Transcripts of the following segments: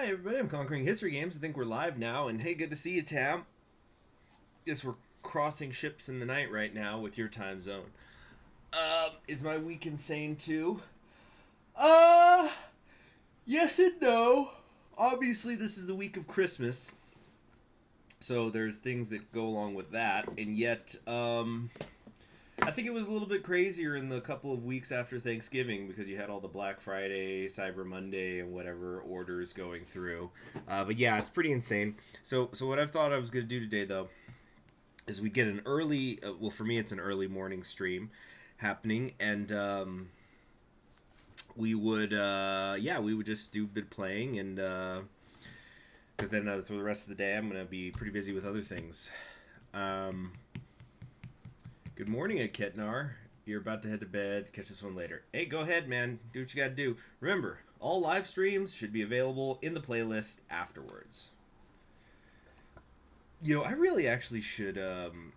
Hi everybody, I'm Conquering History Games. I think we're live now, and hey, good to see you, Tam. Guess we're crossing ships in the night right now with your time zone. Is my week insane too? Uh, yes and no. Obviously, this is the week of Christmas, so there's things that go along with that, and yet, I think it was a little bit crazier in the couple of weeks after Thanksgiving because you had all the Black Friday, Cyber Monday, and whatever orders going through. But yeah, it's pretty insane. So what I've thought I was going to do today, though, is we get an early, well, for me, it's an early morning stream happening, and we would just do a bit of playing, and because then for the rest of the day, I'm going to be pretty busy with other things. Good morning, Ketnar. You're about to head to bed. Catch this one later. Hey, go ahead, man. Do what you gotta do. Remember, all live streams should be available in the playlist afterwards. You know, I really actually should, I'm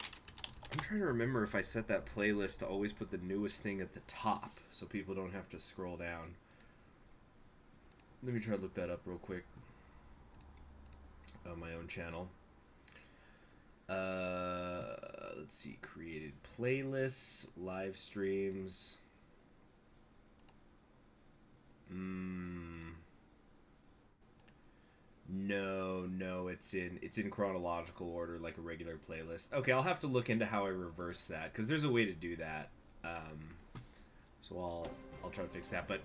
trying to remember if I set that playlist to always put the newest thing at the top so people don't have to scroll down. Let me try to look that up real quick on my own channel. Let's see, created playlists, live streams. No, it's in chronological order like a regular playlist. Okay, I'll have to look into how I reverse that because there's a way to do that. So I'll try to fix that. But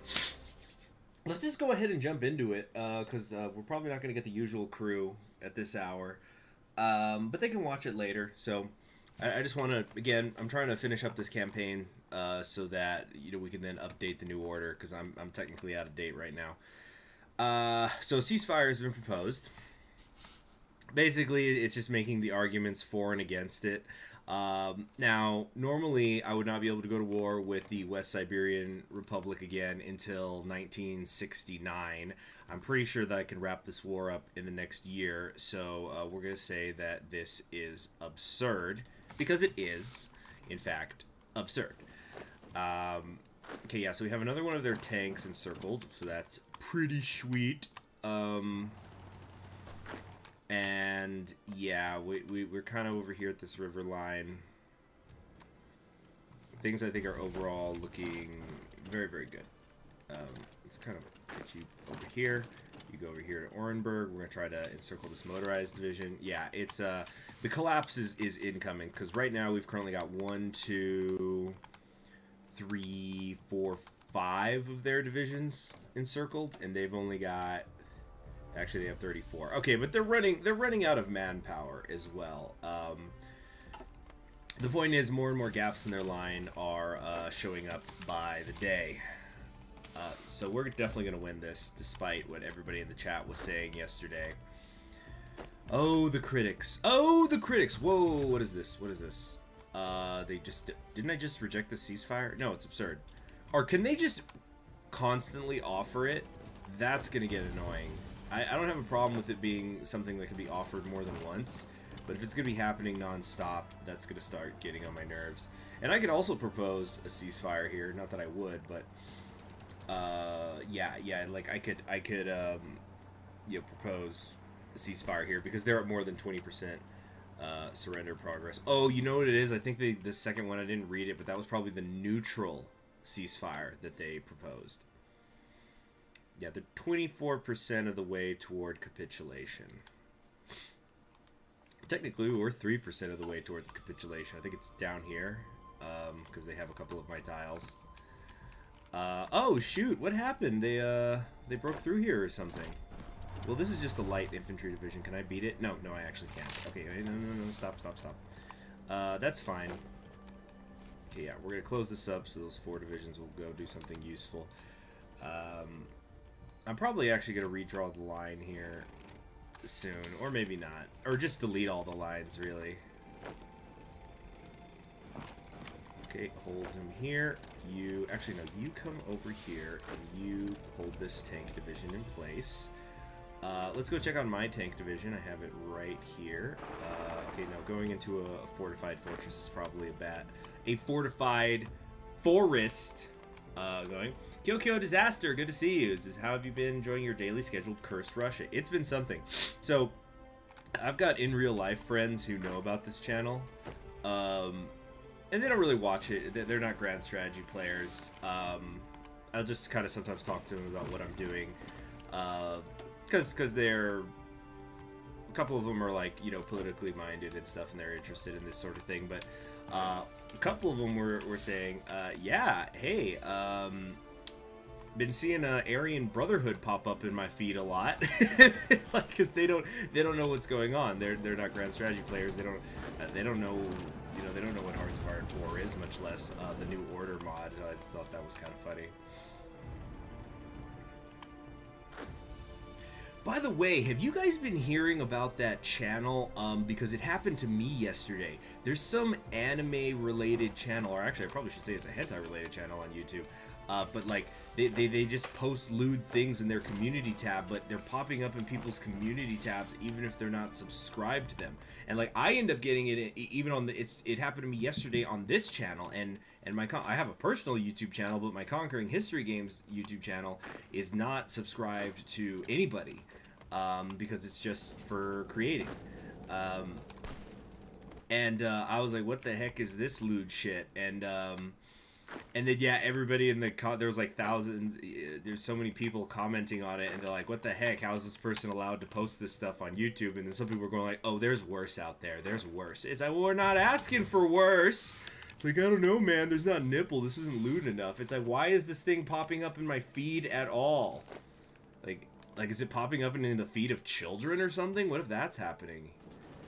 let's just go ahead and jump into it because we're probably not going to get the usual crew at this hour. But they can watch it later. So I just want to, again, I'm trying to finish up this campaign so that, you know, we can then update the new order because I'm technically out of date right now. So ceasefire has been proposed. Basically, it's just making the arguments for and against it. Now, normally I would not be able to go to war with the West Siberian Republic again until 1969. I'm pretty sure that I can wrap this war up in the next year, so we're going to say that this is absurd, because it is, in fact, absurd. Okay, yeah, so we have another one of their tanks encircled, so that's pretty sweet. And, yeah, we're kind of over here at this river line. Things I think are overall looking very, very good. Let's kind of get you over here. You go over here to Orenburg. We're going to try to encircle this motorized division. Yeah, it's the collapse is incoming because right now we've currently got 1, 2, 3, 4, 5 of their divisions encircled, and they've only got, actually they have 34. Okay, but they're running out of manpower as well. The point is, more and more gaps in their line are showing up by the day. So we're definitely going to win this, despite what everybody in the chat was saying yesterday. Oh, the critics. Oh, the critics. Whoa, what is this? What is this? They just... Didn't I just reject the ceasefire? No, it's absurd. Or can they just constantly offer it? That's going to get annoying. I don't have a problem with it being something that can be offered more than once. But if it's going to be happening non-stop, that's going to start getting on my nerves. And I could also propose a ceasefire here. Not that I would, but... yeah, like I could, you know, propose a ceasefire here because they're at more than 20% surrender progress. Oh, you know what it is? I think the second one, I didn't read it, but that was probably the neutral ceasefire that they proposed. Yeah, they're 24% of the way toward capitulation. Technically, we're 3% of the way towards capitulation. I think it's down here because they have a couple of my tiles. Oh shoot, what happened? They broke through here or something. Well, this is just a light infantry division. Can I beat it? No, I actually can't. Okay, no, stop. That's fine. Okay, yeah, we're gonna close this up so those 4 divisions will go do something useful. I'm probably actually gonna redraw the line here soon, or maybe not. Or just delete all the lines, really. Okay, hold him here. You, actually no, you come over here and you hold this tank division in place. Let's go check on my tank division. I have it right here. Okay, no, going into a fortified fortress is probably a fortified forest going. Kyokyo Disaster, good to see you. Says, how have you been enjoying your daily scheduled Cursed Russia? It's been something. So, I've got in real life friends who know about this channel. And they don't really watch it. They're not grand strategy players. I'll just kind of sometimes talk to them about what I'm doing. Because they're... A couple of them are like, you know, politically minded and stuff, and they're interested in this sort of thing. But a couple of them were saying, yeah, hey, been seeing Aryan Brotherhood pop up in my feed a lot, like, because they don't know what's going on. They're not grand strategy players. They don't know, you know, they don't know what Hearts of Iron 4 is, much less the New Order mod. I just thought that was kind of funny. By the way, have you guys been hearing about that channel? Because it happened to me yesterday. There's some anime-related channel, or actually I probably should say it's a hentai-related channel on YouTube. But like, they just post lewd things in their community tab, but they're popping up in people's community tabs even if they're not subscribed to them. And like, I end up getting it even on the, it happened to me yesterday on this channel, and I have a personal YouTube channel, but my Conquering History Games YouTube channel is not subscribed to anybody, because it's just for creating. I was like, what the heck is this lewd shit? And then, yeah, everybody in the there was like thousands, there's so many people commenting on it, and they're like, what the heck, how is this person allowed to post this stuff on YouTube? And then some people were going like, oh, there's worse out there, there's worse. It's like, well, we're not asking for worse. It's like, I don't know, man, there's not nipple, this isn't lewd enough. It's like, why is this thing popping up in my feed at all? Like, is it popping up in the feed of children or something? What if that's happening?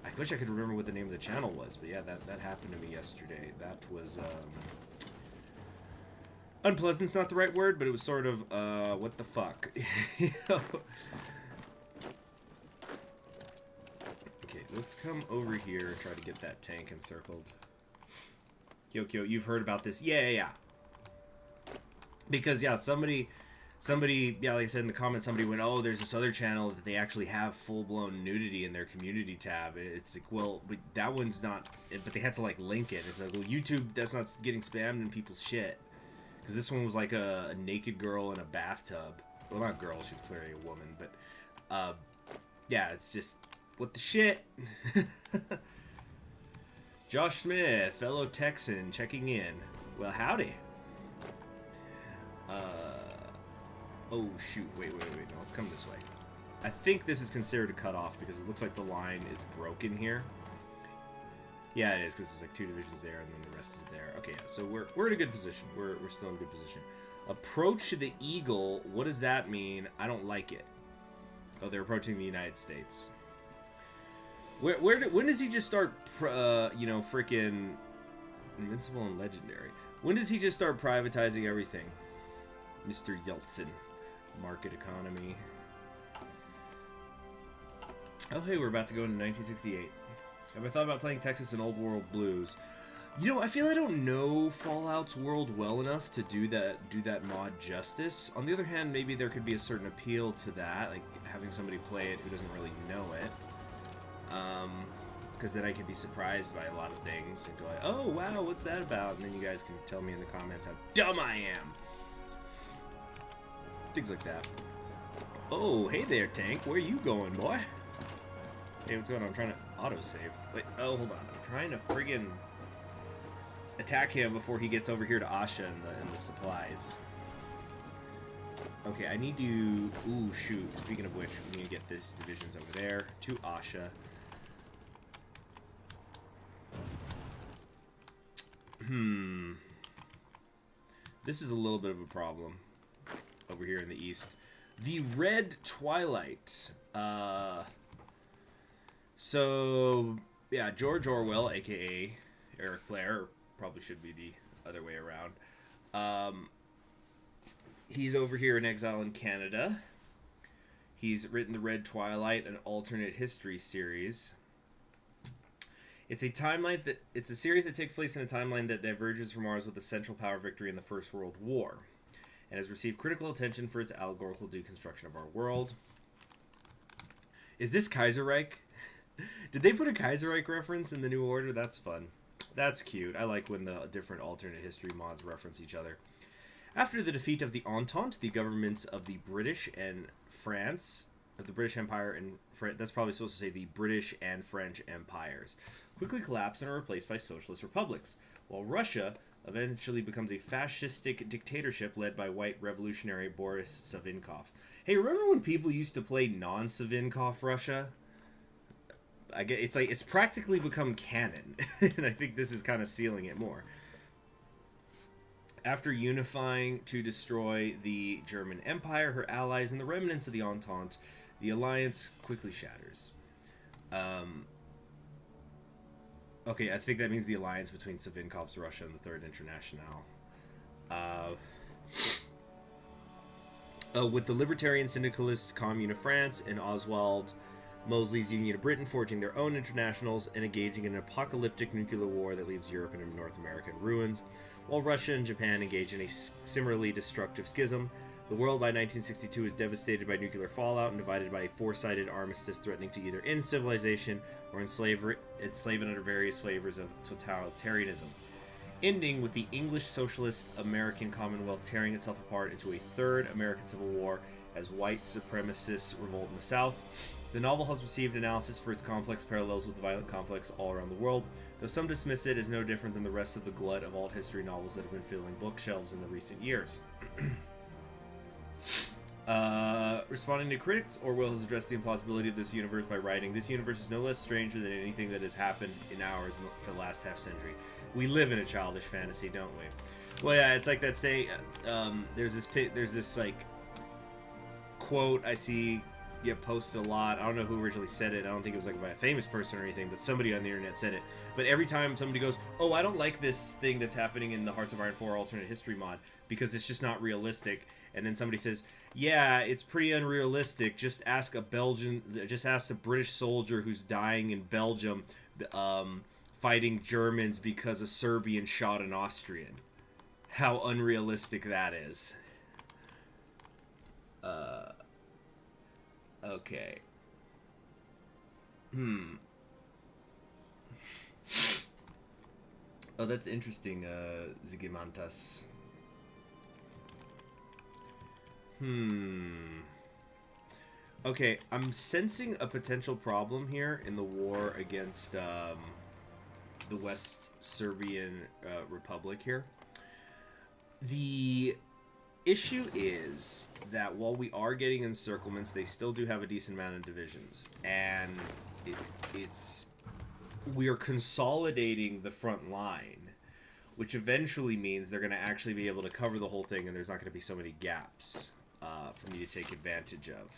I wish I could remember what the name of the channel was, but yeah, that happened to me yesterday. That was, unpleasant's not the right word, but it was sort of, what the fuck? You know? Okay, let's come over here and try to get that tank encircled. Kyokyo, you've heard about this? Yeah. Because, yeah, somebody, yeah, like I said in the comments, somebody went, oh, there's this other channel that they actually have full-blown nudity in their community tab. It's like, well, but that one's not, but they had to, like, link it. It's like, well, YouTube, that's not getting spammed in people's shit. Because this one was like a naked girl in a bathtub. Well, not girl, she's clearly a woman, but, yeah, it's just, what the shit? Josh Smith, fellow Texan, checking in. Well, howdy. Oh, shoot, wait, no, let's come this way. I think this is considered a cutoff because it looks like the line is broken here. Yeah, it is, because there's like 2 divisions there, and then the rest is there. Okay, yeah, so we're in a good position. We're still in a good position. Approach to the Eagle, what does that mean? I don't like it. Oh, they're approaching the United States. When does he just start, you know, freaking Invincible and Legendary? When does he just start privatizing everything? Mr. Yeltsin. Market economy. Oh, hey, we're about to go into 1968. Have I thought about playing Texas and Old World Blues? You know, I feel I don't know Fallout's world well enough to do that mod justice. On the other hand, maybe there could be a certain appeal to that, like having somebody play it who doesn't really know it. Because then I can be surprised by a lot of things and go like, oh, wow, what's that about? And then you guys can tell me in the comments how dumb I am. Things like that. Oh, hey there, tank. Where you going, boy? Hey, what's going on? I'm trying to autosave. Wait, oh, hold on. I'm trying to friggin' attack him before he gets over here to Asha and the supplies. Okay, I need to... Ooh, shoot. Speaking of which, we need to get this divisions over there to Asha. This is a little bit of a problem over here in the east. The Red Twilight. So, yeah, George Orwell, a.k.a. Eric Blair, probably should be the other way around. He's over here in exile in Canada. He's written The Red Twilight, an alternate history series. It's a series that takes place in a timeline that diverges from ours with a central power victory in the First World War, and has received critical attention for its allegorical deconstruction of our world. Is this Kaiserreich? Did they put a Kaiserreich reference in the New Order? That's fun. That's cute. I like when the different alternate history mods reference each other. After the defeat of the Entente, the governments of the British and France, of the British Empire and that's probably supposed to say the British and French empires, quickly collapsed and are replaced by socialist republics, while Russia eventually becomes a fascistic dictatorship led by white revolutionary Boris Savinkov. Hey, remember when people used to play non-Savinkov Russia? I get it's practically become canon, and I think this is kind of sealing it more. After unifying to destroy the German Empire, her allies, and the remnants of the Entente, the alliance quickly shatters. Okay, I think that means the alliance between Savinkov's Russia and the Third Internationale. With the Libertarian Syndicalist Commune of France and Oswald Mosley's Union of Britain forging their own internationals and engaging in an apocalyptic nuclear war that leaves Europe and North America in ruins, while Russia and Japan engage in a similarly destructive schism. The world by 1962 is devastated by nuclear fallout and divided by a four-sided armistice threatening to either end civilization or enslave it under various flavors of totalitarianism, ending with the English Socialist American Commonwealth tearing itself apart into a third American Civil War as white supremacists revolt in the South. The novel has received analysis for its complex parallels with the violent conflicts all around the world, though some dismiss it as no different than the rest of the glut of alt history novels that have been filling bookshelves in the recent years. Responding to critics, Orwell has addressed the impossibility of this universe by writing, "This universe is no less stranger than anything that has happened in ours for the last half-century. We live in a childish fantasy, don't we?" Well, yeah, it's like that saying, there's this, like, quote I see get posted a lot. I don't know who originally said it. I don't think it was like by a famous person or anything, but somebody on the internet said it. But every time somebody goes, "Oh, I don't like this thing that's happening in the Hearts of Iron 4 alternate history mod because it's just not realistic," and then somebody says, "Yeah, it's pretty unrealistic. Just ask a British soldier who's dying in Belgium, fighting Germans because a Serbian shot an Austrian. How unrealistic that is." Okay. Oh, that's interesting, Zigimantas. Okay, I'm sensing a potential problem here in the war against the West Serbian Republic here. The issue is that while we are getting encirclements, they still do have a decent amount of divisions, and we are consolidating the front line, which eventually means they're going to actually be able to cover the whole thing, and there's not going to be so many gaps for me to take advantage of.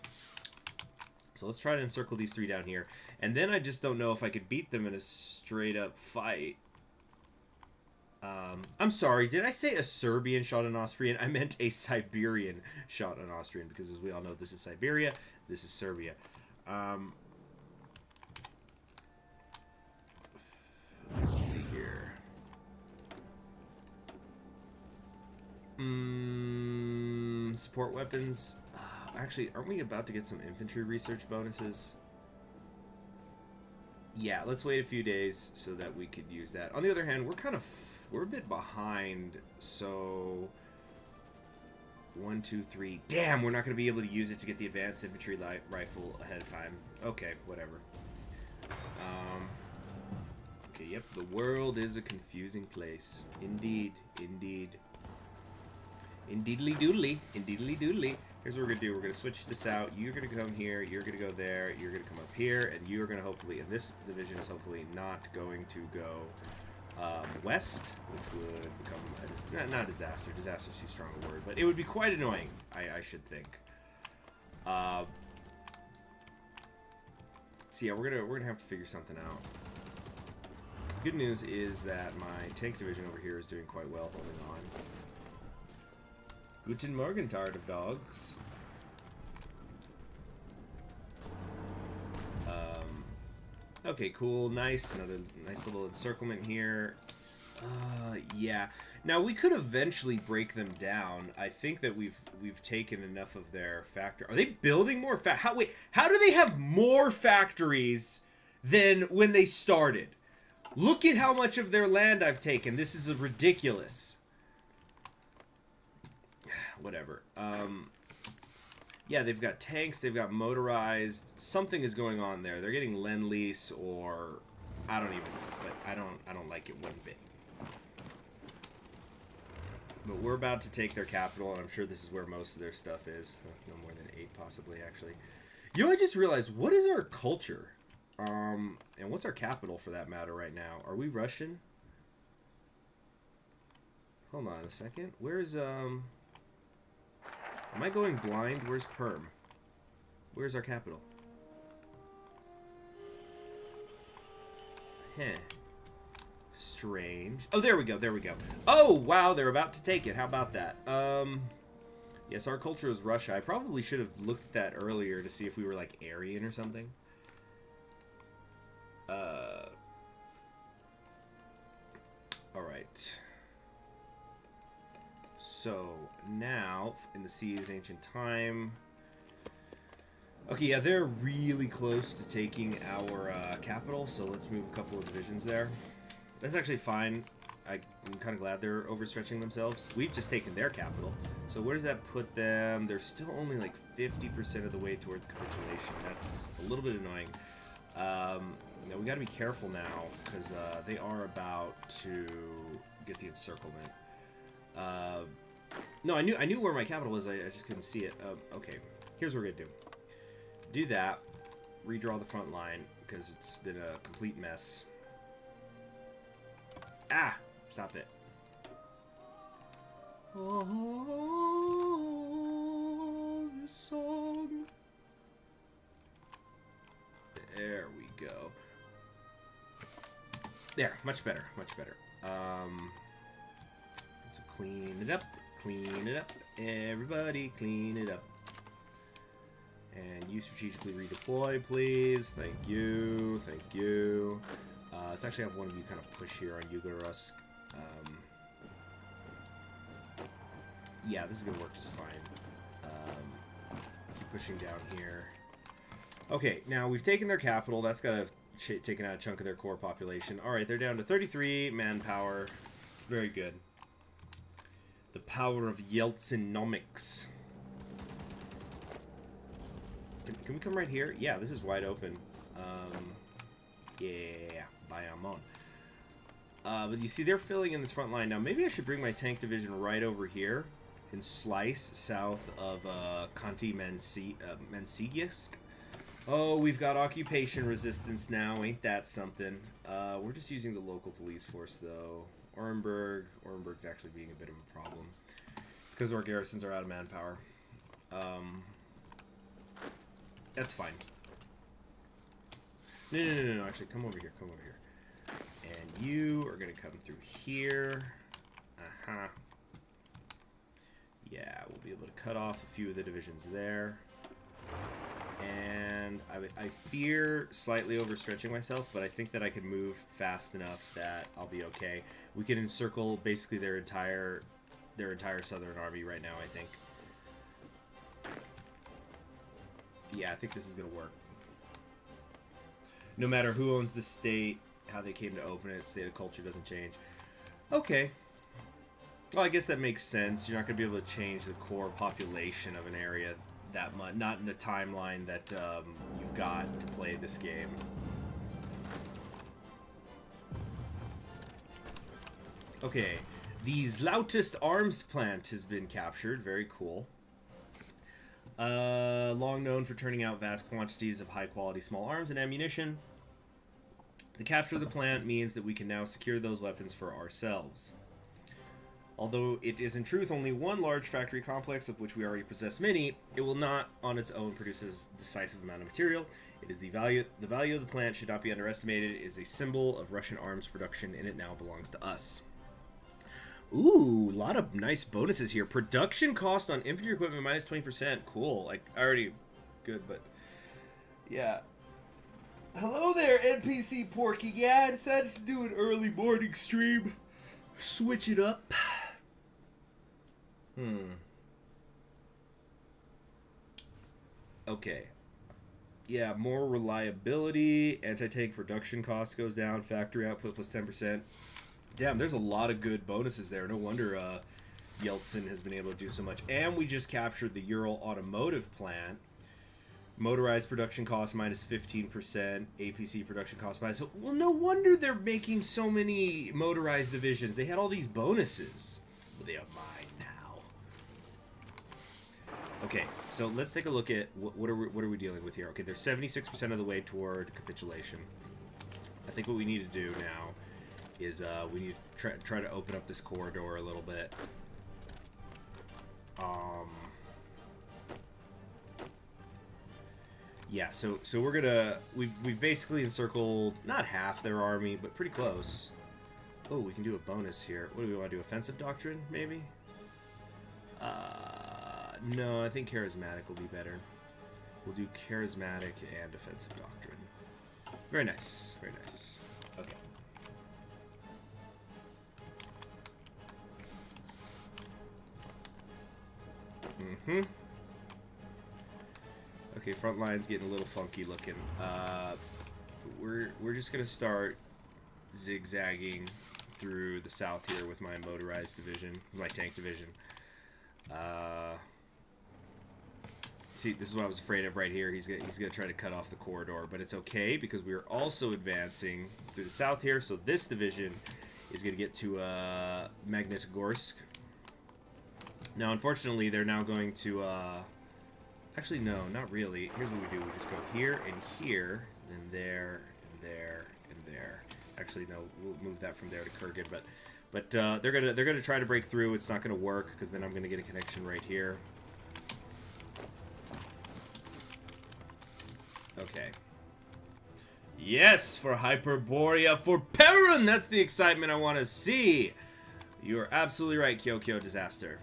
So let's try to encircle these three down here, and then I just don't know if I could beat them in a straight up fight. I'm sorry, did I say a Serbian shot an Austrian? I meant a Siberian shot an Austrian, because as we all know, this is Siberia, this is Serbia. Let's see here. Support weapons. Actually, aren't we about to get some infantry research bonuses? Yeah, let's wait a few days so that we could use that. On the other hand, we're a bit behind, so 1, 2, 3. Damn, we're not going to be able to use it to get the advanced infantry rifle ahead of time. Okay, whatever. Okay, yep, the world is a confusing place. Indeed, indeed. Indeedly doodly, indeedly doodly. Here's what we're going to do. We're going to switch this out. You're going to come here, you're going to go there, you're going to come up here, and you're going to hopefully, and this division is hopefully not going to go west, which would become not disaster. Disaster is too strong a word, but it would be quite annoying, I should think. So yeah, we're gonna have to figure something out. Good news is that my tank division over here is doing quite well, holding on. Guten Morgen, tired of dogs. Okay, cool, nice. Another nice little encirclement here. Yeah. Now we could eventually break them down. I think that we've taken enough of their factory. Are they building more how do they have more factories than when they started? Look at how much of their land I've taken. This is ridiculous. whatever. Yeah, they've got tanks, they've got motorized. Something is going on there. They're getting Lend-Lease, or I don't even know, but I don't like it one bit. But we're about to take their capital, and I'm sure this is where most of their stuff is. No more than 8, possibly, actually. You know, I just realized, what is our culture? And what's our capital, for that matter, right now? Are we Russian? Hold on a second. Where's, am I going blind? Where's Perm? Where's our capital? Heh. Strange. Oh, there we go, there we go. Oh, wow, they're about to take it. How about that? Yes, our culture is Russia. I probably should have looked at that earlier to see if we were, like, Aryan or something. Alright. So, now, in the sea is ancient time. Okay, yeah, they're really close to taking our capital, so let's move a couple of divisions there. That's actually fine. I'm kind of glad they're overstretching themselves. We've just taken their capital. So where does that put them? They're still only like 50% of the way towards capitulation. That's a little bit annoying. You know, we got to be careful now, because they are about to get the encirclement. No, I knew where my capital was. I just couldn't see it. Okay, here's what we're gonna do that, redraw the front line, because it's been a complete mess. Ah, stop it. Oh, this song. There we go. There, much better, much better. So clean it up, everybody clean it up. And you strategically redeploy, please. Thank you, thank you. Let's actually have one of you kind of push here on Yugorusk. Yeah, this is gonna work just fine. Keep pushing down here. Okay, now we've taken their capital. That's got to taken out a chunk of their core population. All right, they're down to 33 manpower. Very good. The power of Yeltsinomics. Can we come right here? Yeah, this is wide open. Yeah, Bayamon. But you see, they're filling in this front line. Now, maybe I should bring my tank division right over here and slice south of Conti Mensigisk. Oh, we've got occupation resistance now. Ain't that something? We're just using the local police force, though. Orenburg's actually being a bit of a problem. It's because our garrisons are out of manpower. That's fine. No. Actually, come over here. Come over here. And you are going to come through here. Uh-huh. Yeah, we'll be able to cut off a few of the divisions there. And I fear slightly overstretching myself, but I think that I can move fast enough that I'll be okay. We can encircle basically their entire southern army right now, I think. Yeah, I think this is going to work. No matter who owns the state, how they came to open it, state of culture doesn't change. Okay. Well, I guess that makes sense. You're not going to be able to change the core population of an area that much, not in the timeline that you've got to play this game. Okay, the Zlautist Arms Plant has been captured. Very cool. Long known for turning out vast quantities of high-quality small arms and ammunition. The capture of the plant means that we can now secure those weapons for ourselves. Although it is in truth only one large factory complex of which we already possess many, it will not on its own produce a decisive amount of material. It is the value of the plant should not be underestimated. It is a symbol of Russian arms production, and it now belongs to us. Ooh, a lot of nice bonuses here. Production cost on infantry equipment minus 20%. Cool. Like, already good, but yeah. Hello there, NPC Porky. Yeah, I decided to do an early morning stream. Switch it up. Okay. Yeah, more reliability. Anti-tank production cost goes down. Factory output plus 10%. Damn, there's a lot of good bonuses there. No wonder Yeltsin has been able to do so much. And we just captured the Ural automotive plant. Motorized production cost minus 15%. APC production cost minus... Well, no wonder they're making so many motorized divisions. They had all these bonuses. Well, they are mine now. Okay, so let's take a look at what are we dealing with here. Okay, they're 76% of the way toward capitulation. I think what we need to do now is we need to try to open up this corridor a little bit. Yeah, so we're gonna we've basically encircled not half their army, but pretty close. Oh, we can do a bonus here. What do we want to do? Offensive doctrine, maybe? No, I think charismatic will be better. We'll do charismatic and offensive doctrine. Very nice, very nice. Okay. Okay, front line's getting a little funky looking. We're just gonna start zigzagging through the south here with my motorized division, my tank division. See, this is what I was afraid of right here. He's gonna try to cut off the corridor, but it's okay because we are also advancing through the south here. So this division is gonna get to Magnitogorsk. Now, unfortunately, they're now going to. Actually, no, not really. Here's what we do: we just go here and here, then there and there and there. Actually, no, we'll move that from there to Kurgan, but they're gonna try to break through. It's not gonna work because then I'm gonna get a connection right here. Okay. Yes, for Hyperborea, for Perun! That's the excitement I want to see! You are absolutely right, Kyokyo Disaster.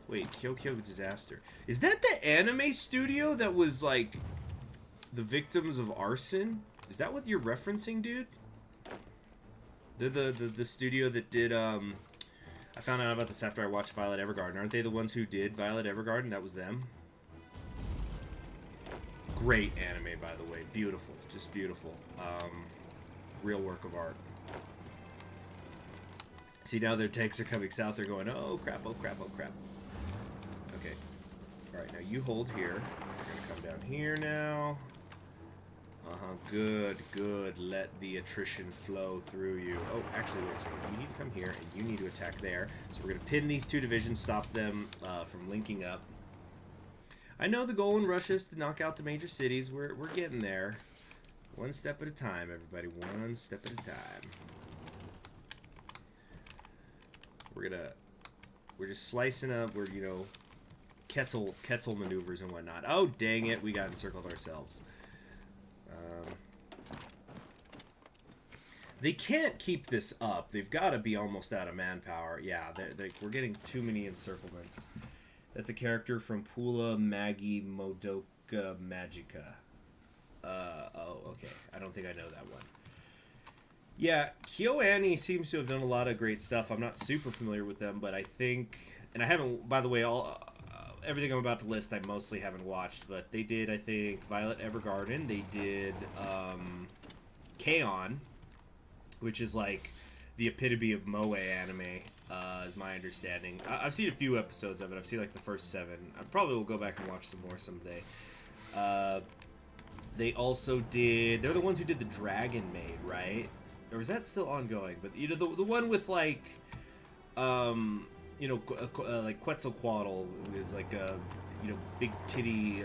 Wait, Kyokyo Disaster. Is that the anime studio that was, like, the victims of arson? Is that what you're referencing, dude? They're the studio that did, I found out about this after I watched Violet Evergarden. Aren't they the ones who did Violet Evergarden? That was them? Great anime, by the way. Beautiful. Just beautiful. Real work of art. See, now their tanks are coming south. They're going, oh, crap, oh, crap, oh, crap. Okay. Alright, now you hold here. You're going to come down here now. Good, good. Let the attrition flow through you. Oh, actually, wait a second. You need to come here, and you need to attack there. So we're going to pin these two divisions, stop them from linking up. I know the goal in Russia is to knock out the major cities. We're getting there. One step at a time, everybody. One step at a time. We're just slicing up. We're, you know, kettle maneuvers and whatnot. Oh, dang it. We got encircled ourselves. They can't keep this up. They've got to be almost out of manpower. Yeah, we're getting too many encirclements. That's a character from Pula Magi Modoka Magica. Oh, okay. I don't think I know that one. Yeah, KyoAni seems to have done a lot of great stuff. I'm not super familiar with them, but I think... And I haven't... By the way, everything I'm about to list I mostly haven't watched, but they did, I think, Violet Evergarden. They did K-On!, which is like the epitome of moe anime. Is my understanding. I've seen a few episodes of it. I've seen like the first 7. I probably will go back and watch some more someday. They also did... They're the ones who did the Dragon Maid, right? Or is that still ongoing? But, you know, the one with like... you know, like Quetzalcoatl is like a, you know, big titty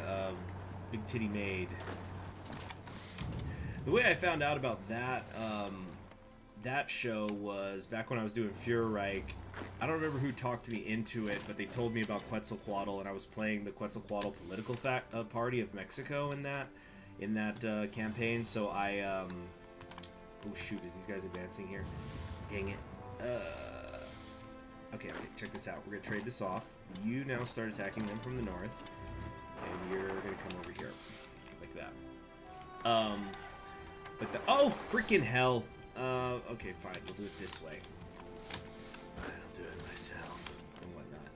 maid. The way I found out about that... that show was back when I was doing Führerreich. I don't remember who talked me into it, but they told me about Quetzalcoatl, and I was playing the Quetzalcoatl political party of Mexico in that campaign. So I oh shoot, is these guys advancing here? Dang it. Okay, check this out. We're gonna trade this off. You now start attacking them from the north, and you're gonna come over here like that. But oh freaking hell. Okay, fine. We'll do it this way. I'll do it myself and whatnot.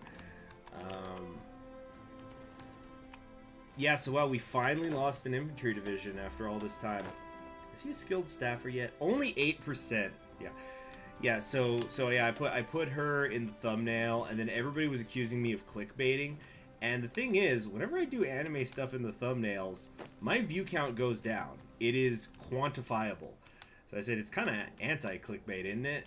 Yeah, so wow, we finally lost an infantry division after all this time. Is he a skilled staffer yet? Only 8%. Yeah. Yeah, so yeah, I put her in the thumbnail, and then everybody was accusing me of clickbaiting. And the thing is, whenever I do anime stuff in the thumbnails, my view count goes down. It is quantifiable. So I said it's kind of anti-clickbait, isn't it?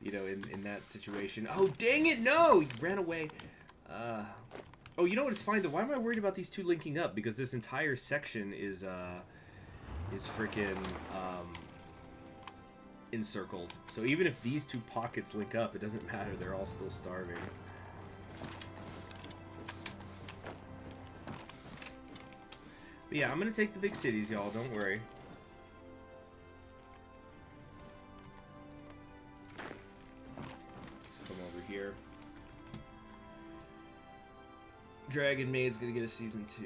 You know, in that situation. Oh, dang it, no! He ran away. Oh, you know what? It's fine, though. Why am I worried about these two linking up? Because this entire section is freaking, encircled. So even if these two pockets link up, it doesn't matter. They're all still starving. But yeah, I'm gonna take the big cities, y'all. Don't worry. Let's come over here. Dragon Maid's gonna get a season 2.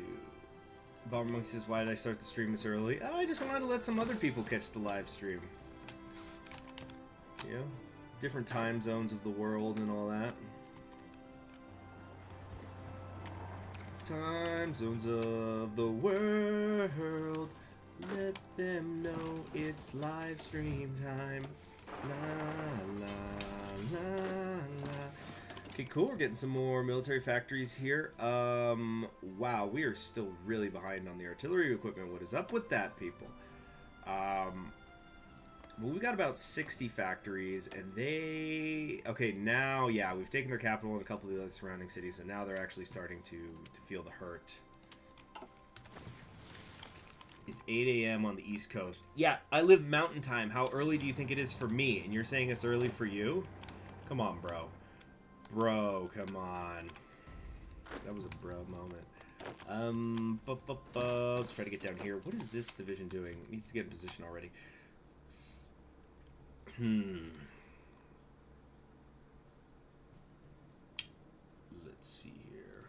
Bomber Monkey says, why did I start the stream this early? I just wanted to let some other people catch the live stream. You know, different time zones of the world and all that. Time zones of the world. Let them know it's live stream time. La la la la. Okay, cool. We're getting some more military factories here. Wow, we are still really behind on the artillery equipment. What is up with that, people? Well, we got about 60 factories, and they... Okay, now, yeah, we've taken their capital and a couple of the other surrounding cities, so now they're actually starting to feel the hurt. It's 8 a.m. on the East Coast. Yeah, I live mountain time. How early do you think it is for me? And you're saying it's early for you? Come on, bro. Bro, come on. That was a bro moment. Let's try to get down here. What is this division doing? It needs to get in position already. Let's see here.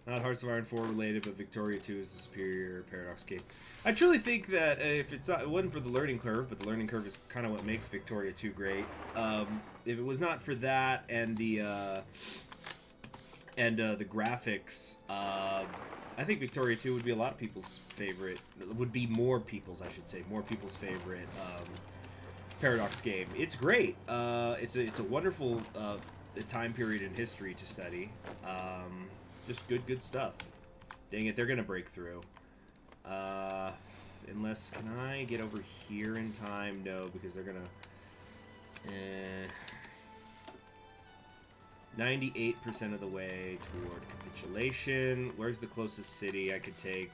Not Hearts of Iron 4 related, but Victoria 2 is the superior Paradox game. I truly think that if it's not, it wasn't for the learning curve, but the learning curve is kind of what makes Victoria 2 great. If it was not for that and the graphics, I think Victoria 2 would be a lot of people's favorite. Would be more people's, I should say, more people's favorite Paradox game. It's great. It's a wonderful time period in history to study. Just good stuff. Dang it, they're gonna break through. Unless, can I get over here in time? No, because they're gonna. 98% of the way toward capitulation. Where's the closest city I could take?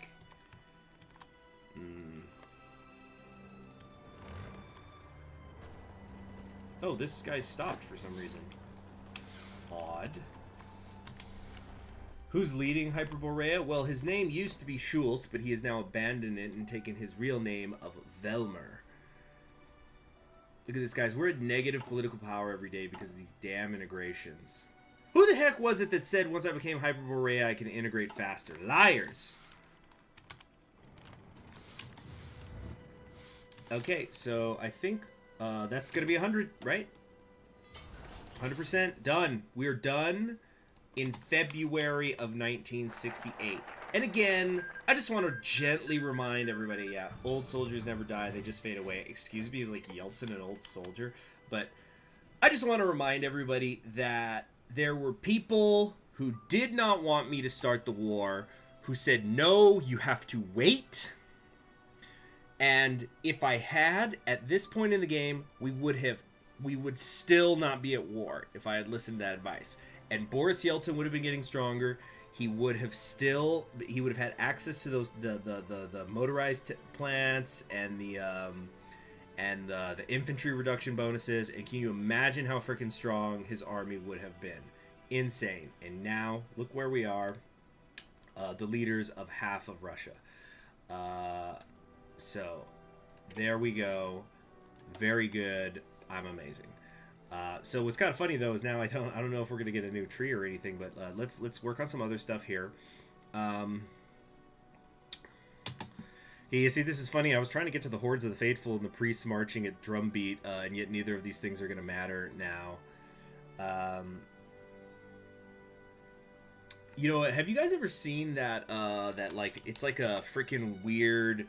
Oh, this guy stopped for some reason. Odd. Who's leading Hyperborea? Well, his name used to be Schultz, but he has now abandoned it and taken his real name of Velmer. Look at this, guys. We're at negative political power every day because of these damn integrations. Who the heck was it that said once I became Hyperborea I can integrate faster? Liars! Okay, so I think that's going to be 100, right? 100% done. We're done in February of 1968. And again, I just want to gently remind everybody, yeah, old soldiers never die, they just fade away. Excuse me, is like Yeltsin an old soldier? But I just want to remind everybody that there were people who did not want me to start the war, who said, no, you have to wait. And if I had, at this point in the game, we would still not be at war if I had listened to that advice. And Boris Yeltsin would have been getting stronger. He would have had access to those the motorized plants and the infantry reduction bonuses. And can you imagine how freaking strong his army would have been? Insane. And now look where we are, the leaders of half of Russia. So there we go. Very good. I'm amazing. So what's kind of funny though is now I don't know if we're gonna get a new tree or anything, but let's work on some other stuff here. Okay, you see, this is funny. I was trying to get to the Hordes of the Faithful and the priests marching at drumbeat, and yet neither of these things are gonna matter now. You know, have you guys ever seen that that like it's like a freaking weird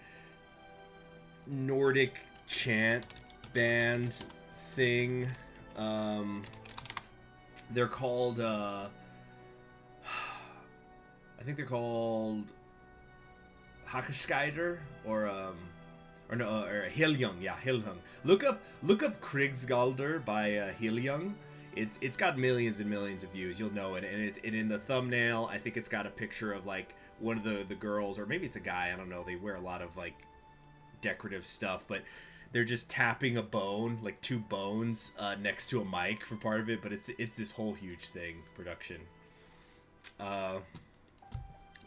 Nordic chant band thing. They're called, I think they're called Hakkeskeider or Hiljung. Yeah, Hiljung. Look up Krigsgalder by Hiljung. It's got millions and millions of views. You'll know it, and in the thumbnail, I think it's got a picture of like one of the girls, or maybe it's a guy. I don't know. They wear a lot of like decorative stuff, but they're just tapping a bone, like two bones, next to a mic for part of it. But it's this whole huge thing production.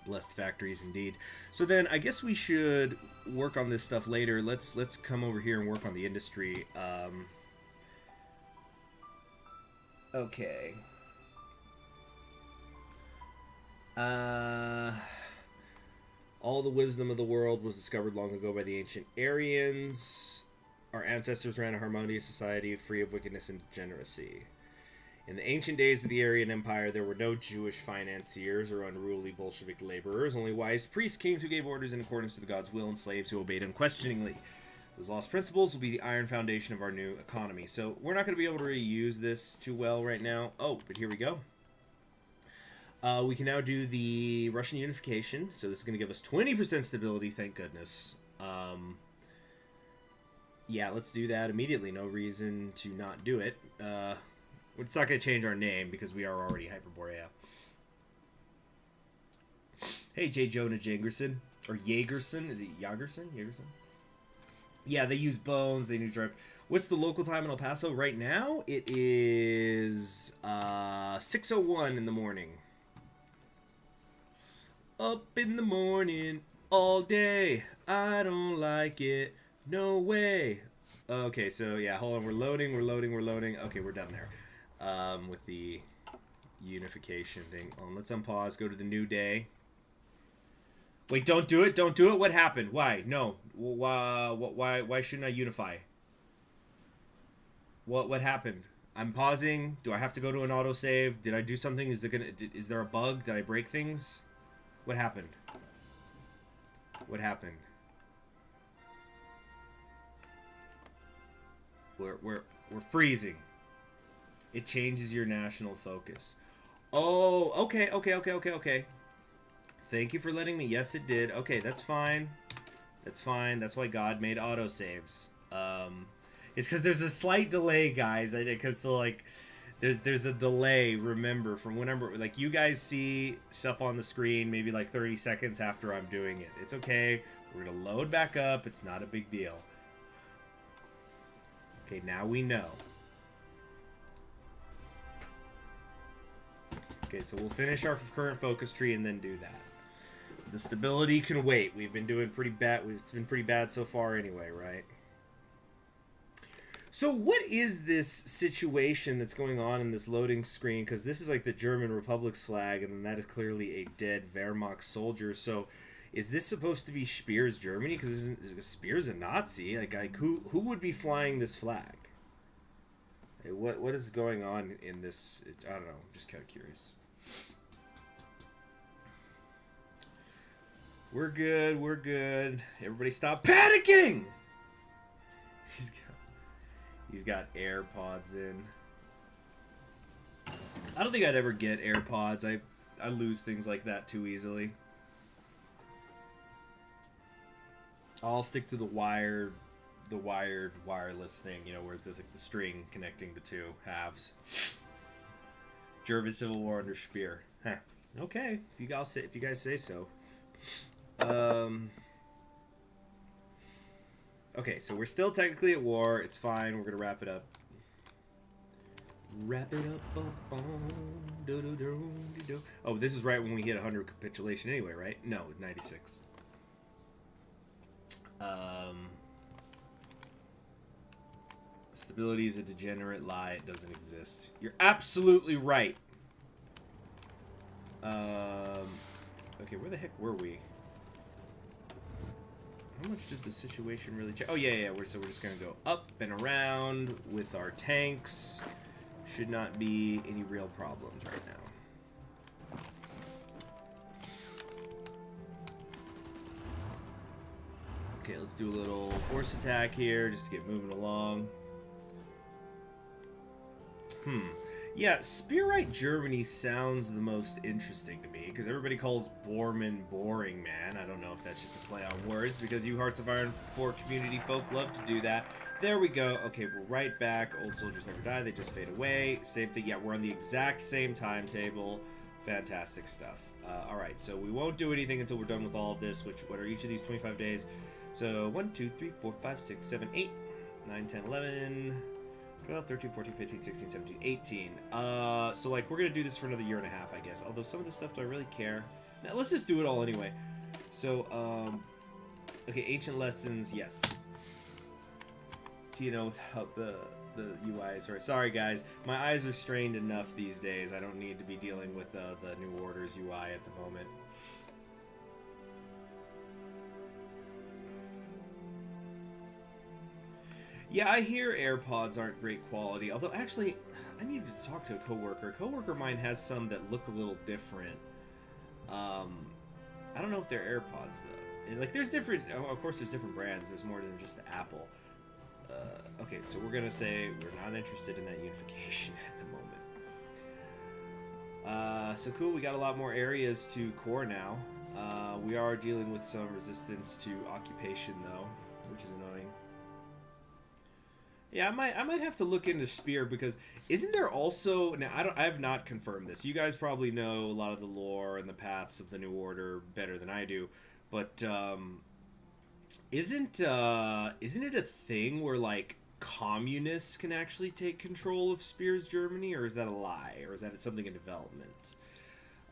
Blessed factories indeed. So then I guess we should work on this stuff later. Let's come over here and work on the industry. Okay. All the wisdom of the world was discovered long ago by the ancient Aryans. Our ancestors ran a harmonious society free of wickedness and degeneracy. In the ancient days of the Aryan Empire, there were no Jewish financiers or unruly Bolshevik laborers, only wise priests, kings who gave orders in accordance to the God's will, and slaves who obeyed unquestioningly. Those lost principles will be the iron foundation of our new economy. So we're not going to be able to really use this too well right now. Oh, but here we go. We can now do the Russian unification. So this is going to give us 20% stability, thank goodness. Yeah, let's do that immediately. No reason to not do it. It's not going to change our name because we are already Hyperborea. Hey, J. Jonah Jangerson. Or Jagerson. Is it Jagerson? Jagerson? Yeah, they use bones. They use drive. What's the local time in El Paso right now? It is 6:01 in the morning. Up in the morning, all day. I don't like it. No way. Okay, so yeah, hold on. We're loading. Okay, we're done there. With the unification thing. Let's unpause. Go to the new day. Wait, don't do it. Don't do it. What happened? Why? No. Why shouldn't I unify? What happened? I'm pausing. Do I have to go to an autosave? Did I do something? Is there a bug? Did I break things? What happened? What happened? We're freezing. It changes your national focus. Oh, okay. Thank you for letting me. Yes, it did. Okay, that's fine. That's fine. That's why God made autosaves. It's because there's a slight delay, guys. Because so like, there's a delay. Remember, from whenever like you guys see stuff on the screen, maybe like 30 seconds after I'm doing it. It's okay. We're gonna load back up. It's not a big deal. Okay, now we know. Okay, so we'll finish our current focus tree and then do that. The stability can wait. We've been doing pretty bad. It's been pretty bad so far anyway, right? So what is this situation that's going on in this loading screen? Because this is like the German Republic's flag, and then that is clearly a dead Wehrmacht soldier. So is this supposed to be Speer's Germany? Because Speer's a Nazi. Like who would be flying this flag? What is going on in this? I don't know. I'm just kind of curious. We're good. We're good. Everybody stop panicking! He's got AirPods in. I don't think I'd ever get AirPods. I lose things like that too easily. I'll stick to the wired wireless thing, you know, where there's like the string connecting the two halves. German Civil War under Speer. Huh. Okay, if you guys say so. Okay, so we're still technically at war. It's fine. We're gonna wrap it up. Wrap it up. Oh, this is right when we hit 100 capitulation anyway, right? No, 96. Stability is a degenerate lie. It doesn't exist. You're absolutely right. Okay, where the heck were we? How much did the situation really change? Oh, yeah. So we're just going to go up and around with our tanks. Should not be any real problems right now. Okay, let's do a little force attack here just to get moving along. Yeah, Spearite Germany sounds the most interesting to me, because everybody calls Borman boring, man. I don't know if that's just a play on words, because you Hearts of Iron 4 community folk love to do that. There we go. Okay, we're right back. Old soldiers never die, they just fade away. Same thing. Yeah, we're on the exact same timetable. Fantastic stuff. Alright, so we won't do anything until we're done with all of this, which, what are each of these 25 days? So, 1, 2, 3, 4, 5, 6, 7, 8, 9, 10, 11... 12, 13, 14, 15, 16, 17, 18. So, like, we're going to do this for another year and a half, I guess. Although, some of this stuff, do I really care? Now, let's just do it all anyway. So, okay, Ancient Lessons, yes. TNO without the UI. Sorry, guys. My eyes are strained enough these days. I don't need to be dealing with the New Order's UI at the moment. Yeah, I hear AirPods aren't great quality, although actually, I needed to talk to a coworker. A coworker of mine has some that look a little different. I don't know if they're AirPods, though. And, like, there's different, of course there's different brands, there's more than just the Apple. Okay, so we're gonna say we're not interested in that unification at the moment. So cool, we got a lot more areas to core now. We are dealing with some resistance to occupation, though, which is annoying. Yeah, I might have to look into Spear, because isn't there also, now I have not confirmed this. You guys probably know a lot of the lore and the paths of the New Order better than I do, but isn't it a thing where, like, communists can actually take control of Spear's Germany, or is that a lie, or is that something in development?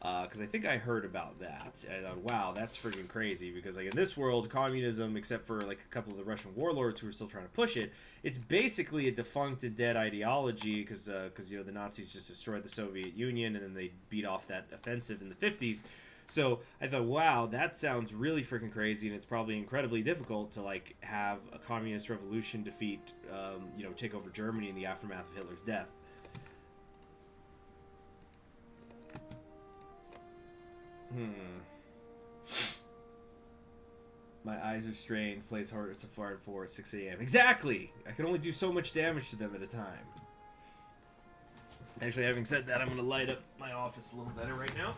Because I think I heard about that, and wow, that's freaking crazy, because, like, in this world, communism, except for, like, a couple of the Russian warlords who are still trying to push it, it's basically a defunct and dead ideology, because you know, the Nazis just destroyed the Soviet Union, and then they beat off that offensive in the 50s, so I thought, wow, that sounds really freaking crazy, and it's probably incredibly difficult to, like, have a communist revolution defeat, you know, take over Germany in the aftermath of Hitler's death. My eyes are strained. Plays harder to fire at 4 at 6 a.m. Exactly! I can only do so much damage to them at a time. Actually, having said that, I'm going to light up my office a little better right now.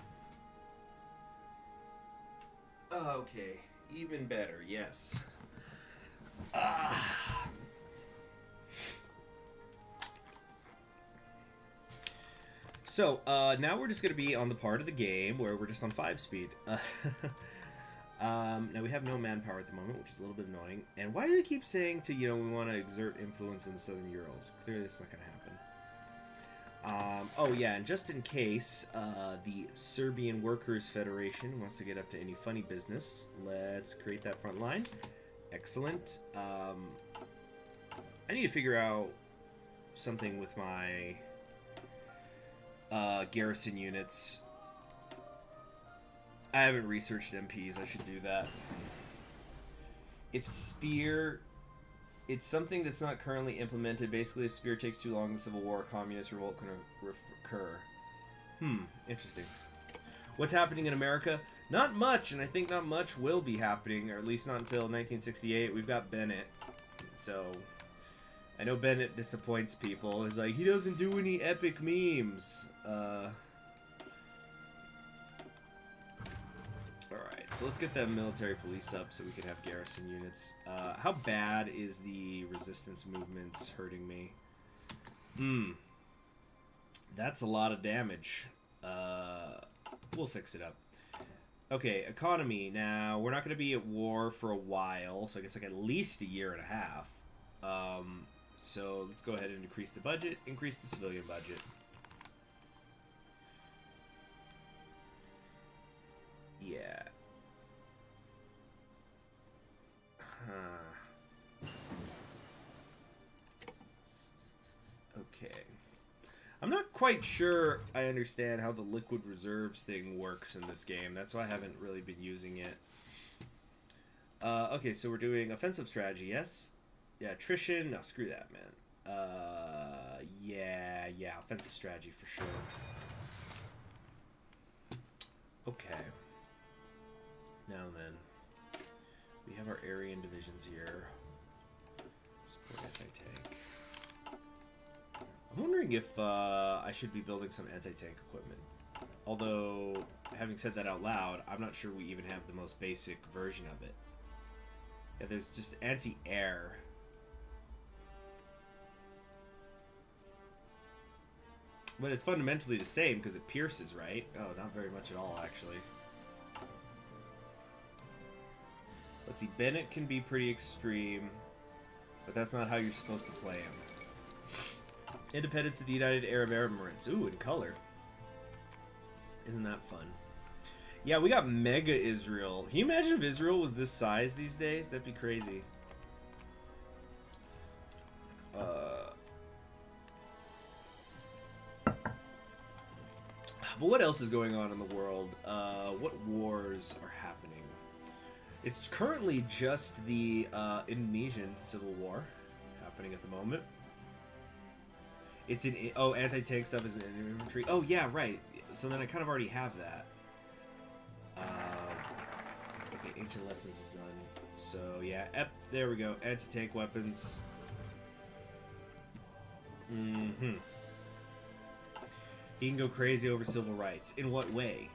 Okay. Even better, yes. So, now we're just going to be on the part of the game where we're just on 5-speed. Now we have no manpower at the moment, which is a little bit annoying. And why do they keep saying to, you know, we want to exert influence in the Southern Urals? Clearly it's not going to happen. Oh yeah, and just in case the Serbian Workers Federation wants to get up to any funny business, let's create that front line. Excellent. I need to figure out something with my garrison units. I haven't researched MPs. I should do that. If Spear, it's something that's not currently implemented. Basically, if Spear takes too long, the Civil War, communist revolt can occur. Interesting. What's happening in America? Not much, and I think not much will be happening, or at least not until 1968. We've got Bennett, so I know Bennett disappoints people. He's like, he doesn't do any epic memes. Alright, so let's get that military police up so we can have garrison units. How bad is the resistance movements hurting me? That's a lot of damage. We'll fix it up. Okay, economy. Now, we're not going to be at war for a while, so I guess like at least a year and a half. So let's go ahead and increase the budget, increase the civilian budget. Yeah. Okay. I'm not quite sure I understand how the liquid reserves thing works in this game. That's why I haven't really been using it. Okay, so we're doing offensive strategy, yes? Yeah, attrition. No, screw that, man. Yeah, offensive strategy for sure. Okay. Now then, we have our Aryan divisions here. Support anti-tank. I'm wondering wondering if I should be building some anti-tank equipment. Although, having said that out loud, I'm not sure we even have the most basic version of it. Yeah, there's just anti-air. But it's fundamentally the same because it pierces, right? Oh, not very much at all, actually. Let's see, Bennett can be pretty extreme, but that's not how you're supposed to play him. Independence of the United Arab Emirates. Ooh, in color. Isn't that fun? Yeah, we got Mega Israel. Can you imagine if Israel was this size these days? That'd be crazy. But what else is going on in the world? What wars are happening? It's currently just the Indonesian Civil War happening at the moment. It's in... Oh, anti-tank stuff is in infantry. Oh, yeah, right. So then I kind of already have that. Okay, Ancient Lessons is done. So, yeah. There we go. Anti-tank weapons. Mm-hmm. He can go crazy over civil rights. In what way?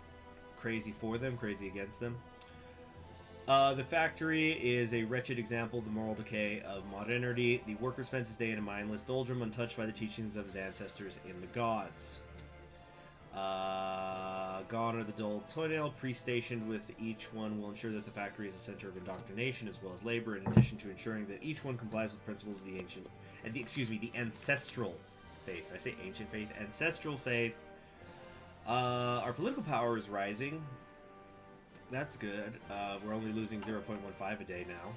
Crazy for them? Crazy against them? The factory is a wretched example of the moral decay of modernity. The worker spends his day in a mindless doldrum, untouched by the teachings of his ancestors in the gods. Gone are the dull toenail. Pre-stationed with each one will ensure that the factory is a center of indoctrination as well as labor, in addition to ensuring that each one complies with principles of the ancient, and the ancestral faith. Did I say ancient faith? Ancestral faith. Our political power is rising. That's good. We're only losing 0.15 a day now.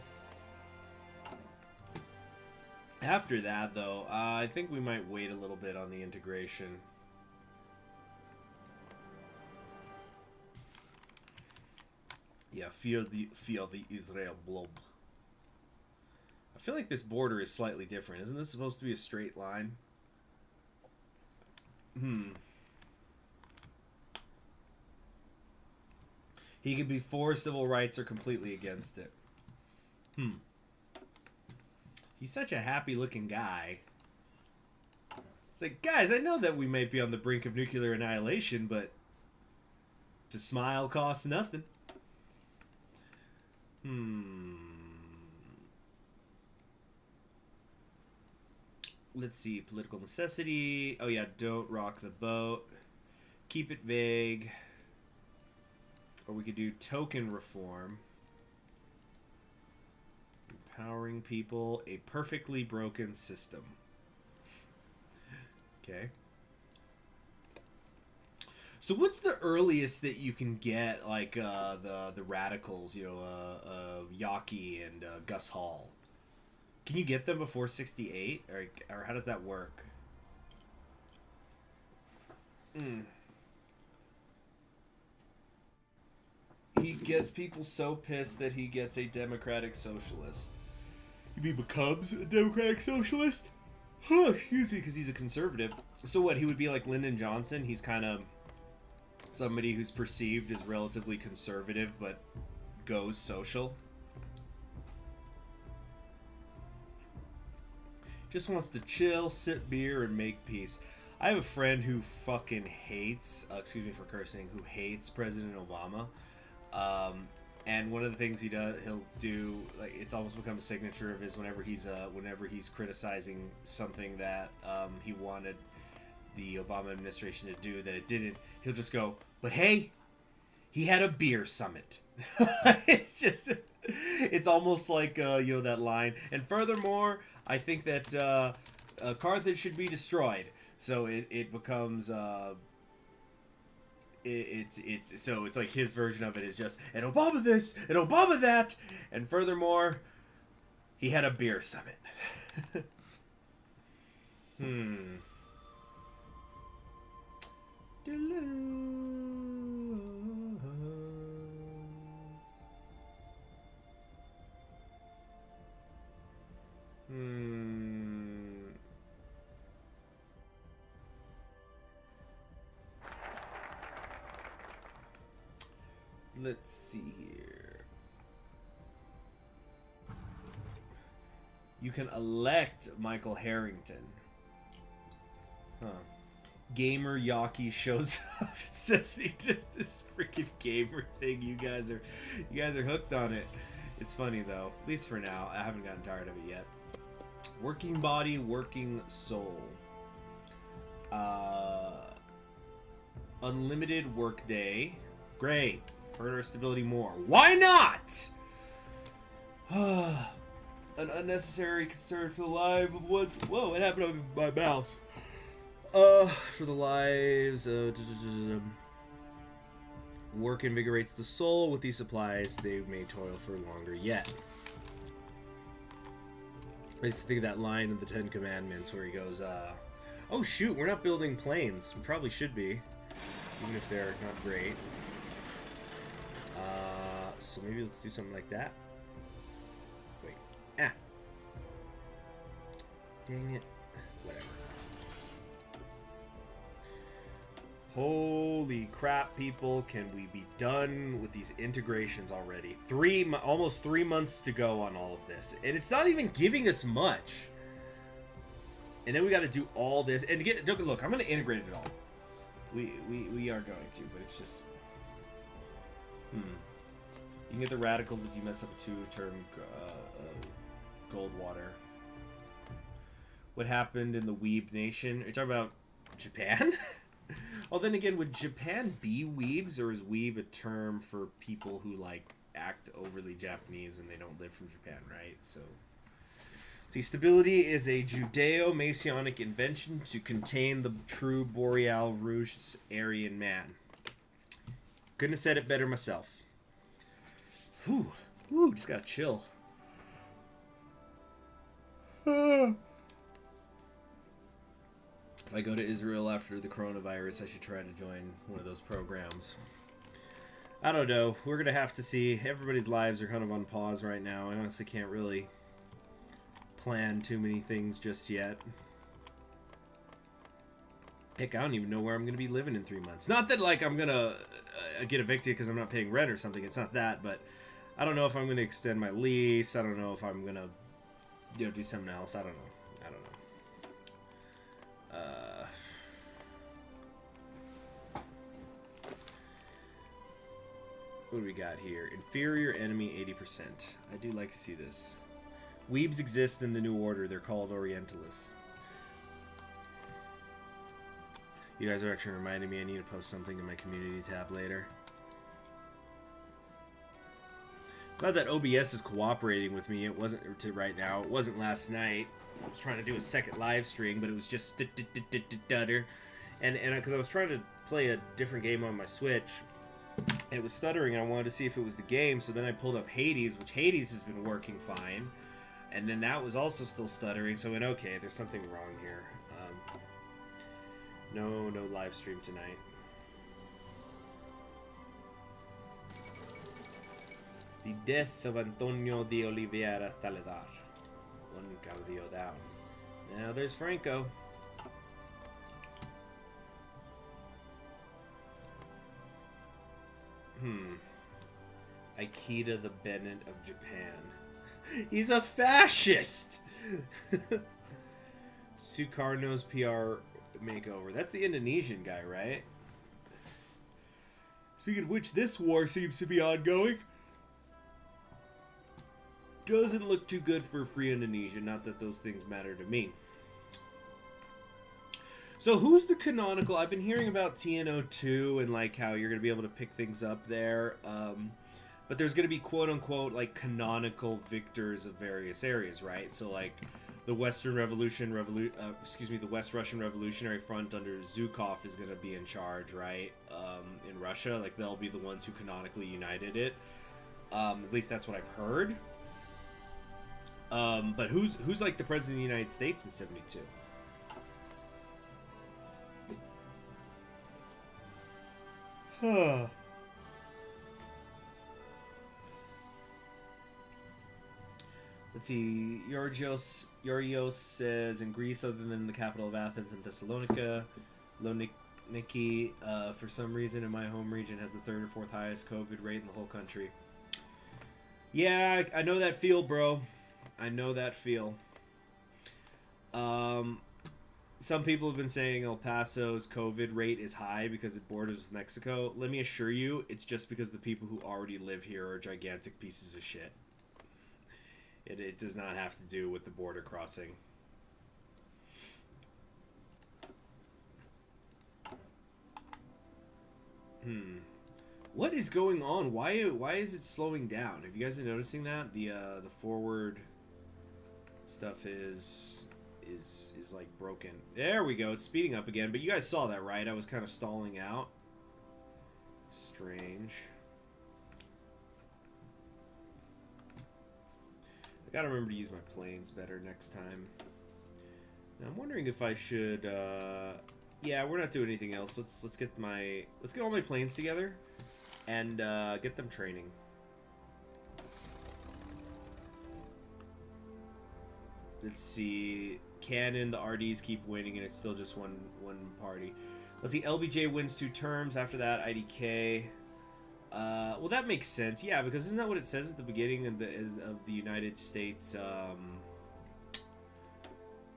After that, though, I think we might wait a little bit on the integration. Yeah, fear the Israel blob. I feel like this border is slightly different. Isn't this supposed to be a straight line? He could be for civil rights or completely against it. He's such a happy-looking guy. It's like, guys, I know that we might be on the brink of nuclear annihilation, but to smile costs nothing. Let's see. Political necessity. Oh, yeah. Don't rock the boat. Keep it vague. Or we could do token reform. Empowering people. A perfectly broken system. Okay. So what's the earliest that you can get, like, the radicals, you know, Yaki and Gus Hall? Can you get them before 68? Or how does that work? He gets people so pissed that he gets a democratic socialist. He becomes a democratic socialist? Huh, excuse me, because he's a conservative. So what, he would be like Lyndon Johnson? He's kind of somebody who's perceived as relatively conservative, but goes social. Just wants to chill, sip beer, and make peace. I have a friend who fucking hates, excuse me for cursing, who hates President Obama. And one of the things he'll do, like, it's almost become a signature of his whenever he's criticizing something that he wanted the Obama administration to do that it didn't, he'll just go, but hey, he had a beer summit. It's almost like, you know, that line. And furthermore, I think that Carthage should be destroyed. So it becomes, it's like his version of it is just, and Obama this, and Obama that, and furthermore, he had a beer summit. Let's see here. You can elect Michael Harrington. Huh. Gamer Yaki shows up at 72. This freaking gamer thing. You guys are hooked on it. It's funny though. At least for now. I haven't gotten tired of it yet. Working body, working soul. Unlimited workday. Great. Hurt our stability more. Why not? An unnecessary concern for the life of one's... Whoa, what happened to my mouse? For the lives of... Work invigorates the soul. With these supplies, they may toil for longer yet. I used to think of that line in the Ten Commandments where he goes, oh shoot, we're not building planes. We probably should be, even if they're not great. So maybe let's do something like that. Wait. Dang it. Whatever. Holy crap, people. Can we be done with these integrations already? Almost 3 months to go on all of this. And it's not even giving us much. And then we got to do all this. And look, I'm going to integrate it all. We are going to, but it's just... You can get the radicals if you mess up a 2-term gold water. What happened in the Weeb Nation? Are you talking about Japan? Well, then again, would Japan be weebs, or is weeb a term for people who, like, act overly Japanese and they don't live from Japan, right? So, see, stability is a Judeo-Messianic invention to contain the true Boreal Rouge Aryan man. Couldn't have said it better myself. Whew, just gotta chill. If I go to Israel after the coronavirus, I should try to join one of those programs. I don't know. We're going to have to see. Everybody's lives are kind of on pause right now. I honestly can't really plan too many things just yet. Heck, I don't even know where I'm going to be living in 3 months. Not that, like, I'm going to get evicted because I'm not paying rent or something. It's not that, but I don't know if I'm going to extend my lease. I don't know if I'm going to, do something else. I don't know. What do we got here? Inferior enemy 80%. I do like to see this. Weebs exist in the New Order. They're called Orientalists. You guys are actually reminding me I need to post something in my community tab later. Glad that OBS is cooperating with me. It wasn't right now. It wasn't last night. I was trying to do a second live stream, but it was just stutter. And because I was trying to play a different game on my Switch, and it was stuttering, and I wanted to see if it was the game, so then I pulled up Hades, which Hades has been working fine, and then that was also still stuttering, so I went, okay, there's something wrong here. No live stream tonight. The death of Antonio de Oliveira Taledar. One caudillo down. Now there's Franco. Ikeda the Bennett of Japan. He's a fascist! Sukarno's PR makeover. That's the Indonesian guy, right? Speaking of which, this war seems to be ongoing. Doesn't look too good for free Indonesia. Not that those things matter to me. So who's the canonical? I've been hearing about TNO 2 and like how you're going to be able to pick things up there. But there's going to be quote-unquote like canonical victors of various areas, right? So like the Western Revolution, the West Russian Revolutionary Front under Zhukov is going to be in charge, right? In Russia, like they'll be the ones who canonically united it. At least that's what I've heard. But who's like the president of the United States in 72? Huh. Let's see. Yorios says, in Greece, other than the capital of Athens and Thessalonica, Loniki, for some reason in my home region, has the 3rd or 4th highest COVID rate in the whole country. Yeah, I know that feel, bro. I know that feel. Some people have been saying El Paso's COVID rate is high because it borders with Mexico. Let me assure you, it's just because the people who already live here are gigantic pieces of shit. It does not have to do with the border crossing. What is going on? Why is it slowing down? Have you guys been noticing that? The forward stuff is like broken. There we go. It's speeding up again. But you guys saw that, right? I was kind of stalling out. Strange. I gotta remember to use my planes better next time. Now, I'm wondering if I should. Yeah, we're not doing anything else. Let's get all my planes together and get them training. Let's see. Cannon, the RDs keep winning, and it's still just one party. Let's see. LBJ wins 2 terms. After that, IDK. Well, that makes sense. Yeah, because isn't that what it says at the beginning of the United States?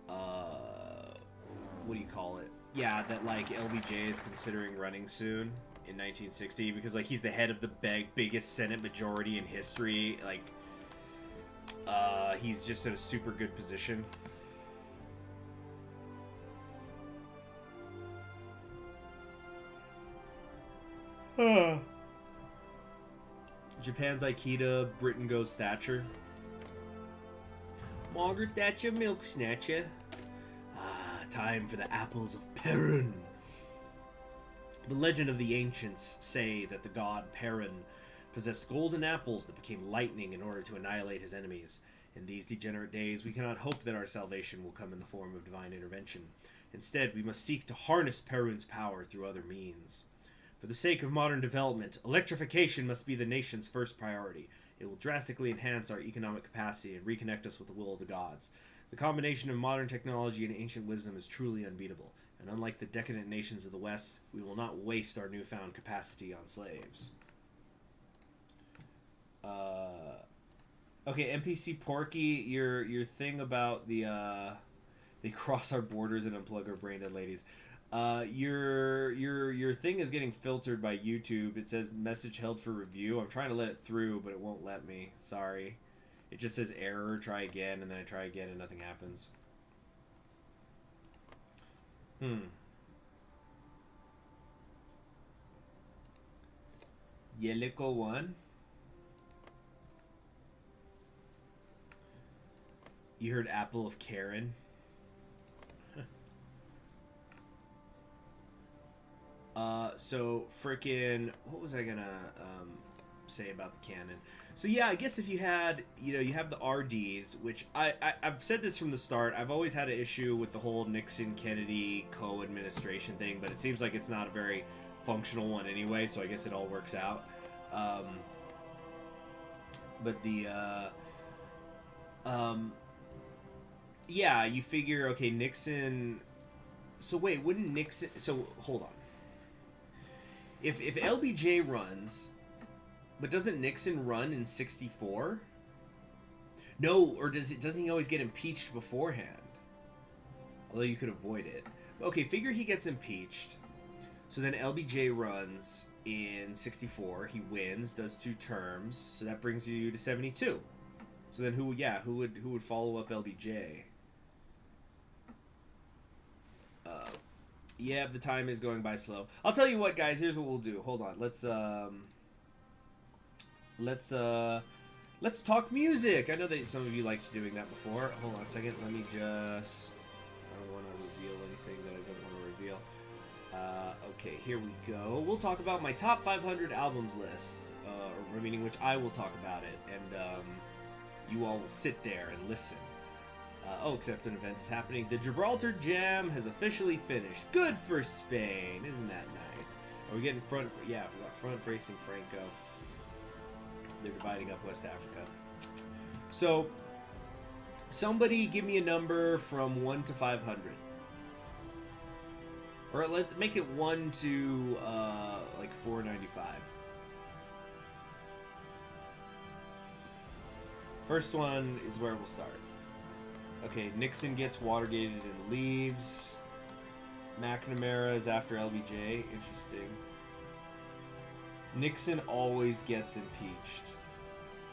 What do you call it? Yeah, that like LBJ is considering running soon in 1960 because like he's the head of the biggest Senate majority in history. Like, he's just in a super good position. Japan's Aikida, Britain goes Thatcher. Margaret Thatcher, milk snatcher. Time for the apples of Perun. The legend of the ancients say that the god Perun possessed golden apples that became lightning in order to annihilate his enemies. In these degenerate days, we cannot hope that our salvation will come in the form of divine intervention. Instead, we must seek to harness Perun's power through other means. For the sake of modern development, electrification must be the nation's first priority. It will drastically enhance our economic capacity and reconnect us with the will of the gods. The combination of modern technology and ancient wisdom is truly unbeatable, and unlike the decadent nations of the West, we will not waste our newfound capacity on slaves. Okay, NPC Porky, your thing about the they cross our borders and unplug our brain dead ladies. Your thing is getting filtered by YouTube. It says message held for review. I'm trying to let it through, but it won't let me. Sorry. It just says error, try again, and then I try again and nothing happens. Yeliko 1. You heard Apple of Karen? So frickin', what was I gonna say about the cannon? So yeah, I guess if you had, you have the RDs, which I've said this from the start. I've always had an issue with the whole Nixon-Kennedy co-administration thing, but it seems like it's not a very functional one anyway, so I guess it all works out. But the, yeah, you figure, okay, Nixon... So wait, wouldn't Nixon... So, hold on. If LBJ runs... But doesn't Nixon run in 64? No, or doesn't he always get impeached beforehand? Although you could avoid it. Okay, figure he gets impeached. So then LBJ runs in 64. He wins, does 2 terms. So that brings you to 72. So then who would follow up LBJ? Yeah, the time is going by slow. I'll tell you what, guys. Here's what we'll do. Hold on. Let's talk music. I know that some of you liked doing that before. Hold on a second. Let me just... I don't want to reveal anything that I don't want to reveal. Okay, here we go. We'll talk about my top 500 albums list, meaning which I will talk about it, and you all will sit there and listen. Oh, except an event is happening. The Gibraltar Jam has officially finished. Good for Spain. Isn't that nice? Are we getting front? Yeah, we got front-facing Franco. They're dividing up West Africa. So, somebody give me a number from 1 to 500. Or let's make it 1 to, like 495. First one is where we'll start. Okay, Nixon gets Watergated and leaves. McNamara is after LBJ. Interesting. Nixon always gets impeached.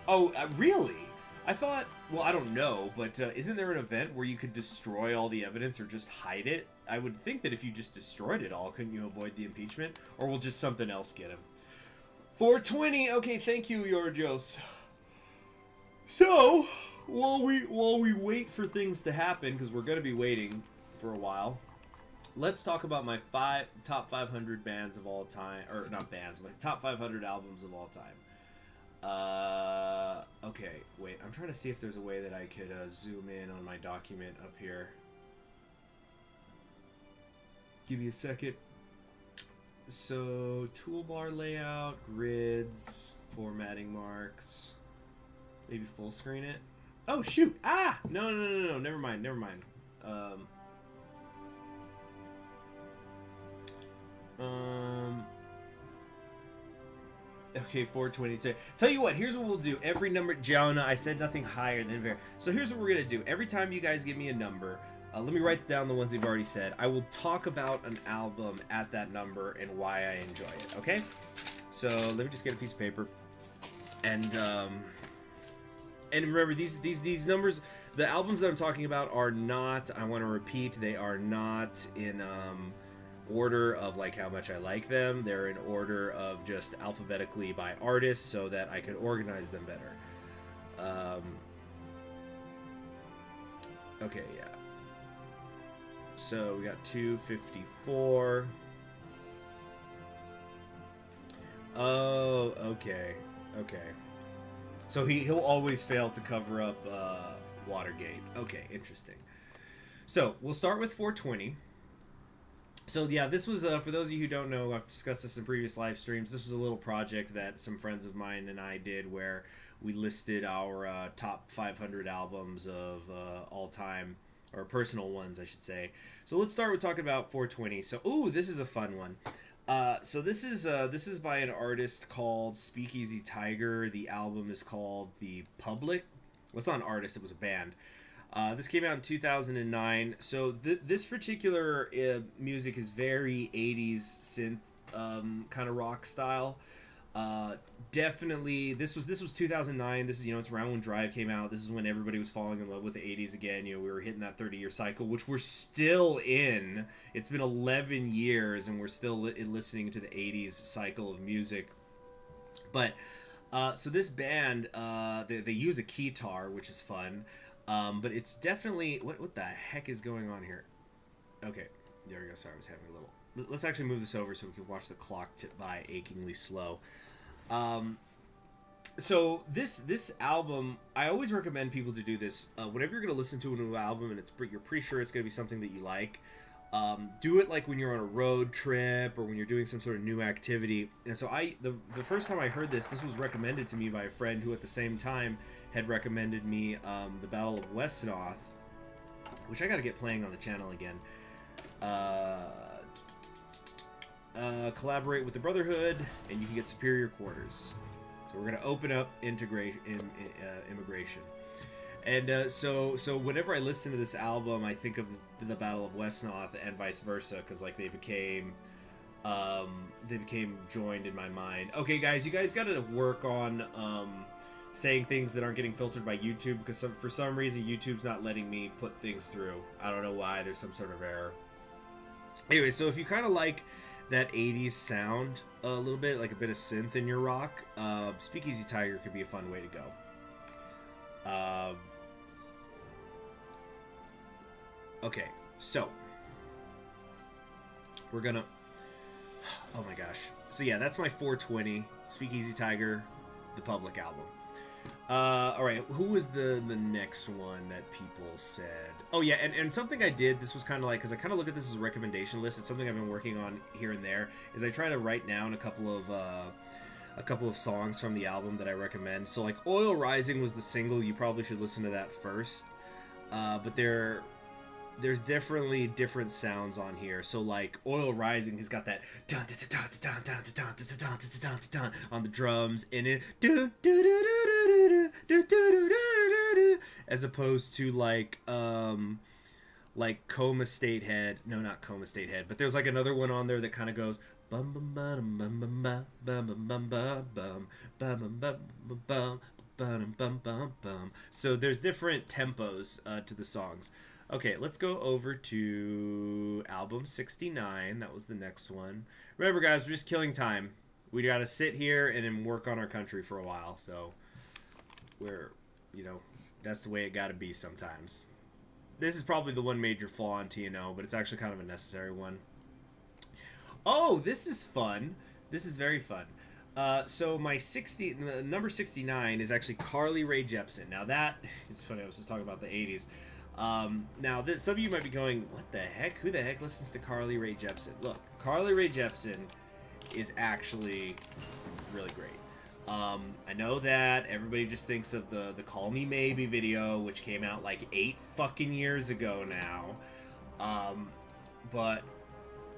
Oh, really? I thought, well, I don't know, but isn't there an event where you could destroy all the evidence or just hide it? I would think that if you just destroyed it all, couldn't you avoid the impeachment? Or will just something else get him? 420. Okay, thank you, Yorjos. So, while we wait for things to happen, because we're going to be waiting for a while, let's talk about my top 500 bands of all time, or not bands, but top 500 albums of all time. Okay, wait, I'm trying to see if there's a way that I could zoom in on my document up here. Give me a second. So, toolbar layout, grids, formatting marks, maybe full screen it. Oh, shoot! Ah! No, never mind. Okay, 420. Tell you what, here's what we'll do. Every number, Jonah, I said nothing higher than very. So here's what we're gonna do. Every time you guys give me a number, let me write down the ones you've already said. I will talk about an album at that number and why I enjoy it. Okay? So let me just get a piece of paper. And remember, these numbers, the albums that I'm talking about are not, I want to repeat, they are not in order of like how much I like them. They're in order of just alphabetically by artist so that I could organize them better. Okay, yeah. So we got 254. Oh, okay. So he'll always fail to cover up Watergate. Okay, interesting. So we'll start with 420. So yeah, this was, for those of you who don't know, I've discussed this in previous live streams, this was a little project that some friends of mine and I did where we listed our top 500 albums of all time, or personal ones, I should say. So let's start with talking about 420. So, ooh, this is a fun one. So this is by an artist called Speakeasy Tiger. The album is called The Public. Well, it's not an artist, it was a band. This came out in 2009. So this particular music is very 80s synth kind of rock style. Definitely, this was 2009. This is, it's around when Drive came out. This is when everybody was falling in love with the 80s again. We were hitting that 30-year cycle, which we're still in. It's been 11 years, and we're still listening to the 80s cycle of music. But so this band, they use a keytar, which is fun. But it's definitely, what the heck is going on here? Okay, there we go. Sorry, I was having a little. Let's actually move this over so we can watch the clock tip by achingly slow. So this album, I always recommend people to do this. Whenever you're going to listen to a new album and you're pretty sure it's going to be something that you like, do it like when you're on a road trip or when you're doing some sort of new activity. And so the first time I heard this was recommended to me by a friend who at the same time had recommended me the Battle of West North, which I got to get playing on the channel again. Collaborate with the Brotherhood, and you can get superior quarters. So we're going to open up immigration. And so whenever I listen to this album, I think of the Battle of West North and vice versa, because like they became joined in my mind. Okay, guys, you guys got to work on saying things that aren't getting filtered by YouTube, because for some reason YouTube's not letting me put things through. I don't know why. There's some sort of error. Anyway, so if you kind of like that 80s sound a little bit, like a bit of synth in your rock, Speakeasy Tiger could be a fun way to go. Okay, so we're gonna, oh my gosh. So yeah, that's my 420 Speakeasy Tiger, The Public album. All right, who was the next one that people said? Oh yeah, and something I did, this was kind of like, because I kind of look at this as a recommendation list. It's something I've been working on here and there, is I try to write down a couple of songs from the album that I recommend. So like Oil Rising was the single. You probably should listen to that first. But there's definitely different sounds on here. So like Oil Rising has got that on the drums, and it as opposed to like like Coma State Head. No, not Coma State Head, but there's like another one on there that kind of goes bum bum bum bum bum bum bum bum bum bum bum bum bum bum bum bum bum bum. So there's different tempos to the songs. Okay, let's go over to album 69. That was the next one. Remember, guys, we're just killing time. We got to sit here and then work on our country for a while. So we're, that's the way it got to be sometimes. This is probably the one major flaw on TNO, but it's actually kind of a necessary one. Oh, this is fun. This is very fun. So my number 69 is actually Carly Rae Jepsen. Now that, it's funny, I was just talking about the 80s. Now, some of you might be going, what the heck? Who the heck listens to Carly Rae Jepsen? Look, Carly Rae Jepsen is actually really great. I know that everybody just thinks of the Call Me Maybe video, which came out like 8 fucking years ago now. But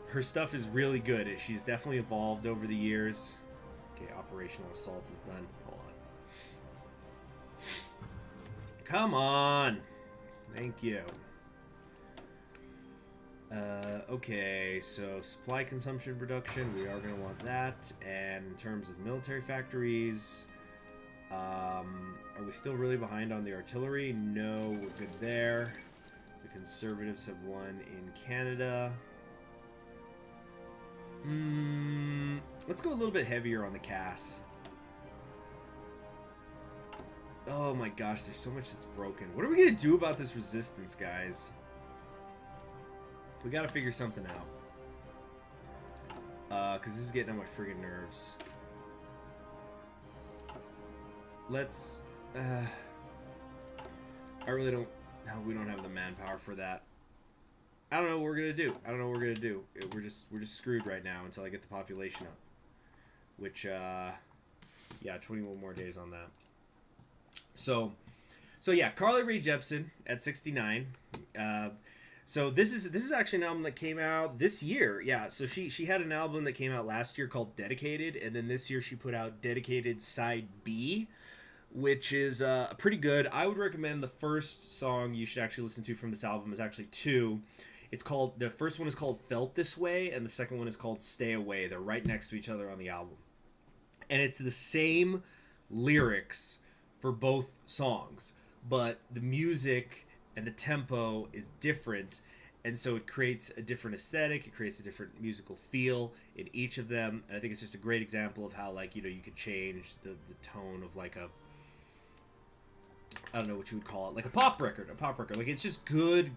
her stuff is really good. She's definitely evolved over the years. Okay, Operational Assault is done. Hold on. Come on! Thank you. Okay, so supply consumption reduction, we are going to want that. And in terms of military factories, are we still really behind on the artillery? No, we're good there. The Conservatives have won in Canada. Let's go a little bit heavier on the CAS. Oh my gosh, there's so much that's broken. What are we going to do about this resistance, guys? We got to figure something out. Because this is getting on my friggin' nerves. Let's... I really don't... No, we don't have the manpower for that. I don't know what we're going to do. I don't know what we're going to do. We're just screwed right now until I get the population up. Which, yeah, 21 more days on that. So yeah, Carly Rae Jepsen at 69. So this is actually an album that came out this year. Yeah, so she had an album that came out last year called Dedicated, and then this year she put out Dedicated Side B, which is pretty good. I would recommend the first song you should actually listen to from this album is actually 2. The first one is called Felt This Way, and the second one is called Stay Away. They're right next to each other on the album. And it's the same lyrics for both songs, but the music and the tempo is different, and so it creates a different aesthetic, it creates a different musical feel in each of them, and I think it's just a great example of how, like, you could change the tone of, like, I don't know what you would call it, like a pop record. Like, it's just good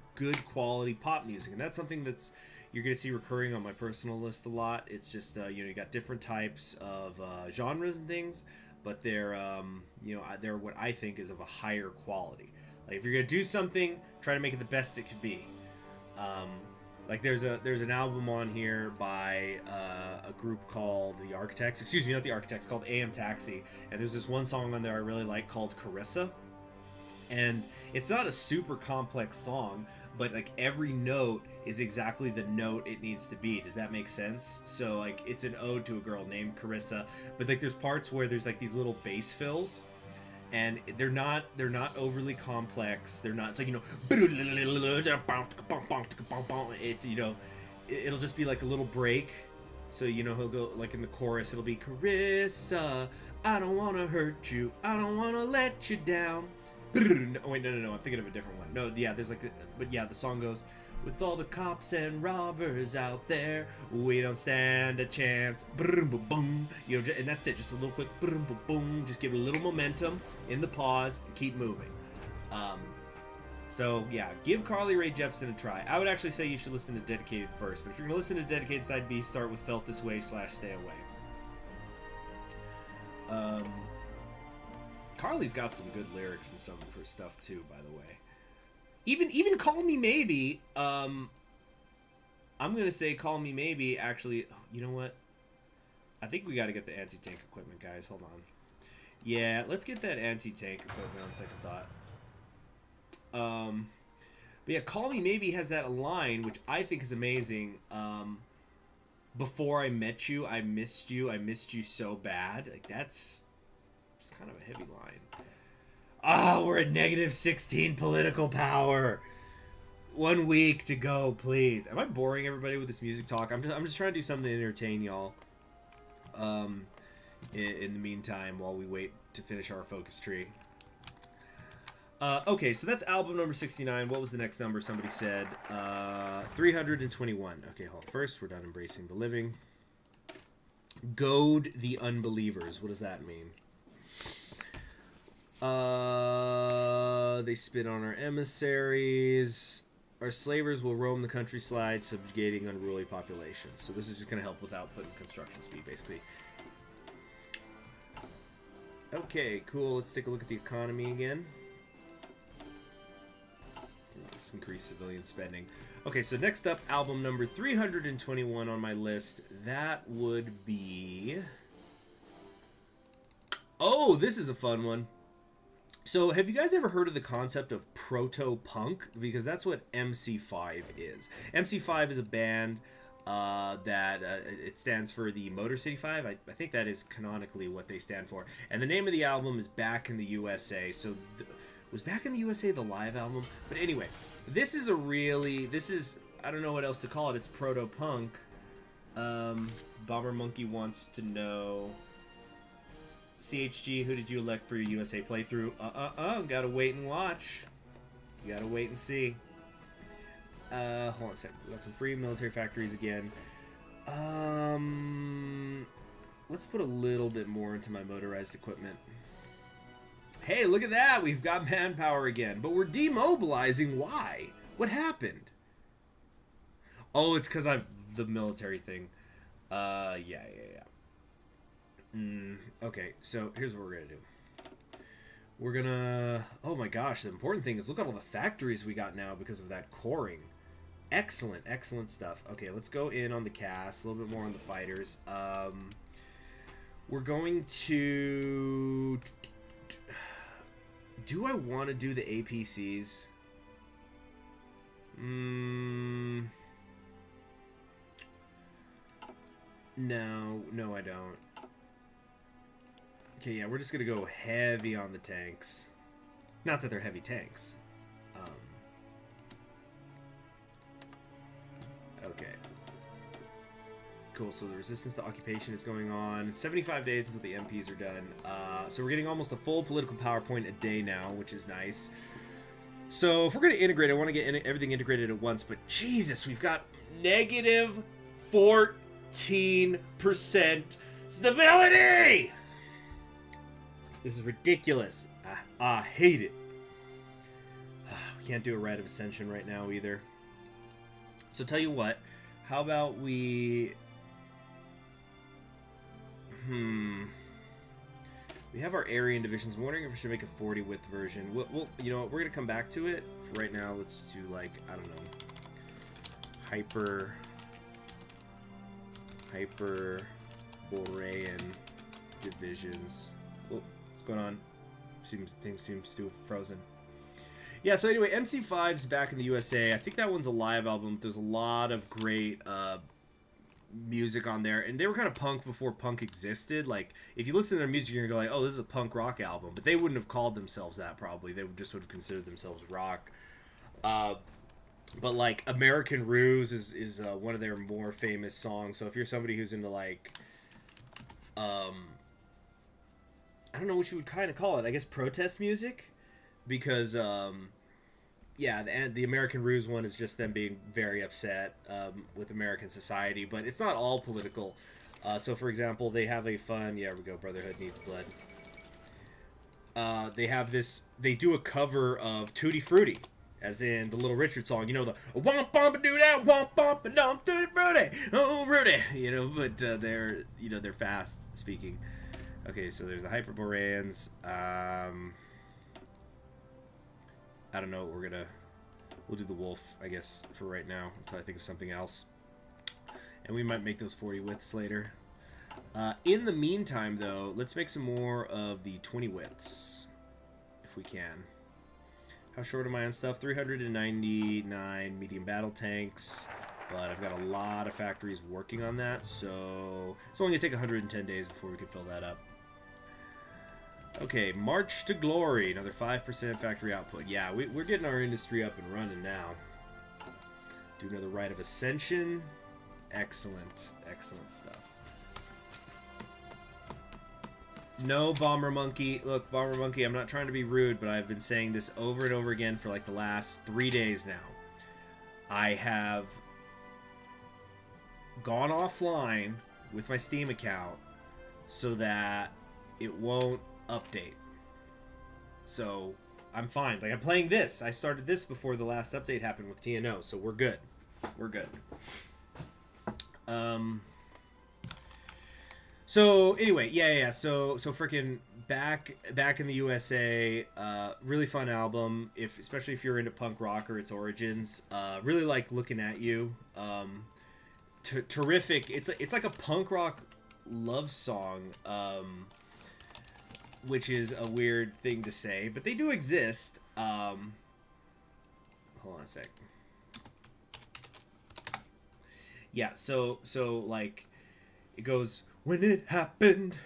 quality pop music, and that's something that's you're going to see recurring on my personal list a lot. It's just, you got different types of genres and things, but they're, they're what I think is of a higher quality. Like, if you're going to do something, try to make it the best it could be. Like, there's an album on here by a group called The Architects. Excuse me, not The Architects, called AM Taxi. And there's this one song on there I really like called Carissa. And it's not a super complex song, but, like, every note is exactly the note it needs to be. Does that make sense? So, like, it's an ode to a girl named Carissa, but, like, there's parts where there's, like, these little bass fills, and they're not overly complex. They're not, it's like, it's, it'll just be like a little break. So, he'll go, like, in the chorus, it'll be Carissa, I don't want to hurt you, I don't want to let you down. Oh, wait, no, I'm thinking of a different one. No, yeah, there's like, but yeah, the song goes, with all the cops and robbers out there, we don't stand a chance. And that's it, just a little quick, just give it a little momentum in the pause and keep moving. So yeah, give Carly Rae Jepsen a try. I would actually say you should listen to Dedicated first, but if you're gonna listen to Dedicated Side B, start with Felt This Way / Stay Away. Carly's got some good lyrics and some of her stuff too, by the way. Even Call Me Maybe, I'm gonna say Call Me Maybe, actually, you know what? I think we gotta get the anti-tank equipment, guys. Hold on. Yeah, let's get that anti-tank equipment on second thought. But yeah, Call Me Maybe has that line, which I think is amazing. Before I met you, I missed you so bad. Like, it's kind of a heavy line. Ah, we're at -16 political power. 1 week to go, please. Am I boring everybody with this music talk? I'm just trying to do something to entertain y'all. In the meantime, while we wait to finish our focus tree. Okay, so that's album number 69. What was the next number? Somebody said 321. Okay, hold on. First, we're done embracing the living. Goad the unbelievers. What does that mean? They spit on our emissaries. Our slavers will roam the countryside, subjugating unruly populations. So this is just going to help with output and construction speed, basically. Okay, cool. Let's take a look at the economy again. Let's increase civilian spending. Okay, so next up, album number 321 on my list. That would be... Oh, this is a fun one. So, have you guys ever heard of the concept of proto-punk? Because that's what MC5 is. MC5 is a band that it stands for the Motor City 5. I think that is canonically what they stand for. And the name of the album is Back in the USA. So, was Back in the USA the live album? But anyway, this is I don't know what else to call it. It's proto-punk. Bomber Monkey wants to know... CHG, who did you elect for your USA playthrough? Gotta wait and watch. You gotta wait and see. Hold on a second. We got some free military factories again. Let's put a little bit more into my motorized equipment. Hey, look at that! We've got manpower again. But we're demobilizing. Why? What happened? Oh, it's because I've the military thing. Yeah. Okay, so here's what we're gonna do. We're gonna... Oh my gosh, the important thing is look at all the factories we got now because of that coring. Excellent, excellent stuff. Okay, let's go in on the cast, a little bit more on the fighters. We're going to... Do I want to do the APCs? No, I don't. Okay, yeah, we're just gonna go heavy on the tanks. Not that they're heavy tanks. Okay. Cool, so the resistance to occupation is going on. 75 days until the MPs are done. So we're getting almost a full political PowerPoint a day now, which is nice. So if we're gonna integrate, I want to get everything integrated at once, but Jesus, we've got negative 14% stability! This is ridiculous. I hate it. We can't do a Rite of Ascension right now either. So tell you what, how about we... We have our Aryan divisions. I'm wondering if we should make a 40 width version. We'll you know what, we're going to come back to it. For right now, let's do like, I don't know, Hyperborean divisions. Oh, what's going on? Things seems to have frozen. Yeah, so anyway, MC5's back in the USA. I think that one's a live album. There's a lot of great music on there, and they were kind of punk before punk existed. Like, if you listen to their music, you're gonna go like, oh, this is a punk rock album, but they wouldn't have called themselves that. Probably they would have considered themselves rock. But like American Ruse is one of their more famous songs. So if you're somebody who's into like I don't know what you would kind of call it, I guess protest music, because yeah, the American Ruse one is just them being very upset with American society, but it's not all political. So, for example, they have a fun... Yeah, we go, Brotherhood Needs Blood. They have this... They do a cover of Tutti Frutti, as in the Little Richard song. You know, the... Womp bump do that, womp bump and dump Tutti Frutti, oh, Rudy. You know, but they're fast speaking. Okay, so there's the Hyperboreans. I don't know what we're gonna... We'll do the wolf, I guess, for right now, until I think of something else. And we might make those 40 widths later. In the meantime, though, let's make some more of the 20 widths, if we can. How short am I on stuff? 399 medium battle tanks, but I've got a lot of factories working on that, so it's only gonna take 110 days before we can fill that up. Okay, March to Glory, another 5% factory output. Yeah, we're getting our industry up and running now. Do another Rite of Ascension. Excellent. Excellent stuff. No Bomber Monkey. Look, Bomber Monkey, I'm not trying to be rude, but I've been saying this over and over again for like the last 3 days now. I have gone offline with my Steam account so that it won't update. So I'm fine. Like, I'm playing this. I started this before the last update happened with TNO, so we're good. We're good. So anyway, yeah. So freaking back in the USA, really fun album. Especially if you're into punk rock or its origins, really like Looking at You. Terrific. It's like a punk rock love song, which is a weird thing to say, but they do exist. Hold on a sec. Yeah. So like, it goes. When it happened,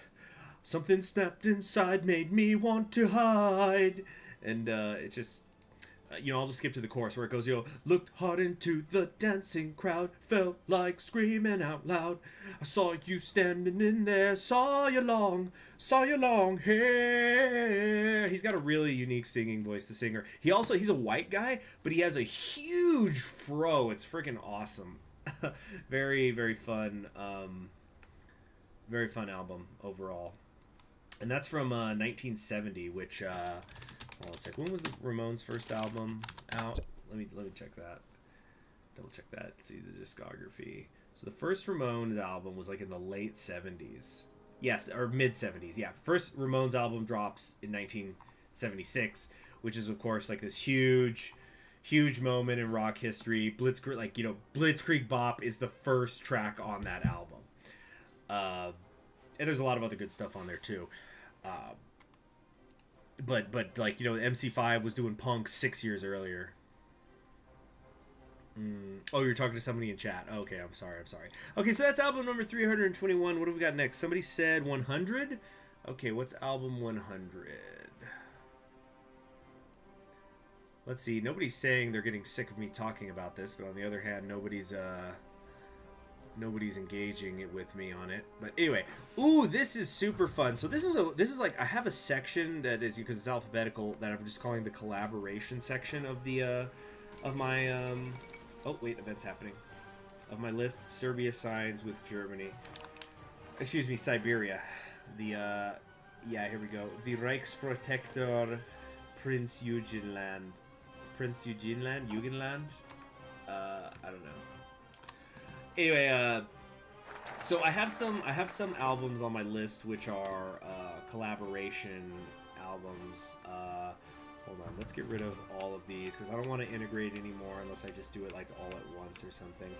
something snapped inside, made me want to hide. And it's just, I'll just skip to the chorus where it goes, looked hard into the dancing crowd, felt like screaming out loud. I saw you standing in there, saw your long hair. He's got a really unique singing voice, the singer. He's a white guy, but he has a huge fro. It's freaking awesome. Very, very fun. Very fun album overall, and that's from 1970. Which hold on a sec. When was the Ramones' first album out? Let me check that. Double check that. See the discography. So the first Ramones album was like in the late 70s. Yes, or mid 70s. Yeah, first Ramones album drops in 1976, which is of course like this huge moment in rock history. Blitzkrieg Bop is the first track on that album. And there's a lot of other good stuff on there too. But like, MC5 was doing punk 6 years earlier. Oh, you're talking to somebody in chat. Okay, I'm sorry. Okay, so that's album number 321. What have we got next? Somebody said 100. Okay, what's album 100? Let's see. Nobody's saying they're getting sick of me talking about this, but on the other hand, nobody's engaging it with me on it. But anyway, ooh, this is super fun. So this is like, I have a section that is, because it's alphabetical, that I'm just calling the collaboration section of the of my oh wait, events happening, of my list. Serbia signs with Germany. Excuse me, Siberia. The yeah, here we go. The Reichsprotektor Prince Eugenland. Jugendland. I don't know. Anyway, so I have some albums on my list which are collaboration albums. Hold on, let's get rid of all of these because I don't want to integrate anymore unless I just do it like all at once or something.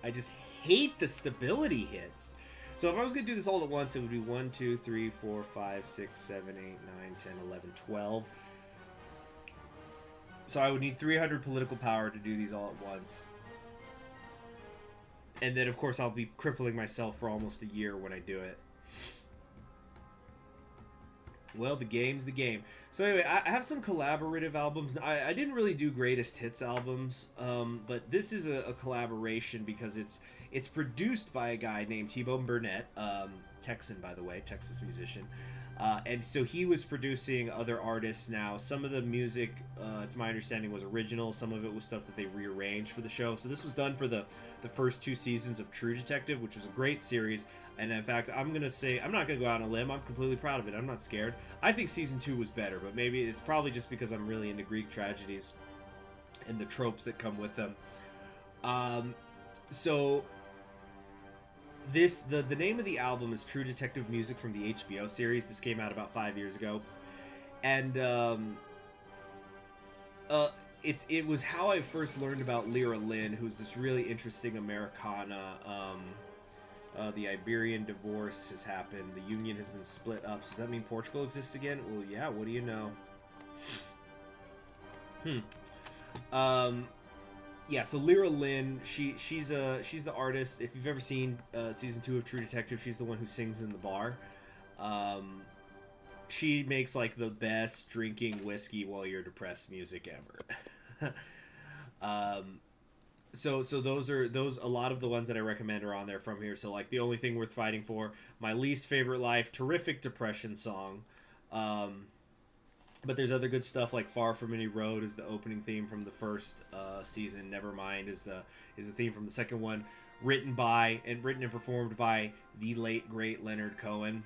I just hate the stability hits. So if I was going to do this all at once, it would be 1, 2, 3, 4, 5, 6, 7, 8, 9, 10, 11, 12. So I would need 300 political power to do these all at once. And then, of course, I'll be crippling myself for almost a year when I do it. Well, the game's the game. So anyway, I have some collaborative albums. I didn't really do greatest hits albums, but this is a collaboration because it's produced by a guy named T-Bone Burnett, Texan, by the way, Texas musician. And so he was producing other artists now. Some of the music, it's my understanding, was original. Some of it was stuff that they rearranged for the show. So this was done for the first 2 seasons of True Detective, which was a great series. And in fact, I'm going to say, I'm not going to go out on a limb. I'm completely proud of it. I'm not scared. I think season 2 was better, but maybe it's probably just because I'm really into Greek tragedies and the tropes that come with them. So the name of the album is True Detective Music from the HBO series. This came out about 5 years ago, and it was how I first learned about Lyra Lynn, who's this really interesting Americana. The Iberian divorce has happened. The union has been split up. So does that mean Portugal exists again? Well, yeah. What do you know? Yeah, so Lyra Lynn, she's the artist. If you've ever seen season 2 of True Detective, she's the one who sings in the bar. She makes like the best drinking whiskey while you're depressed music ever. So those a lot of the ones that I recommend are on there from here. So like The Only Thing Worth Fighting For, My Least Favorite Life, terrific depression song. But there's other good stuff like Far From Any Road is the opening theme from the first season. Nevermind is the theme from the second one, written and performed by the late great Leonard Cohen.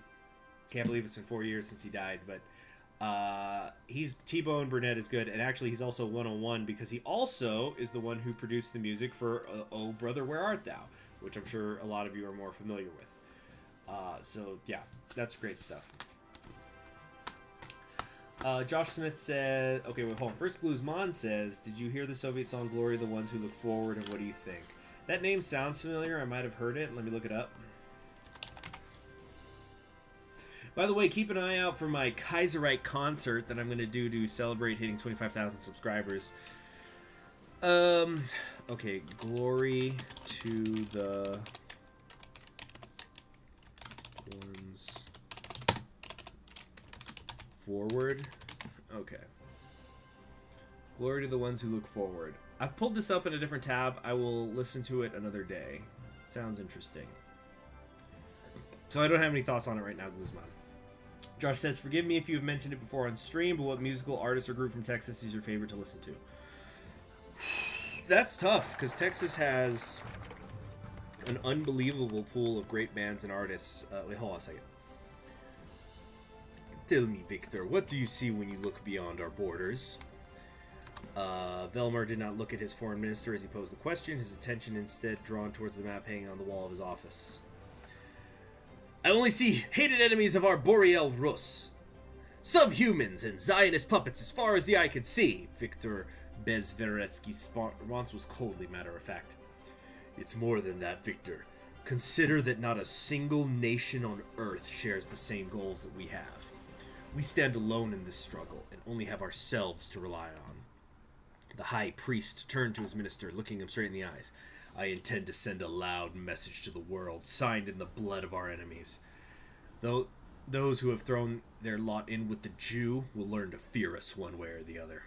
Can't believe it's been 4 years since he died, but he's T-Bone Burnett is good, and actually he's also 101 because he also is the one who produced the music for Oh Brother Where Art Thou, which I'm sure a lot of you are more familiar with. So yeah, that's great stuff. Josh Smith said, okay, wait, hold on. First Guzman says, did you hear the Soviet song Glory, the Ones Who Look Forward, and what do you think? That name sounds familiar. I might have heard it. Let me look it up. By the way, keep an eye out for my Kaiserite concert that I'm going to do to celebrate hitting 25,000 subscribers. Okay, Glory to the Ones Forward. Okay. Glory to the Ones Who Look Forward. I've pulled this up in a different tab. I will listen to it another day. Sounds interesting. So I don't have any thoughts on it right now, Guzman. Josh says, forgive me if you've mentioned it before on stream, but what musical artist or group from Texas is your favorite to listen to? That's tough, because Texas has an unbelievable pool of great bands and artists. Wait, hold on a second. Tell me, Victor, what do you see when you look beyond our borders? Velmer did not look at his foreign minister as he posed the question, his attention instead drawn towards the map hanging on the wall of his office. I only see hated enemies of our Boreal Rus. Subhumans and Zionist puppets as far as the eye can see. Victor Bezveretsky's response was coldly matter-of-fact. It's more than that, Victor. Consider that not a single nation on Earth shares the same goals that we have. We stand alone in this struggle and only have ourselves to rely on. The high priest turned to his minister, looking him straight in the eyes. I intend to send a loud message to the world, signed in the blood of our enemies. Though those who have thrown their lot in with the Jew will learn to fear us one way or the other.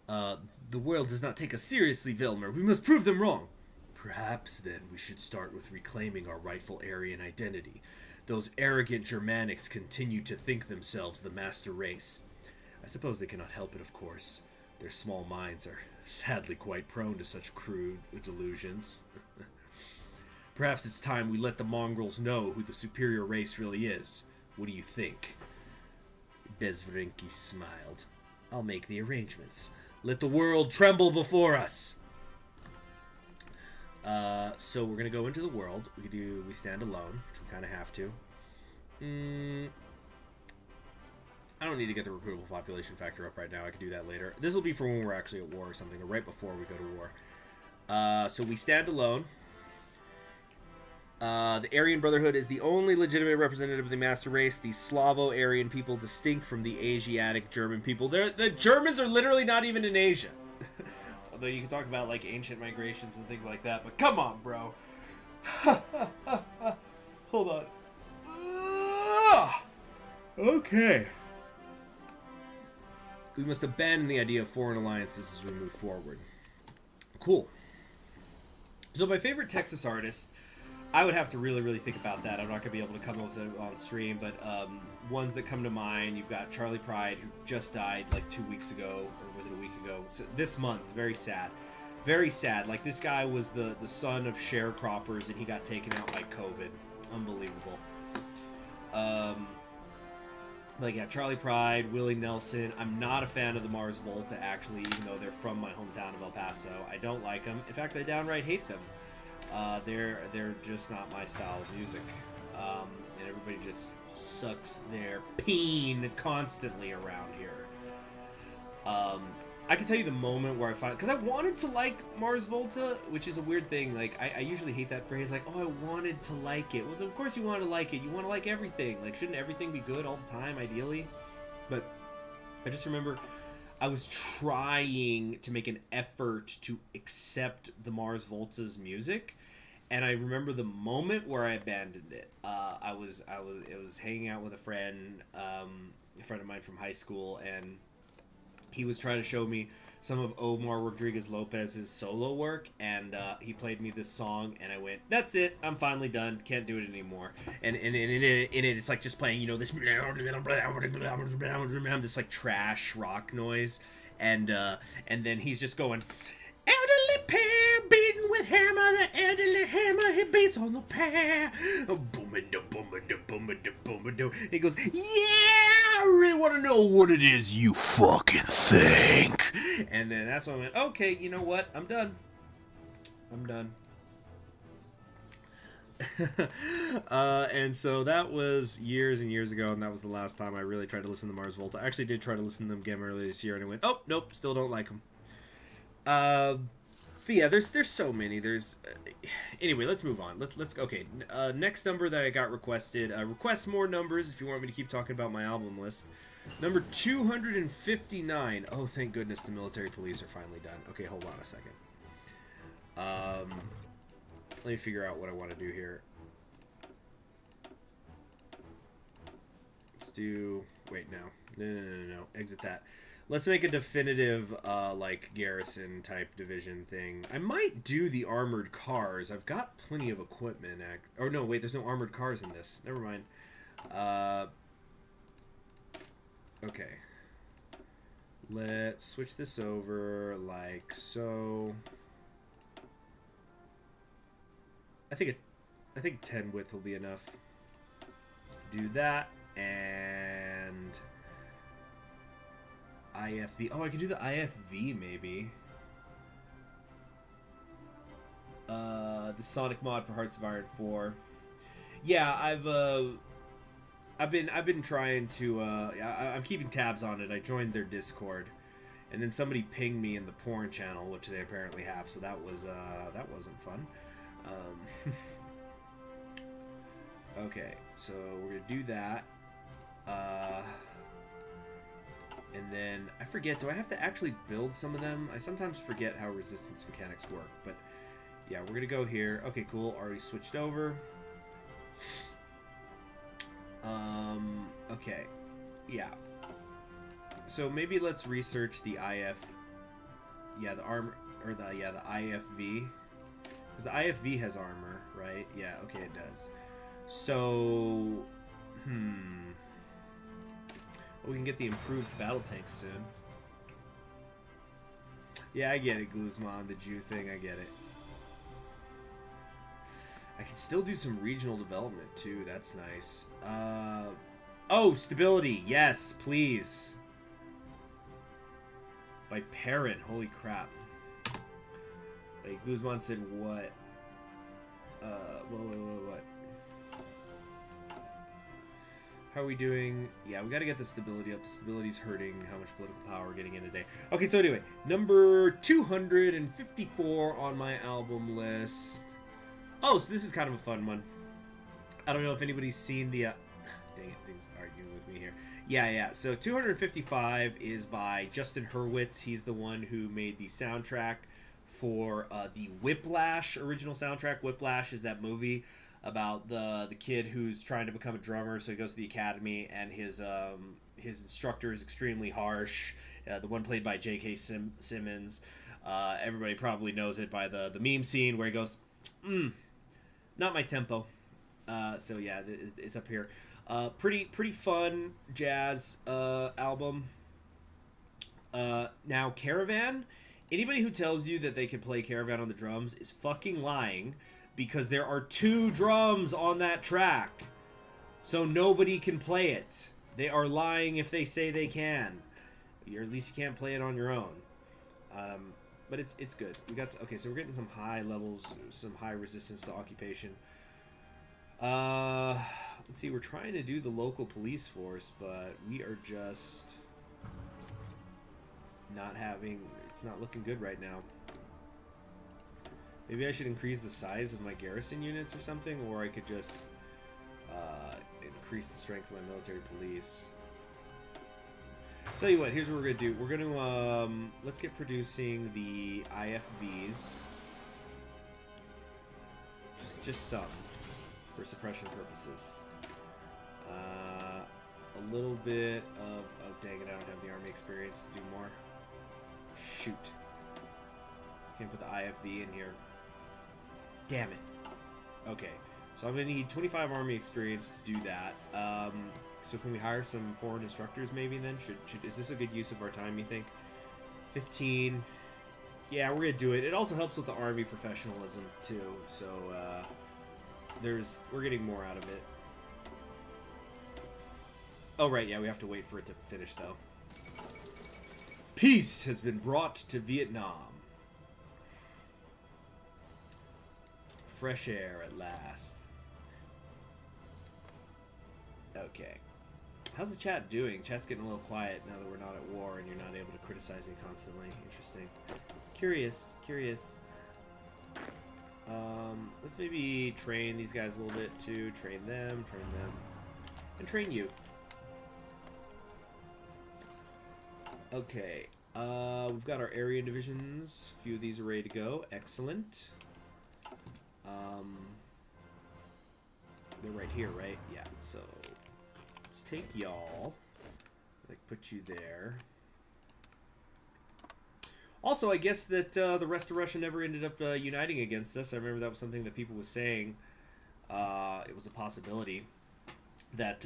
The world does not take us seriously, Vilmer. We must prove them wrong. Perhaps, then, we should start with reclaiming our rightful Aryan identity. Those arrogant Germanics continue to think themselves the master race. I suppose they cannot help it, of course. Their small minds are sadly quite prone to such crude delusions. Perhaps it's time we let the mongrels know who the superior race really is. What do you think? Bezverinky smiled. I'll make the arrangements. Let the world tremble before us. So we're gonna go into the world. We stand alone, which we kind of have to. I don't need to get the recruitable population factor up right now. I can do that later. This will be for when we're actually at war or something, or right before we go to war. So we stand alone. The Aryan Brotherhood is the only legitimate representative of the master race. The Slavo-Aryan people, distinct from the Asiatic German people. The Germans are literally not even in Asia. Although you can talk about like ancient migrations and things like that. But come on, bro. Hold on. Okay. We must abandon the idea of foreign alliances as we move forward. Cool. So my favorite Texas artist, I would have to really, really think about that. I'm not going to be able to come up with it on stream, but ones that come to mind, you've got Charlie Pride, who just died like 2 weeks ago, or was it a week ago? So this month, very sad. Very sad. Like, this guy was the son of sharecroppers, and he got taken out by COVID. Unbelievable. Like, yeah, Charlie Pride, Willie Nelson. I'm not a fan of the Mars Volta, actually, even though they're from my hometown of El Paso. I don't like them. In fact, I downright hate them. They're just not my style of music. And everybody just sucks their peen constantly around here. I can tell you the moment where I find... Because I wanted to like Mars Volta, which is a weird thing. Like, I usually hate that phrase, like, oh, I wanted to like it. Well, so of course you want to like it. You want to like everything. Like, shouldn't everything be good all the time, ideally? But I just remember I was trying to make an effort to accept the Mars Volta's music. And I remember the moment where I abandoned it. It was hanging out with a friend of mine from high school, and he was trying to show me some of Omar Rodriguez Lopez's solo work, and he played me this song, and I went, "That's it, I'm finally done. Can't do it anymore." And in it, it's like just playing, you know, this like trash rock noise, and then he's just going, "Elderly pair beaten with hammer, the elderly hammer he beats on the pair." He goes, "Yeah, I really want to know what it is you fucking think." And then that's when I went, "Okay, you know what? I'm done. I'm done." And so that was years and years ago, and that was the last time I really tried to listen to Mars Volta. I actually did try to listen to them again earlier this year, and I went, "Oh, nope, still don't like them." But yeah, there's so many. Anyway, let's move on. Let's okay. Next number that I got requested. Request more numbers if you want me to keep talking about my album list. Number 259. Oh, thank goodness the military police are finally done. Okay, hold on a second. Let me figure out what I want to do here. Let's do. Wait, no. Exit that. Let's make a definitive, like, garrison type division thing. I might do the armored cars. I've got plenty of equipment. Oh, no, wait, there's no armored cars in this. Never mind. Okay. Let's switch this over like so. I think 10 width will be enough. Do that, and IFV. Oh, I could do the IFV maybe. The Sonic mod for Hearts of Iron 4. Yeah, I've been trying to. I'm keeping tabs on it. I joined their Discord, and then somebody pinged me in the porn channel, which they apparently have. So that wasn't fun. Okay, so we're gonna do that. And then, I forget, do I have to actually build some of them? I sometimes forget how resistance mechanics work, but yeah, we're gonna go here. Okay, cool, already switched over. Okay, yeah. So maybe let's research the the armor, or the IFV. Because the IFV has armor, right? Yeah, okay, it does. So, we can get the improved battle tanks soon. Yeah, I get it, Guzman, the Jew thing, I get it. I can still do some regional development, too. That's nice. Oh, stability. Yes, please. By Perrin. Holy crap. Wait, Guzman said what? What? How are we doing? Yeah, we gotta get the stability up. The stability's hurting how much political power we're getting in today. Okay, so anyway, number 254 on my album list. Oh, so this is kind of a fun one. I don't know if anybody's seen the... dang it, things arguing with me here. Yeah. So 255 is by Justin Hurwitz. He's the one who made the soundtrack for the Whiplash original soundtrack. Whiplash is that movie about the kid who's trying to become a drummer, so he goes to the academy, and his instructor is extremely harsh. The one played by J.K. Simmons. Everybody probably knows it by the meme scene where he goes, not my tempo. So yeah, it's up here. Pretty fun jazz album. Now Caravan. Anybody who tells you that they can play Caravan on the drums is fucking lying, because there are 2 drums on that track. So nobody can play it. They are lying if they say they can. Or at least you can't play it on your own. But it's good. Okay, so we're getting some high levels, some high resistance to occupation. Let's see, we're trying to do the local police force, but we are just not having... It's not looking good right now. Maybe I should increase the size of my garrison units or something, or I could just increase the strength of my military police. Tell you what, here's what we're gonna do. We're gonna let's get producing the IFVs. Just some for suppression purposes. a little bit of... Oh, dang it, I don't have the army experience to do more. Shoot. Can't put the IFV in here. Damn it. Okay, so I'm going to need 25 army experience to do that. So can we hire some foreign instructors maybe then? Is this a good use of our time, you think? 15. Yeah, we're going to do it. It also helps with the army professionalism too. So we're getting more out of it. Oh, right, yeah, we have to wait for it to finish though. Peace has been brought to Vietnam. Fresh air at last. Okay. How's the chat doing? Chat's getting a little quiet now that we're not at war and you're not able to criticize me constantly. Interesting. Curious. Let's maybe train these guys a little bit too. Train them, and train you. Okay. We've got our area divisions. A few of these are ready to go. Excellent. They're right here, right? Yeah, so let's take y'all. Like, put you there. Also, I guess that the rest of Russia never ended up uniting against us. I remember that was something that people were saying. It was a possibility that...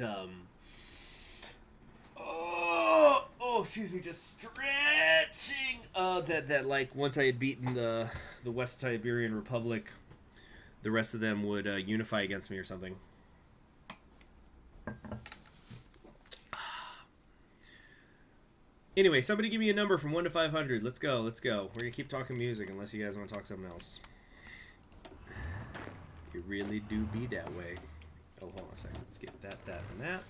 Oh, excuse me, just stretching. That like once I had beaten the West Siberian Republic, the rest of them would unify against me or something. Anyway, somebody give me a number from 1 to 500. Let's go. We're gonna keep talking music unless you guys want to talk something else. You really do be that way. Oh, hold on a second. Let's get that, and that.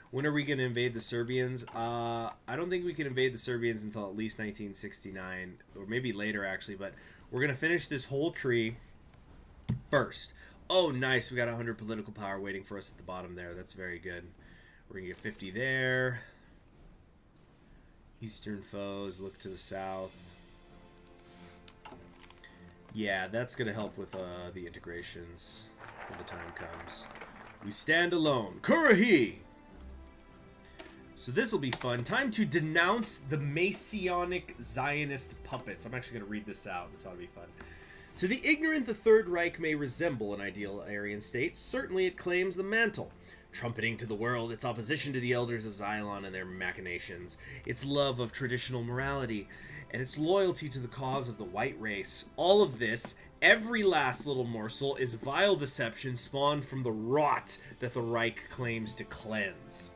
When are we going to invade the Serbians? I don't think we can invade the Serbians until at least 1969, or maybe later, actually, but we're going to finish this whole tree first. Oh, nice. We got 100 political power waiting for us at the bottom there. That's very good. We're going to get 50 there. Eastern foes, look to the south. Yeah, that's going to help with the integrations when the time comes. We stand alone. Kurahi! So this will be fun. Time to denounce the Messianic Zionist puppets. I'm actually going to read this out. This ought to be fun. To the ignorant, the Third Reich may resemble an ideal Aryan state. Certainly it claims the mantle, trumpeting to the world its opposition to the elders of Zion and their machinations, its love of traditional morality, and its loyalty to the cause of the white race. All of this, every last little morsel, is vile deception spawned from the rot that the Reich claims to cleanse.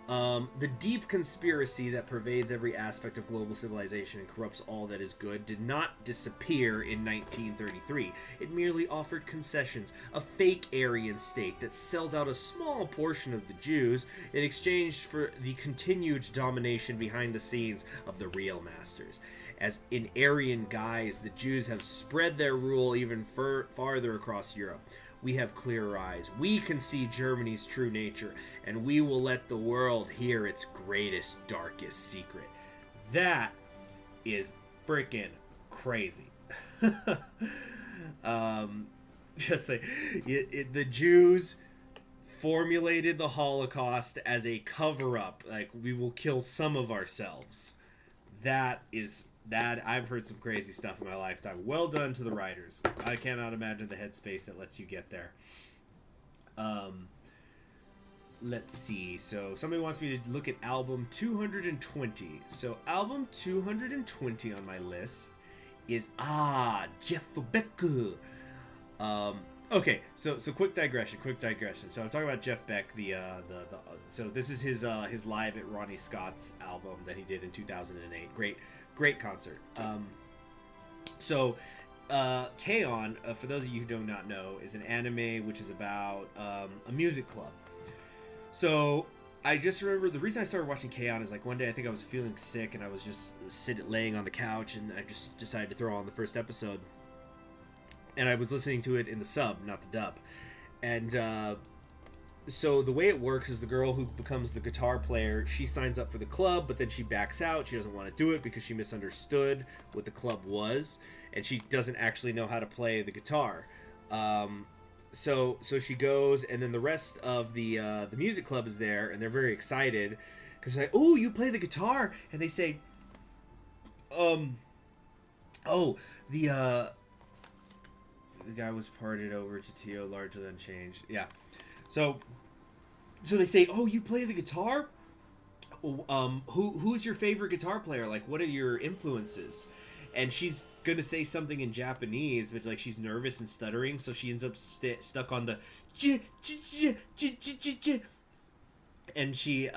The deep conspiracy that pervades every aspect of global civilization and corrupts all that is good did not disappear in 1933. It merely offered concessions, a fake Aryan state that sells out a small portion of the Jews in exchange for the continued domination behind the scenes of the real masters. As in Aryan guise, the Jews have spread their rule even farther across Europe. We have clearer eyes. We can see Germany's true nature, and we will let the world hear its greatest, darkest secret. That is freaking crazy. Just say, the Jews formulated the Holocaust as a cover-up. Like, we will kill some of ourselves. That I've heard some crazy stuff in my lifetime. Well done to the writers. I cannot imagine the headspace that lets you get there. Let's see. So somebody wants me to look at album 220. So album 220 on my list is Geopolitical. Okay, so quick digression. So I'm talking about Jeff Beck. So this is his live at Ronnie Scott's album that he did in 2008. Great concert. K-On!, for those of you who do not know, is an anime which is about a music club. So I just remember the reason I started watching K-On! Is like one day I think I was feeling sick and I was just laying on the couch and I just decided to throw on the first episode. And I was listening to it in the sub, not the dub. And so the way it works is the girl who becomes the guitar player, she signs up for the club, but then she backs out. She doesn't want to do it because she misunderstood what the club was, and she doesn't actually know how to play the guitar. so she goes, and then the rest of the music club is there, and they're very excited because like, oh, you play the guitar, and they say, oh, the guy was parted over to TO largely unchanged. Yeah, so they say, oh, you play the guitar. Who's your favorite guitar player? Like, what are your influences? And she's gonna say something in Japanese, but like she's nervous and stuttering, so she ends up stuck on the and she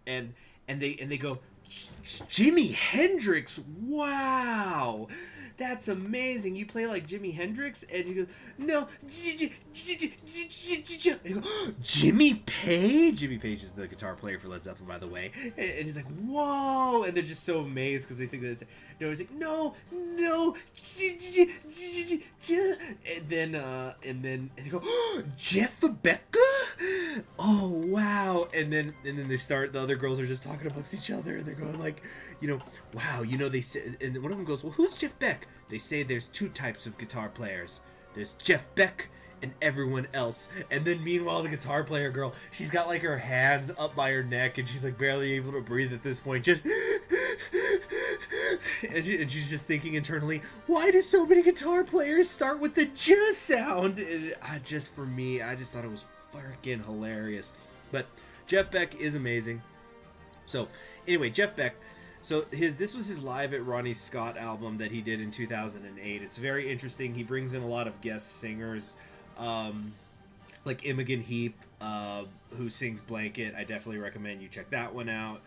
and they go, Jimi Hendrix, wow, that's amazing. You play like Jimi Hendrix? And he goes, no, and he goes, Jimmy Page? Jimmy Page is the guitar player for Led Zeppelin, by the way. And he's like, whoa, and they're just so amazed because they think that it's, no, he's like, no, and then they go, Jeff Becker? Oh wow. And then they start, the other girls are just talking amongst each other, and they're going like, you know, wow, you know, they say, and one of them goes, well, who's Jeff Beck? They say there's two types of guitar players. There's Jeff Beck and everyone else. And then meanwhile, the guitar player girl, she's got like her hands up by her neck, and she's like barely able to breathe at this point, just and she's just thinking internally, why do so many guitar players start with the j sound? And just for me, I just thought it was freaking hilarious. But Jeff Beck is amazing. So anyway, Jeff Beck, so this was his Live at Ronnie Scott album that he did in 2008. It's very interesting. He brings in a lot of guest singers, like Imogen Heap, who sings Blanket. I definitely recommend you check that one out.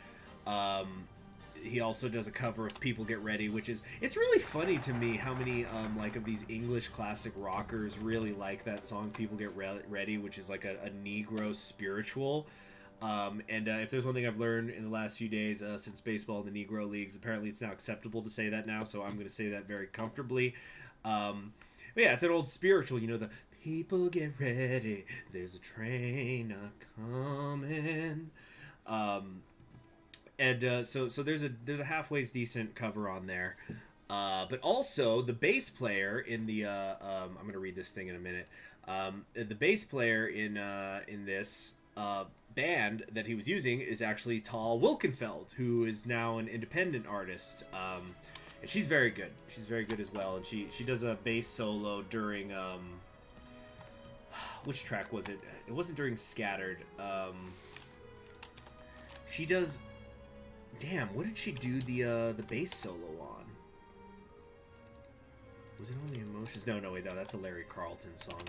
He also does a cover of People Get Ready, which is, it's really funny to me how many like of these English classic rockers really like that song People Get Ready, which is like a Negro spiritual. If there's one thing I've learned in the last few days since baseball in the Negro leagues, apparently it's now acceptable to say that now, so I'm going to say that very comfortably. But yeah, it's an old spiritual, you know, the people get ready, there's a train a-coming. So there's a halfways decent cover on there. But also the bass player in the I'm going to read this thing in a minute. The bass player in this band that he was using is actually Tal Wilkenfeld, who is now an independent artist, and she's very good. She's very good as well, and she does a bass solo during which track was it? It wasn't during Scattered. She does. Damn, what did she do the bass solo on? Was it on the Emotions? No, wait, no, that's a Larry Carlton song.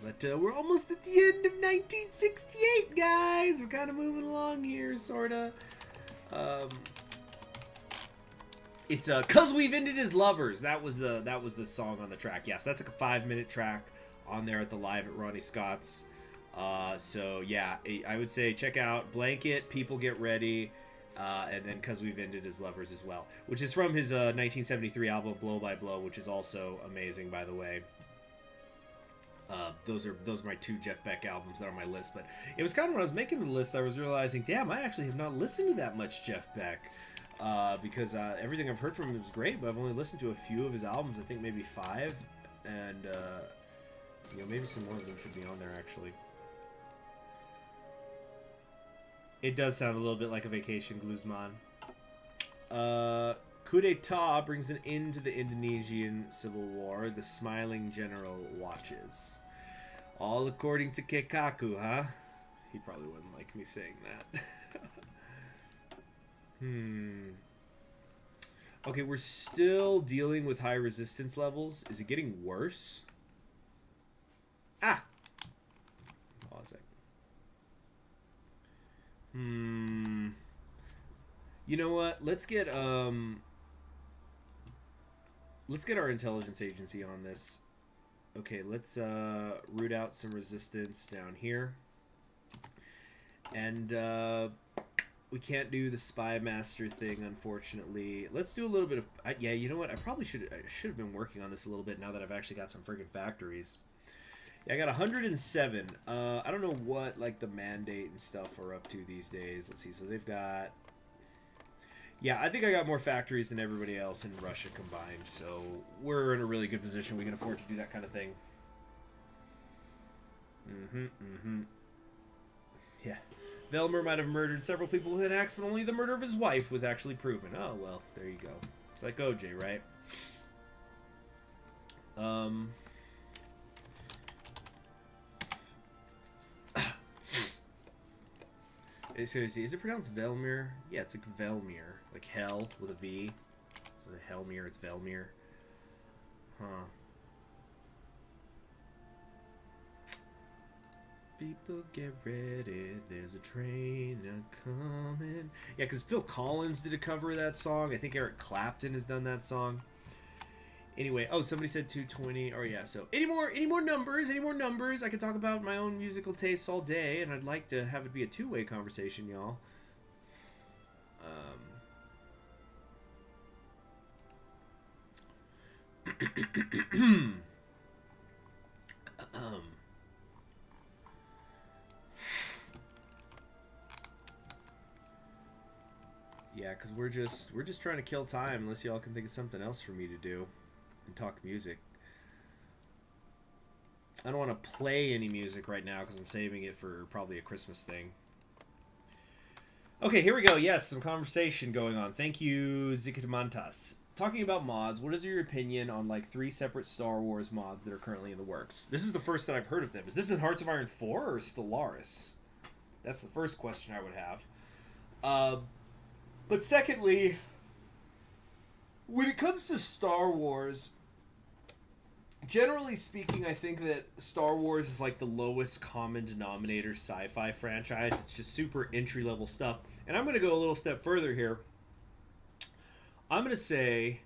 But we're almost at the end of 1968, guys. We're kind of moving along here, sorta. It's 'Cause We've Ended as Lovers. That was the song on the track. Yes, that's like a 5-minute track on there at the Live at Ronnie Scott's. So yeah, I would say check out Blanket, People Get Ready, and then 'Cause We've Ended as Lovers as well, which is from his 1973 album Blow by Blow, which is also amazing, by the way. Those are my two Jeff Beck albums that are on my list. But it was kind of when I was making the list, I was realizing, damn, I actually have not listened to that much Jeff Beck, because everything I've heard from him is great, but I've only listened to a few of his albums. I think maybe 5, and you know, maybe some more of them should be on there actually. It does sound a little bit like a Vacation, Guzman. Coup d'etat brings an end to the Indonesian civil war. The smiling general watches. All according to Keikaku, huh? He probably wouldn't like me saying that. Okay, we're still dealing with high resistance levels. Is it getting worse? Ah! Hold on a sec. You know what? Let's get our intelligence agency on this. Okay, let's root out some resistance down here. And we can't do the spy master thing, unfortunately. Let's do a little bit of yeah, you know what? I should have been working on this a little bit now that I've actually got some friggin' factories. Yeah, I got 107. I don't know what like the mandate and stuff are up to these days. Let's see. So they've got, Yeah, I think I got more factories than everybody else in Russia combined, so we're in a really good position. We can afford to do that kind of thing. Yeah. Velmer might have murdered several people with an axe, but only the murder of his wife was actually proven. Oh, well, there you go. It's like OJ, right? Seriously, is it pronounced Velmir? Yeah, it's like Velmir. Like hell with a V. So Helmir, it's Velmir. Huh. People get ready, there's a train a-coming. Yeah, because Phil Collins did a cover of that song. I think Eric Clapton has done that song. Anyway, oh, somebody said 220. Oh, yeah, so any more numbers? Any more numbers? I could talk about my own musical tastes all day, and I'd like to have it be a two-way conversation, y'all. Yeah, because we're just trying to kill time, unless y'all can think of something else for me to do and talk music. I don't want to play any music right now because I'm saving it for probably a Christmas thing. Okay, here we go. Yes, some conversation going on. Thank you, Zikitamantas. Talking about mods, what is your opinion on like 3 separate Star Wars mods that are currently in the works? This is the first that I've heard of them. Is this in Hearts of Iron 4 or Stellaris? That's the first question I would have. But secondly, when it comes to Star Wars, generally speaking, I think that Star Wars is like the lowest common denominator sci-fi franchise. It's just super entry-level stuff. And I'm going to go a little step further here. I'm going to say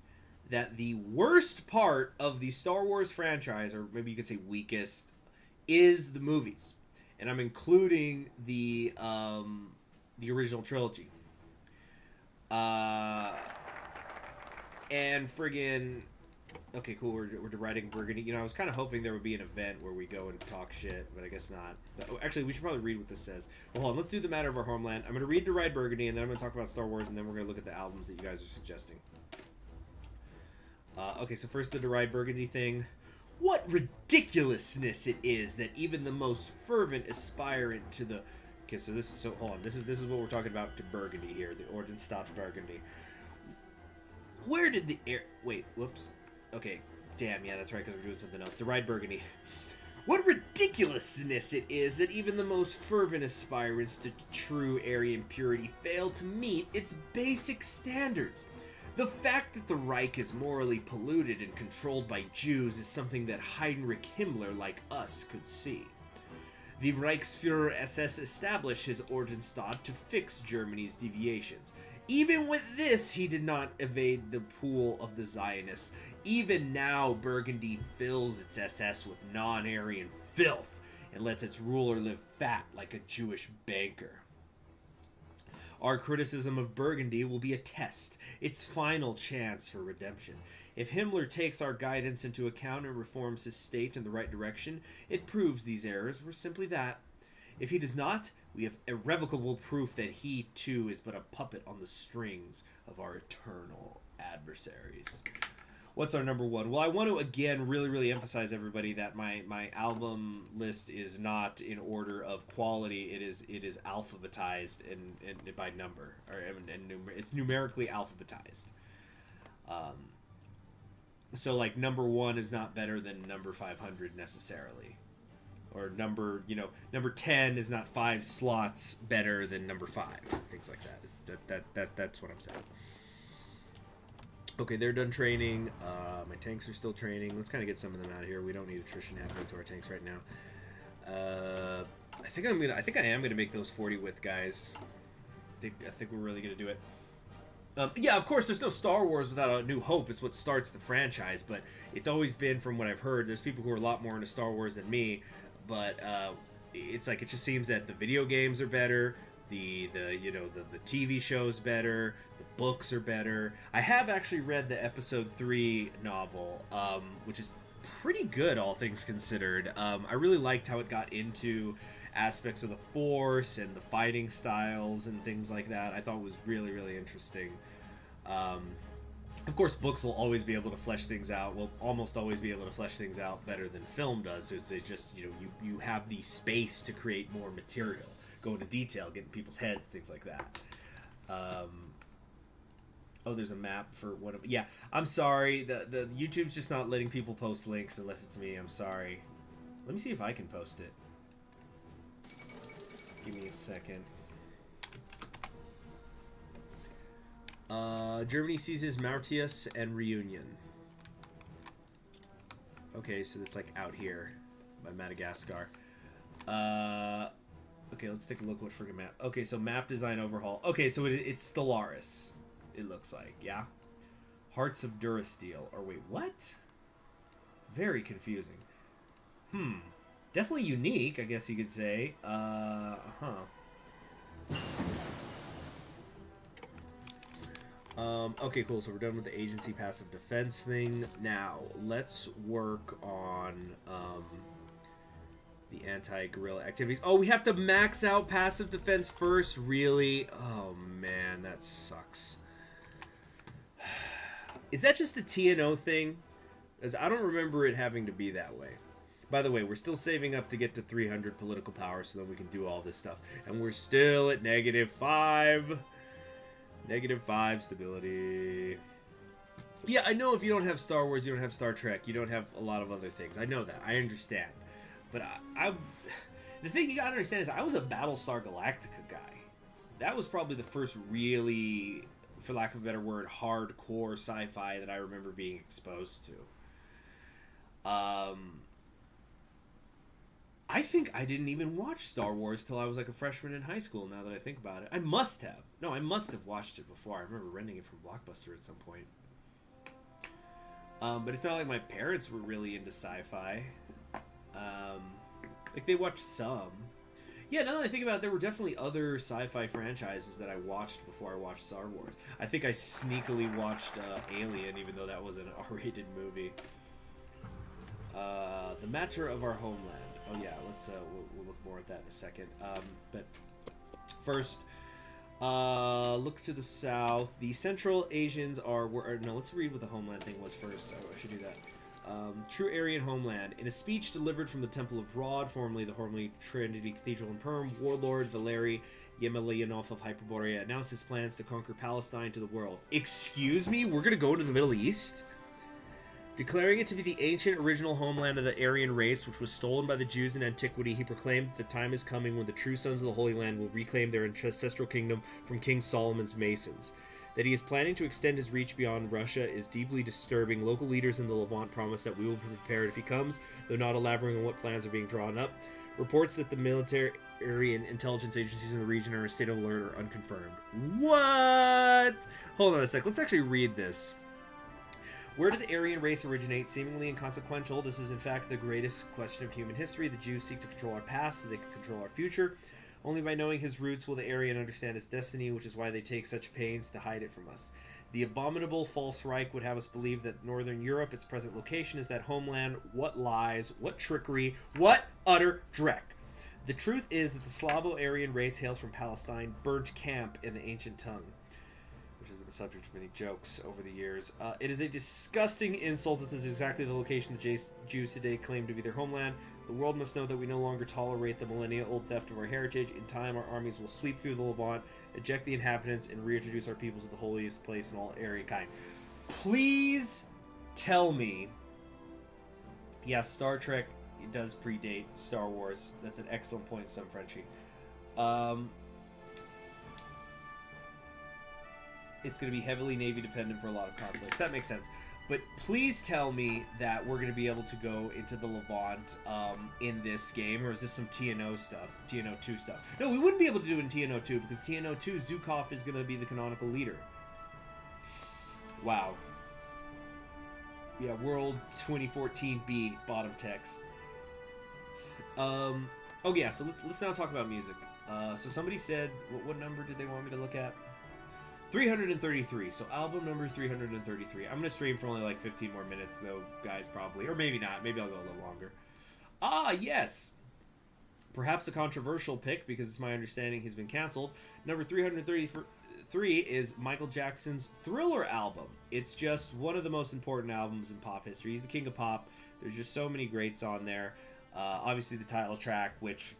that the worst part of the Star Wars franchise, or maybe you could say weakest, is the movies. And I'm including the original trilogy. And friggin'... Okay, cool, we're deriding Burgundy. You know, I was kind of hoping there would be an event where we go and talk shit, but I guess not. But, oh, actually, we should probably read what this says. Well, hold on, let's do the matter of our homeland. I'm going to read Deride Burgundy, and then I'm going to talk about Star Wars, and then we're going to look at the albums that you guys are suggesting. Okay, so first the Deride Burgundy thing. What ridiculousness it is that even the most fervent aspirant to the... Okay, so hold on. This is what we're talking about to Burgundy here, the Ordnungsstadt Burgundy. Where did the air... Wait, whoops. Okay, damn, yeah, that's right, because we're doing something else. Deride Burgundy. What ridiculousness it is that even the most fervent aspirants to true Aryan purity fail to meet its basic standards. The fact that the Reich is morally polluted and controlled by Jews is something that Heinrich Himmler, like us, could see. The Reichsfuhrer SS established his Ordnungsstaat to fix Germany's deviations. Even with this, he did not evade the pool of the Zionists. Even now, Burgundy fills its SS with non-Aryan filth and lets its ruler live fat like a Jewish banker. Our criticism of Burgundy will be a test, its final chance for redemption. If Himmler takes our guidance into account and reforms his state in the right direction, it proves these errors were simply that. If he does not, we have irrevocable proof that he, too, is but a puppet on the strings of our eternal adversaries. What's our number one? Well, I want to, again, really emphasize, everybody, that my album list is not in order of quality. It is alphabetized and by number. It's numerically alphabetized. So, like, number 1 is not better than number 500 necessarily. Or number 10 is not 5 slots better than number 5. Things like that. That's what I'm saying. Okay, they're done training. My tanks are still training. Let's kind of get some of them out of here. We don't need attrition happening to our tanks right now. I think I am gonna make those 40 width guys. I think we're really gonna do it. Yeah, of course, there's no Star Wars without A New Hope. It's what starts the franchise, but it's always been, from what I've heard, there's people who are a lot more into Star Wars than me, but it's like it just seems that the video games are better, the TV show's better, the books are better. I have actually read the Episode 3 novel, which is pretty good, all things considered. I really liked how it got into aspects of the Force and the fighting styles and things like that. I thought it was really interesting. Of course, books will always be able to flesh things out. Will almost always be able to flesh things out better than film does. Is they just, you have the space to create more material, go into detail, get in people's heads, things like that. Oh, there's a map for one of... Yeah, I'm sorry. The YouTube's just not letting people post links unless it's me. I'm sorry. Let me see if I can post it. Give me a second. Germany seizes Mauritius and Reunion. Okay, so that's like out here by Madagascar. Okay, let's take a look what friggin' map. Okay, so map design overhaul. Okay, so it's Stellaris. It looks like, yeah. Hearts of Durasteel. Or wait, what? Very confusing. Definitely unique, I guess you could say. Okay, cool. So we're done with the agency passive defense thing. Now, let's work on the anti-guerrilla activities. Oh, we have to max out passive defense first? Really? Oh, man, that sucks. Is that just a TNO thing? Because I don't remember it having to be that way. By the way, we're still saving up to get to 300 political power so that we can do all this stuff. And we're still at -5. -5 stability. Yeah, I know if you don't have Star Wars, you don't have Star Trek, you don't have a lot of other things. I know that. I understand. But the thing you gotta understand is I was a Battlestar Galactica guy. That was probably the first really, for lack of a better word, hardcore sci-fi that I remember being exposed to. I think I didn't even watch Star Wars till I was like a freshman in high school, now that I think about it. I must have. No, I must have watched it before. I remember renting it from Blockbuster at some point. But it's not like my parents were really into sci-fi. Like, they watched some. Yeah, now that I think about it, there were definitely other sci-fi franchises that I watched before I watched Star Wars. I think I sneakily watched Alien, even though that was an R-rated movie. The matter of our homeland. Oh yeah, let's we'll look more at that in a second. But first, look to the south. The Central Asians are... no, let's read what the homeland thing was first. Oh, I should do that. True Aryan homeland. In a speech delivered from the Temple of Rod, formerly the Holy Trinity Cathedral in Perm, warlord Valery Yemelyanov of Hyperborea announced his plans to conquer Palestine to the world. Excuse me? We're gonna go into the Middle East? Declaring it to be the ancient original homeland of the Aryan race, which was stolen by the Jews in antiquity, he proclaimed that the time is coming when the true sons of the Holy Land will reclaim their ancestral kingdom from King Solomon's Masons. That he is planning to extend his reach beyond Russia is deeply disturbing. Local leaders in the Levant promise that we will be prepared if he comes, though not elaborating on what plans are being drawn up. Reports that the military and intelligence agencies in the region are in a state of alert are unconfirmed. What? Hold on a sec. Let's actually read this. Where did the Aryan race originate? Seemingly inconsequential, this is in fact the greatest question of human history. The Jews seek to control our past so they can control our future. Only by knowing his roots will the Aryan understand his destiny, which is why they take such pains to hide it from us. The abominable false Reich would have us believe that Northern Europe, its present location, is that homeland. What lies, what trickery, what utter dreck. The truth is that the Slavo-Aryan race hails from Palestine, burnt camp in the ancient tongue, which has been the subject of many jokes over the years. It is a disgusting insult that this is exactly the location the Jews today claim to be their homeland. The world must know that we no longer tolerate the millennia-old theft of our heritage. In time, our armies will sweep through the Levant, eject the inhabitants, and reintroduce our peoples to the holiest place in all Aryan kind. Please tell me... Yes, Star Trek, it does predate Star Wars. That's an excellent point, some Frenchie. It's going to be heavily Navy dependent for a lot of conflicts. That makes sense. But please tell me that we're going to be able to go into the Levant in this game, or is this some TNO stuff, TNO 2 stuff? No, we wouldn't be able to do it in TNO 2 because TNO 2, Zukov is going to be the canonical leader. Wow. Yeah, World 2014B, bottom text. Oh yeah, so let's now talk about music. So somebody said, what number did they want me to look at? 333, so album number 333. I'm going to stream for only like 15 more minutes though, guys, probably. Or maybe not. Maybe I'll go a little longer. Ah, yes! Perhaps a controversial pick, because it's my understanding he's been cancelled. Number 333 3 is Michael Jackson's Thriller album. It's just one of the most important albums in pop history. He's the king of pop. There's just so many greats on there. Obviously the title track, which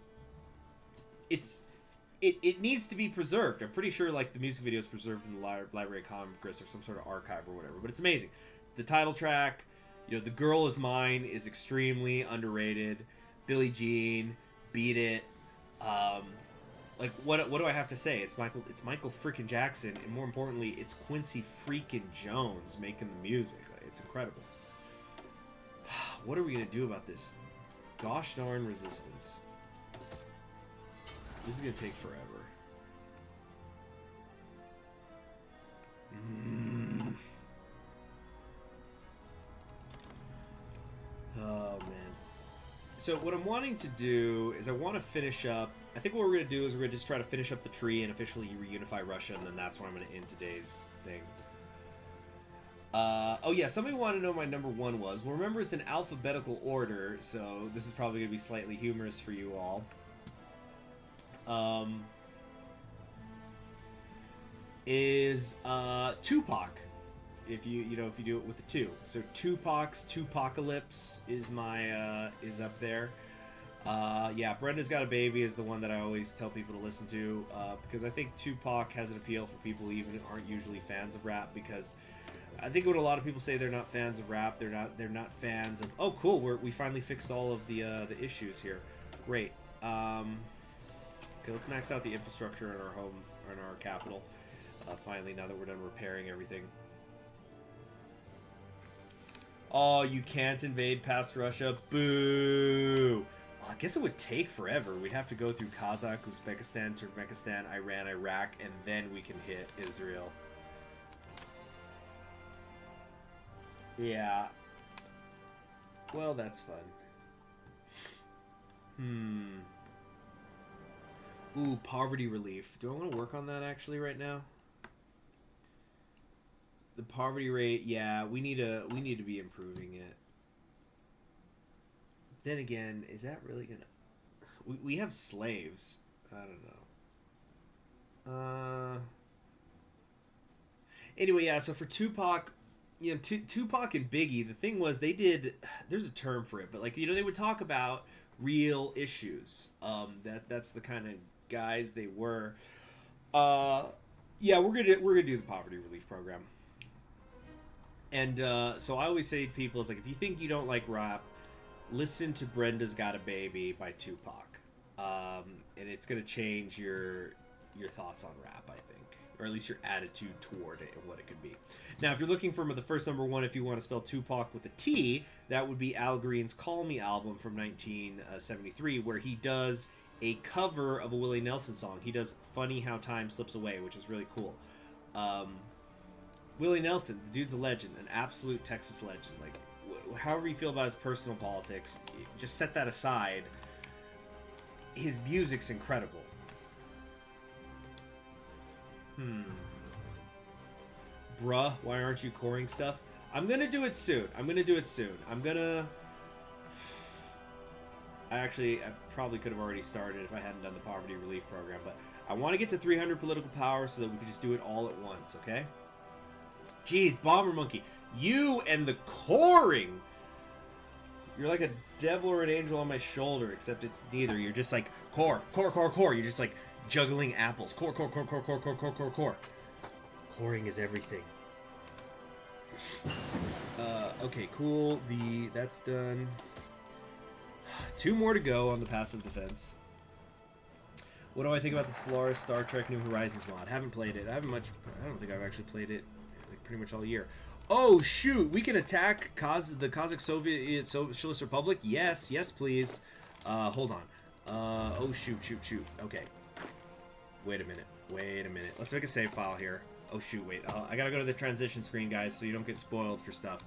it needs to be preserved. I'm pretty sure like the music video is preserved in the Library of Congress or some sort of archive or whatever, but it's amazing. The title track, you know, The Girl Is Mine is extremely underrated. Billie Jean, Beat It. Like what do I have to say? It's Michael freaking Jackson, and more importantly, it's Quincy freaking Jones making the music. Like, it's incredible. What are we gonna do about this? Gosh darn resistance. This is gonna take forever. Oh man. So what I'm wanting to do is I want to finish up. I think what we're going to do is we're going to just try to finish up the tree and officially reunify Russia, and then that's where I'm going to end today's thing. Oh yeah, somebody wanted to know what my number 1 was. Well, remember it's in alphabetical order, so this is probably going to be slightly humorous for you all. Is Tupac. If you do it with the 2. So Tupac's Tupacalypse is my is up there. Yeah, Brenda's Got a Baby is the one that I always tell people to listen to, because I think Tupac has an appeal for people who even aren't usually fans of rap, because I think what a lot of people say, they're not fans of rap, they're not fans of, oh cool, we finally fixed all of the issues here. Great. Okay, let's max out the infrastructure in our home, or in our capital. Finally, now that we're done repairing everything. Oh, you can't invade past Russia? Boo! Well, I guess it would take forever. We'd have to go through Kazakh, Uzbekistan, Turkmenistan, Iran, Iraq, and then we can hit Israel. Yeah. Well, that's fun. Ooh, poverty relief. Do I want to work on that actually right now? The poverty rate, yeah, we need to be improving it. Then again, is that really gonna? We have slaves. I don't know. Anyway, yeah. So for Tupac, you know, Tupac and Biggie, the thing was they did. There's a term for it, but like, you know, they would talk about real issues. That's the kind of guys they were. Yeah, we're gonna do the poverty relief program. And so I always say to people, it's like, if you think you don't like rap, listen to Brenda's Got a Baby by Tupac. And it's going to change your thoughts on rap, I think. Or at least your attitude toward it and what it could be. Now, if you're looking for the first number 1, if you want to spell Tupac with a T, that would be Al Green's Call Me album from 1973, where he does a cover of a Willie Nelson song. He does Funny How Time Slips Away, which is really cool. Willie Nelson, the dude's a legend, an absolute Texas legend. Like, however you feel about his personal politics, just set that aside. His music's incredible. Bruh, why aren't you coring stuff? I'm gonna do it soon. I probably could have already started if I hadn't done the poverty relief program, but I want to get to 300 political power so that we could just do it all at once, okay? Jeez, Bomber Monkey, you and the coring. You're like a devil or an angel on my shoulder, except it's neither. You're just like, core. You're just like juggling apples. Core. Coring is everything. Okay, cool. That's done. 2 more to go on the passive defense. What do I think about the Solaris Star Trek New Horizons mod? Haven't played it. I don't think I've actually played it like pretty much all year. Oh shoot, we can attack the Kazakh Soviet Socialist Republic? Yes, please. Hold on. Oh shoot. Okay. Wait a minute. Let's make a save file here. Oh shoot, wait. I gotta go to the transition screen, guys, so you don't get spoiled for stuff.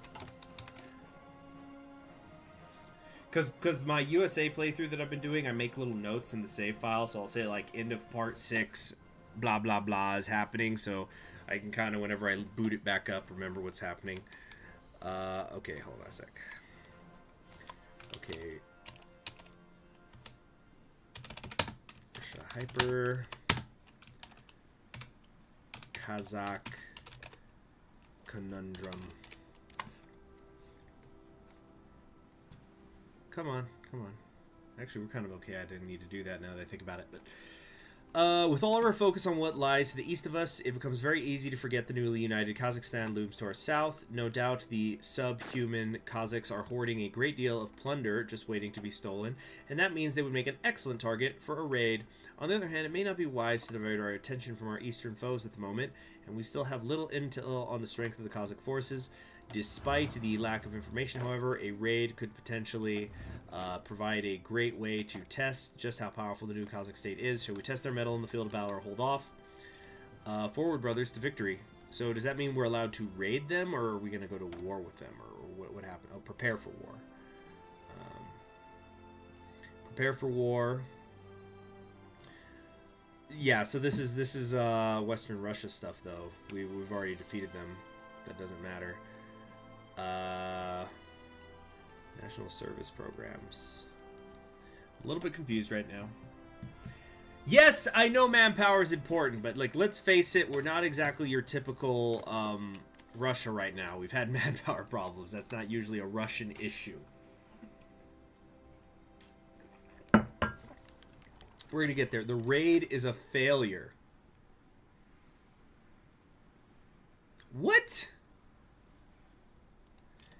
Because my USA playthrough that I've been doing, I make little notes in the save file, so I'll say like end of part 6, blah blah blah is happening, so I can kind of, whenever I boot it back up, remember what's happening. Okay, hold on a sec. Okay. Hyper. Kazakh conundrum. Come on, come on. Actually, we're kind of okay. I didn't need to do that now that I think about it. But with all of our focus on what lies to the east of us, it becomes very easy to forget the newly united Kazakhstan looms to our south. No doubt the subhuman Kazakhs are hoarding a great deal of plunder just waiting to be stolen, and that means they would make an excellent target for a raid. On the other hand, it may not be wise to divert our attention from our eastern foes at the moment, and we still have little intel on the strength of the Kazakh forces. Despite the lack of information, however, a raid could potentially provide a great way to test just how powerful the new Kazakh state is. Shall we test their mettle in the field of battle or hold off? Forward, brothers, to victory. So does that mean we're allowed to raid them, or are we going to go to war with them, or what happened? Oh, prepare for war. Prepare for war. Yeah, so this is Western Russia stuff, though. We've already defeated them. That doesn't matter. National service programs. A little bit confused right now. Yes, I know manpower is important, but like, let's face it, we're not exactly your typical Russia right now. We've had manpower problems. That's not usually a Russian issue. We're gonna get there. The raid is a failure. What?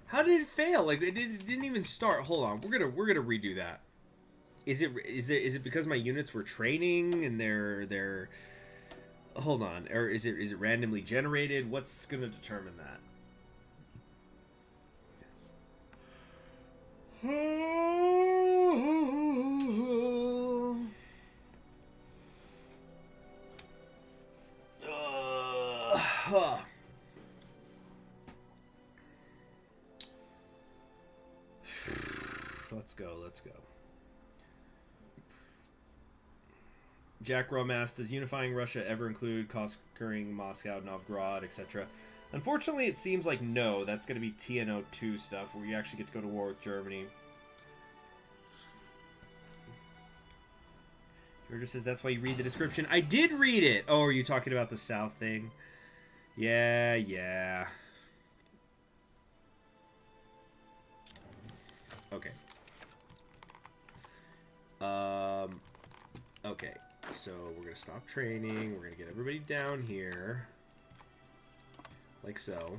How did it fail? Like it didn't even start. Hold on, we're gonna redo that. Is it because my units were training and they're hold on, or is it randomly generated? What's gonna determine that? Let's go. Jack Rome asked, does unifying Russia ever include conquering Moscow, Novgorod, etc.? Unfortunately, it seems like no. That's going to be TNO 2 stuff, where you actually get to go to war with Germany. Georgia says, that's why you read the description. I did read it! Oh, are you talking about the South thing? Yeah. Okay. Okay, so we're gonna stop training. We're gonna get everybody down here, like so.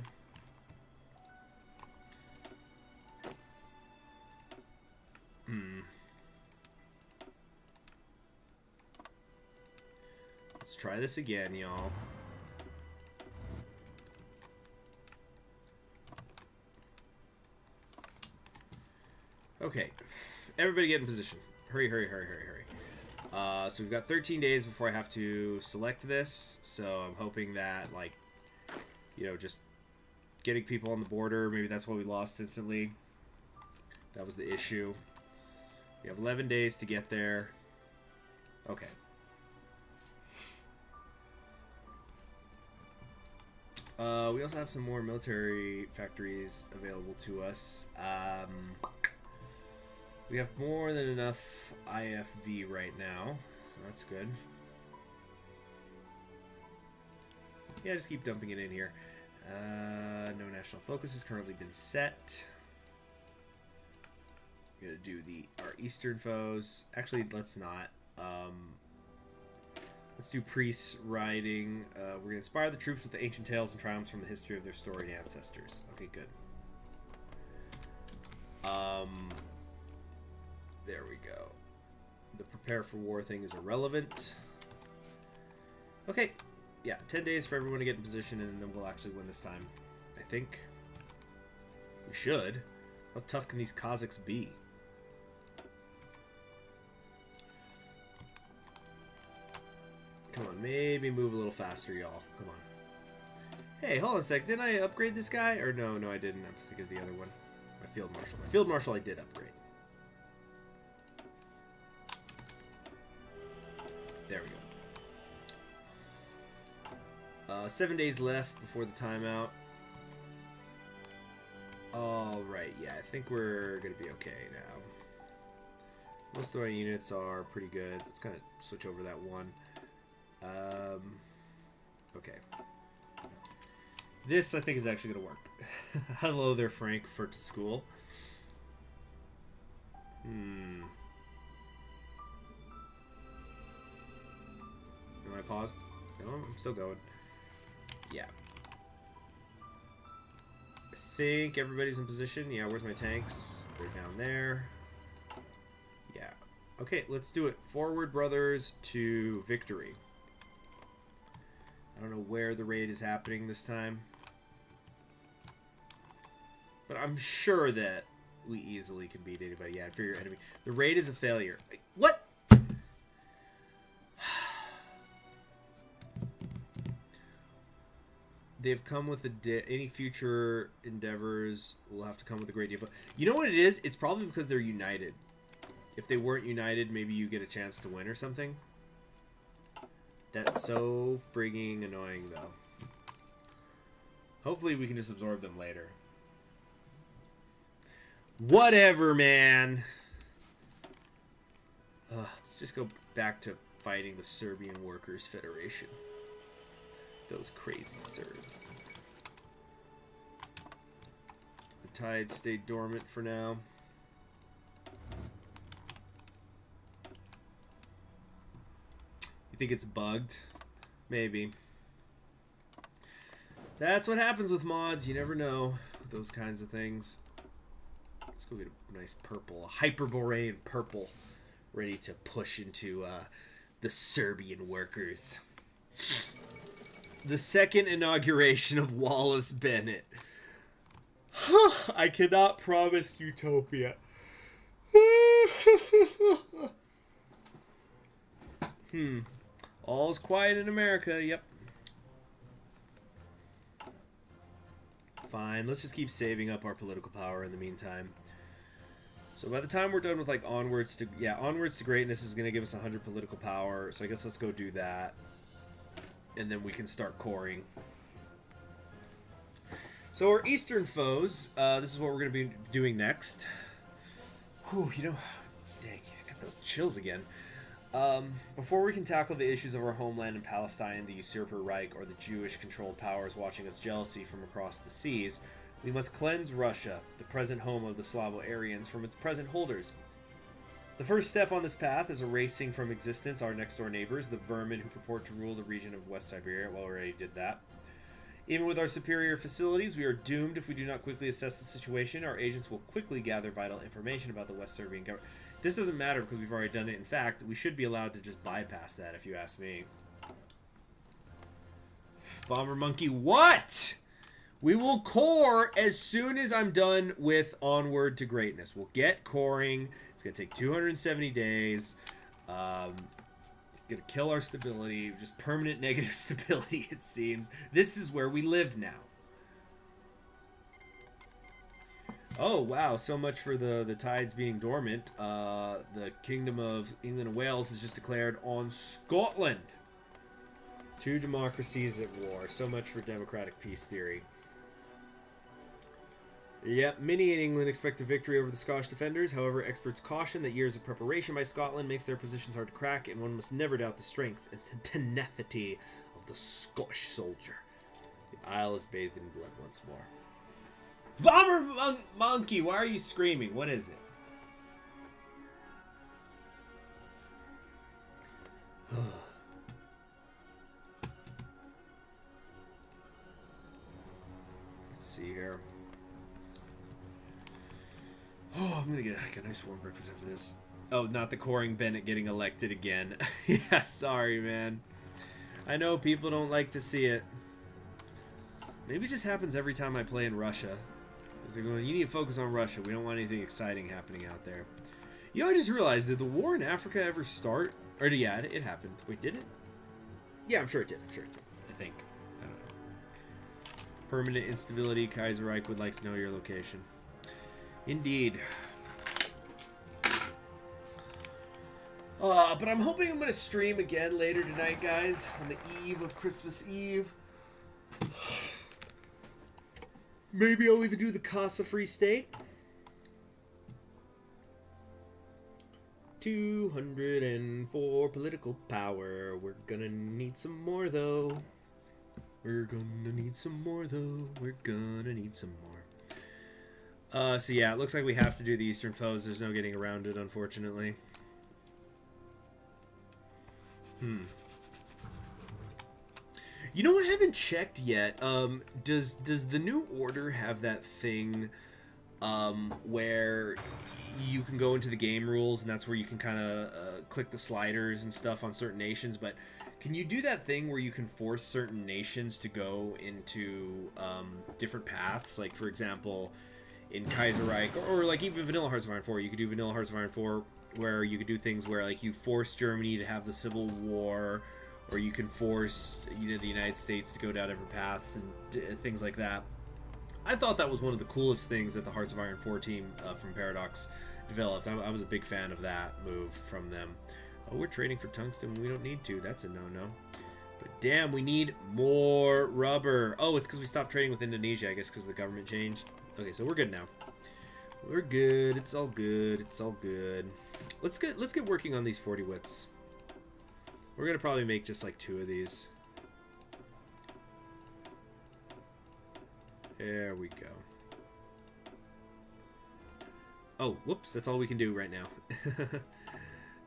Let's try this again, y'all. Okay, everybody get in position. Hurry. So we've got 13 days before I have to select this, so I'm hoping that, like, you know, just getting people on the border, maybe that's why we lost instantly. That was the issue. We have 11 days to get there. Okay. We also have some more military factories available to us. We have more than enough IFV right now, so that's good. Yeah, just keep dumping it in here. No national focus has currently been set. We're gonna do our eastern foes. Actually, let's not. Let's do priests riding. We're gonna inspire the troops with the ancient tales and triumphs from the history of their storied ancestors. Okay, good. There we go. The prepare for war thing is irrelevant. Okay. Yeah, 10 days for everyone to get in position, and then we'll actually win this time. I think. We should. How tough can these Kazakhs be? Come on, maybe move a little faster, y'all. Come on. Hey, hold on a sec. Didn't I upgrade this guy? Or no, I didn't. I'm thinking of the other one. My field marshal. My field marshal I did upgrade. There we go. 7 days left before the timeout. Alright, yeah, I think we're going to be okay now. Most of our units are pretty good. Let's kind of switch over that one. Okay. This, I think, is actually going to work. Hello there, Frankfurt School. Am I paused? No, I'm still going. Yeah. I think everybody's in position. Yeah, where's my tanks? They're down there. Yeah. Okay, let's do it. Forward, brothers, to victory. I don't know where the raid is happening this time. But I'm sure that we easily can beat anybody. Yeah, for your enemy. The raid is a failure. What? They've come with any future endeavors will have to come with a great deal. You know what it is? It's probably because they're united. If they weren't united, maybe you get a chance to win or something. That's so frigging annoying, though. Hopefully we can just absorb them later. Whatever, man. Let's just go back to fighting the Serbian Workers' Federation. Those crazy Serbs. The tides stay dormant for now. You think it's bugged? Maybe. That's what happens with mods. You never know with those kinds of things. Let's go get a nice purple, a Hyperborean purple, ready to push into the Serbian workers. The second inauguration of Wallace Bennett. I cannot promise utopia. All's quiet in America. Yep. Fine. Let's just keep saving up our political power in the meantime. So by the time we're done with like onwards to greatness is going to give us 100 political power. So I guess let's go do that. And then we can start coring. So our eastern foes, this is what we're going to be doing next. Whew, you know, dang, I got those chills again. Before we can tackle the issues of our homeland in Palestine, the usurper Reich, or the Jewish-controlled powers watching us jealousy from across the seas, we must cleanse Russia, the present home of the Slavo-Aryans, from its present holders. The first step on this path is erasing from existence our next-door neighbors, the vermin who purport to rule the region of West Siberia. Well, we already did that. Even with our superior facilities, we are doomed if we do not quickly assess the situation. Our agents will quickly gather vital information about the West Serbian government. This doesn't matter because we've already done it. In fact, we should be allowed to just bypass that, if you ask me. Bomber Monkey, what? We will core as soon as I'm done with Onward to Greatness. We'll get coring. It's going to take 270 days. It's going to kill our stability. Just permanent negative stability, it seems. This is where we live now. Oh, wow. So much for the tides being dormant. The Kingdom of England and Wales has just declared on Scotland. Two democracies at war. So much for democratic peace theory. Yep, many in England expect a victory over the Scottish defenders. However, experts caution that years of preparation by Scotland makes their positions hard to crack, and one must never doubt the strength and the tenacity of the Scottish soldier. The Isle is bathed in blood once more. Bomber Monkey, why are you screaming? What is it? Let's see here. Oh, I'm gonna get a nice warm breakfast after this. Oh, not the coring Bennett getting elected again. Yeah, sorry, man. I know people don't like to see it. Maybe it just happens every time I play in Russia. They're going, you need to focus on Russia. We don't want anything exciting happening out there. You know, I just realized, did the war in Africa ever start? Or, yeah, it happened. Wait, did it? Yeah, I'm sure it did. I think. I don't know. Permanent instability. Kaiserreich would like to know your location. Indeed. But I'm hoping I'm going to stream again later tonight, guys. On the eve of Christmas Eve. Maybe I'll even do the Casa Free State. 204 political power. We're gonna need some more, though. We're gonna need some more, though. We're gonna need some more. So yeah, it looks like we have to do the Eastern foes. There's no getting around it, unfortunately. You know, I haven't checked yet. Does the new order have that thing where you can go into the game rules and that's where you can kind of click the sliders and stuff on certain nations, but can you do that thing where you can force certain nations to go into different paths? Like, for example, in Kaiserreich, or like even Vanilla Hearts of Iron 4, you could do Vanilla Hearts of Iron 4 where you could do things where like you force Germany to have the Civil War, or you can force the United States to go down different paths and things like that. I thought that was one of the coolest things that the Hearts of Iron 4 team from Paradox developed. I was a big fan of that move from them. Oh, we're trading for tungsten when we don't need to. That's a no-no. But damn, we need more rubber. Oh, it's because we stopped trading with Indonesia, I guess, because the government changed. Okay, so we're good now. We're good. It's all good. It's all good. Let's get working on these 40 wits. We're gonna probably make just like 2 of these. There we go. Oh, whoops! That's all we can do right now.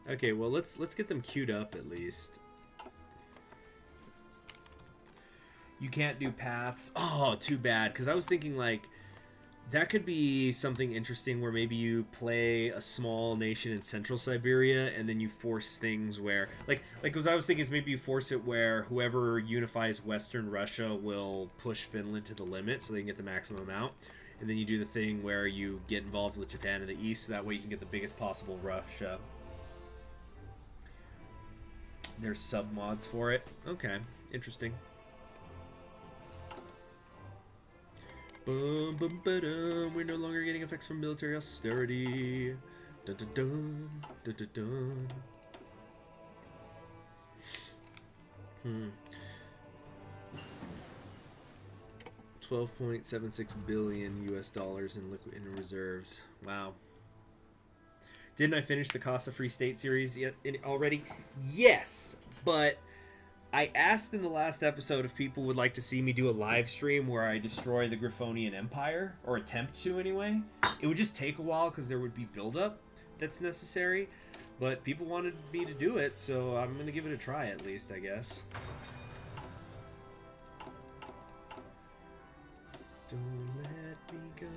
Okay, well let's get them queued up at least. You can't do paths. Oh, too bad. Because I was thinking like that could be something interesting where maybe you play a small nation in Central Siberia and then you force things where like what I was thinking is maybe you force it where whoever unifies Western Russia will push Finland to the limit so they can get the maximum amount. And then you do the thing where you get involved with Japan in the east, so that way you can get the biggest possible Russia. There's sub-mods for it. Okay, interesting. Bum, bum, ba-dum. We're no longer getting effects from military austerity. Dun, dun, dun, dun, dun, dun. 12.76 billion US dollars in liquid in reserves. Wow. Didn't I finish the Casa Free State series yet already? Yes, but I asked in the last episode if people would like to see me do a live stream where I destroy the Griffonian Empire, or attempt to anyway. It would just take a while because there would be buildup that's necessary, but people wanted me to do it, so I'm going to give it a try at least, I guess. Don't let me go.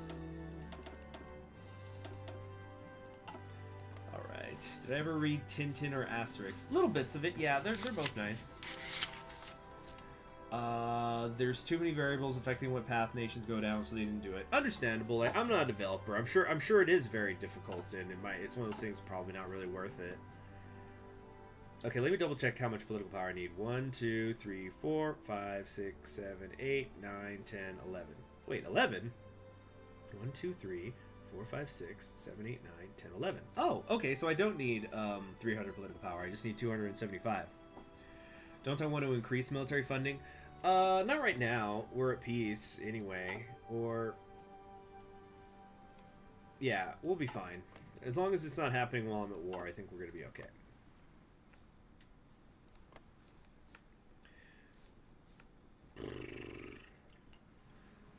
Alright. Did I ever read Tintin or Asterix? Little bits of it, yeah, they're both nice. There's too many variables affecting what path nations go down, so they didn't do it. Understandable. Like, I'm not a developer. I'm sure it is very difficult, and it's one of those things probably not really worth it. Okay, let me double check how much political power I need. 1, 2, 3, 4, 5, 6, 7, 8, 9, 10, 11. Wait, 11? 1, 2, 3, 4, 5, 6, 7, 8, 9, 10, 11. Oh, okay, so I don't need 300 political power. I just need 275. Don't I want to increase military funding? Not right now. We're at peace anyway. Or... yeah, we'll be fine. As long as it's not happening while I'm at war, I think we're going to be okay.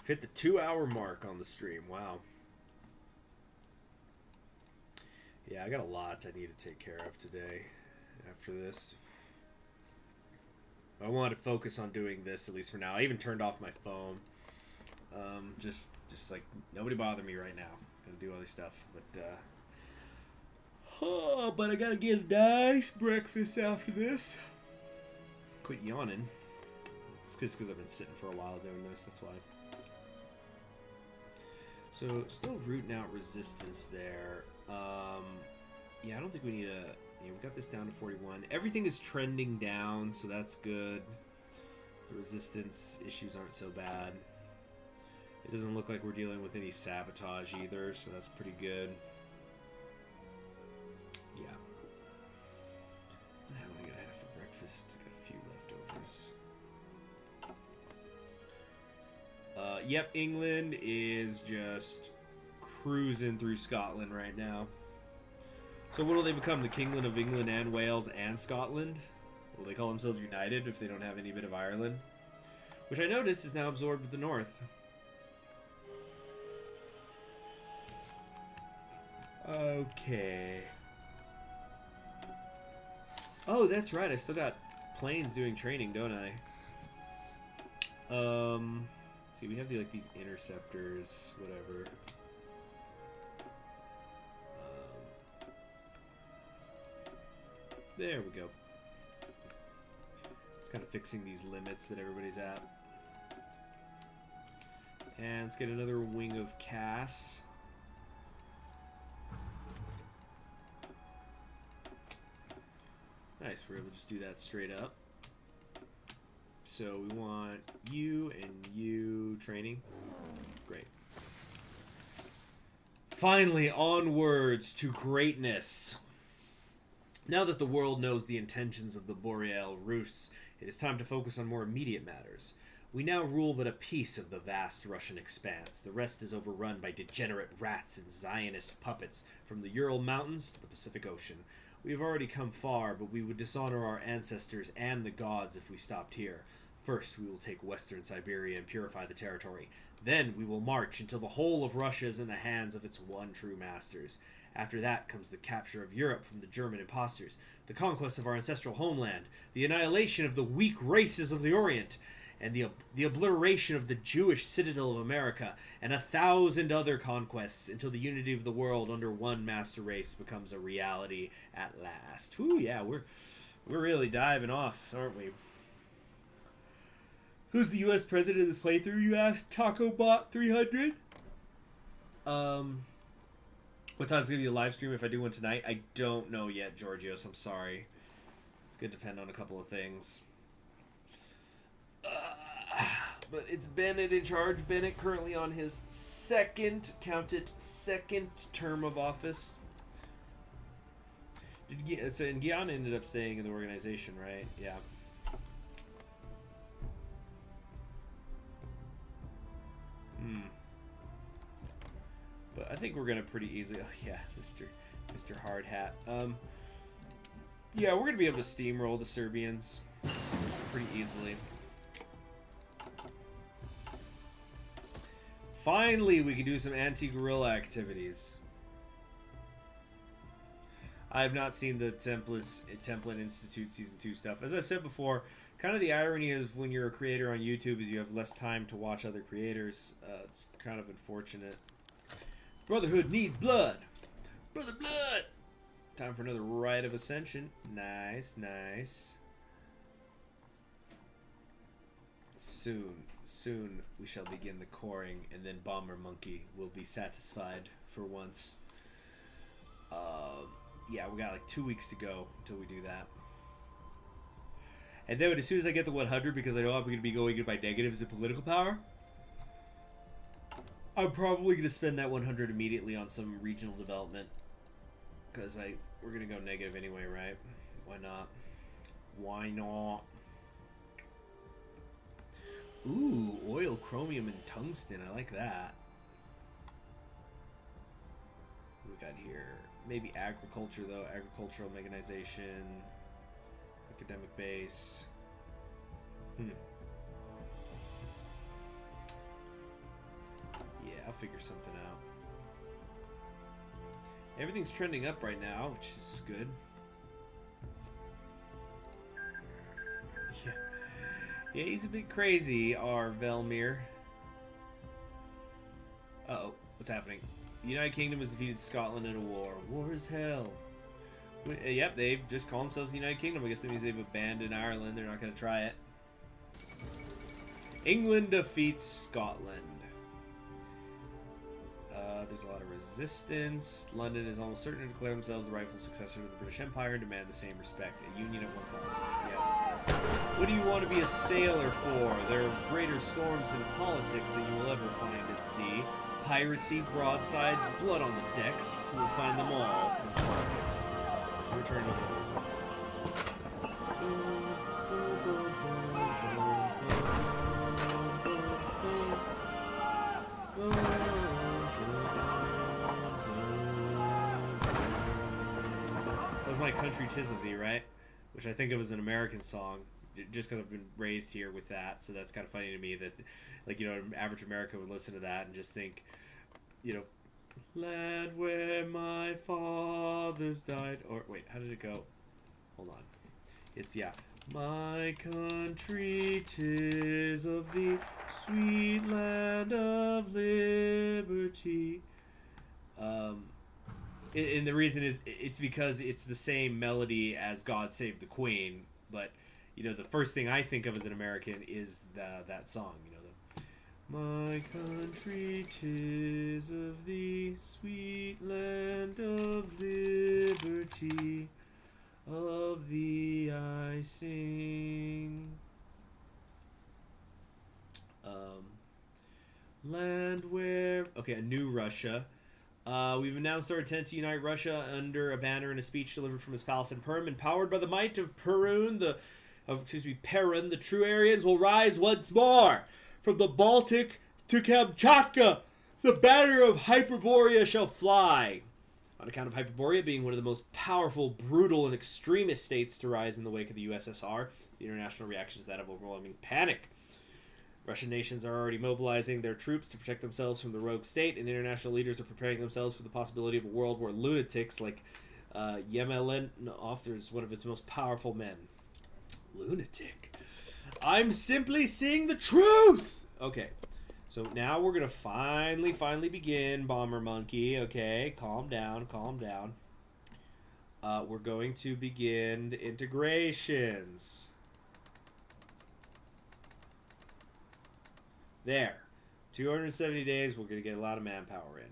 Hit the 2-hour mark on the stream. Wow. Yeah, I got a lot I need to take care of today after this. I wanted to focus on doing this, at least for now. I even turned off my phone. Just like, nobody bother me right now. Gonna do all this stuff. But I gotta get a nice breakfast after this. Quit yawning. It's just because I've been sitting for a while doing this, that's why. So, still rooting out resistance there. Yeah, I don't think we need a... yeah, we got this down to 41. Everything is trending down, so that's good. The resistance issues aren't so bad. It doesn't look like we're dealing with any sabotage either, so that's pretty good. Yeah. What am I gonna have for breakfast? I got a few leftovers. Yep, England is just cruising through Scotland right now. So what will they become? The Kingdom of England and Wales and Scotland? Will they call themselves united if they don't have any bit of Ireland? which I noticed is now absorbed with the north. Okay. Oh, that's right. I still got planes doing training, don't I? See, we have these interceptors, whatever. There we go. Just kind of fixing these limits that everybody's at. And let's get another wing of Cass. Nice, we're able to just do that straight up. So we want you and you training. Great. Finally, onwards to greatness. Now that the world knows the intentions of the Boreal Rus, it is time to focus on more immediate matters. We now rule but a piece of the vast Russian expanse. The rest is overrun by degenerate rats and Zionist puppets from the Ural Mountains to the Pacific Ocean. We have already come far, but we would dishonor our ancestors and the gods if we stopped here. First, we will take Western Siberia and purify the territory. Then we will march until the whole of Russia is in the hands of its one true masters. After that comes the capture of Europe from the German impostors, the conquest of our ancestral homeland, the annihilation of the weak races of the Orient, and the obliteration of the Jewish citadel of America, and 1,000 other conquests until the unity of the world under one master race becomes a reality at last. Whew, yeah, we're really diving off, aren't we? Who's the U.S. president of this playthrough, you asked? TacoBot300? What time's going to be the live stream if I do one tonight? I don't know yet, Georgios. I'm sorry. It's going to depend on a couple of things. But it's Bennett in charge. Bennett currently on his second term of office. And Guiana ended up staying in the organization, right? Yeah. But I think we're gonna pretty easily. Oh yeah, Mr. Hard Hat. Yeah, we're gonna be able to steamroll the Serbians pretty easily. Finally, we can do some anti-guerrilla activities. I have not seen the Templin Institute Season 2 stuff. As I've said before, kind of the irony is when you're a creator on YouTube is you have less time to watch other creators. It's kind of unfortunate. Brotherhood needs blood. Brother blood. Time for another Rite of Ascension. Nice, nice. Soon we shall begin the coring, and then Bomber Monkey will be satisfied for once. Yeah, we got like 2 weeks to go until we do that. And then as soon as I get the 100, because I know I'm going to be going in by negatives in political power, I'm probably going to spend that 100 immediately on some regional development. Because we're going to go negative anyway, right? Why not? Why not? Ooh, oil, chromium, and tungsten. I like that. What we got here? Maybe agriculture, though. Agricultural mechanization. Academic base. Yeah, I'll figure something out. Everything's trending up right now, which is good. Yeah. Yeah, he's a bit crazy, our Velmir. Uh-oh, what's happening? The United Kingdom has defeated Scotland in a war. War is hell. Yep, they just call themselves the United Kingdom. I guess that means they've abandoned Ireland. They're not going to try it. England defeats Scotland. There's a lot of resistance. London is almost certain to declare themselves the rightful successor to the British Empire and demand the same respect. A union at one cost. Yep. What do you want to be a sailor for? There are greater storms in politics than you will ever find at sea. Piracy, broadsides, blood on the decks. You will find them all in politics. Return to home. That was My Country 'Tis of Thee, right? Which I think of as an American song. just because I've been raised here with that. So that's kind of funny to me that, like, you know, an average American would listen to that and just think, you know, land where my fathers died. Or wait, how did it go? Hold on. It's, yeah. My country, 'tis of the sweet land of liberty. And the reason is it's because it's the same melody as God Save the Queen, but you know the first thing I think of as an American is that song. You know, my country, 'tis of the sweet land of liberty, of thee I sing. Land where... Okay, a new Russia. We've announced our intent to unite Russia under a banner in a speech delivered from his palace in Perm. Empowered by the might of Perun, the true Aryans will rise once more. From the Baltic to Kamchatka, the banner of Hyperborea shall fly. On account of Hyperborea being one of the most powerful, brutal, and extremist states to rise in the wake of the USSR, the international reaction is that of overwhelming panic. Russian nations are already mobilizing their troops to protect themselves from the rogue state, and international leaders are preparing themselves for the possibility of a world where lunatics like Yemelinov is one of its most powerful men. Lunatic. I'm simply seeing the truth! Okay, so now we're going to finally begin, Bomber Monkey. Okay, calm down. We're going to begin the integrations. There. 270 days, we're going to get a lot of manpower in.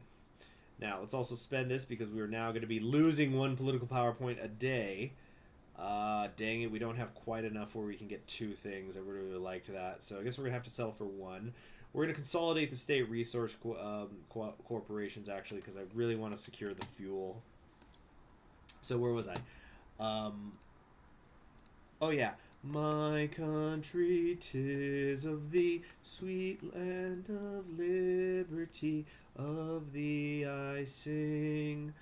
Now, let's also spend this because we're now going to be losing one political power point a day. Dang it, we don't have quite enough where we can get 2 things. I would really liked that. So I guess we're going to have to sell for 1. We're going to consolidate the state resource corporations, actually, because I really want to secure the fuel. So where was I? Oh, yeah. My country, 'tis of thee, sweet land of liberty, of thee I sing.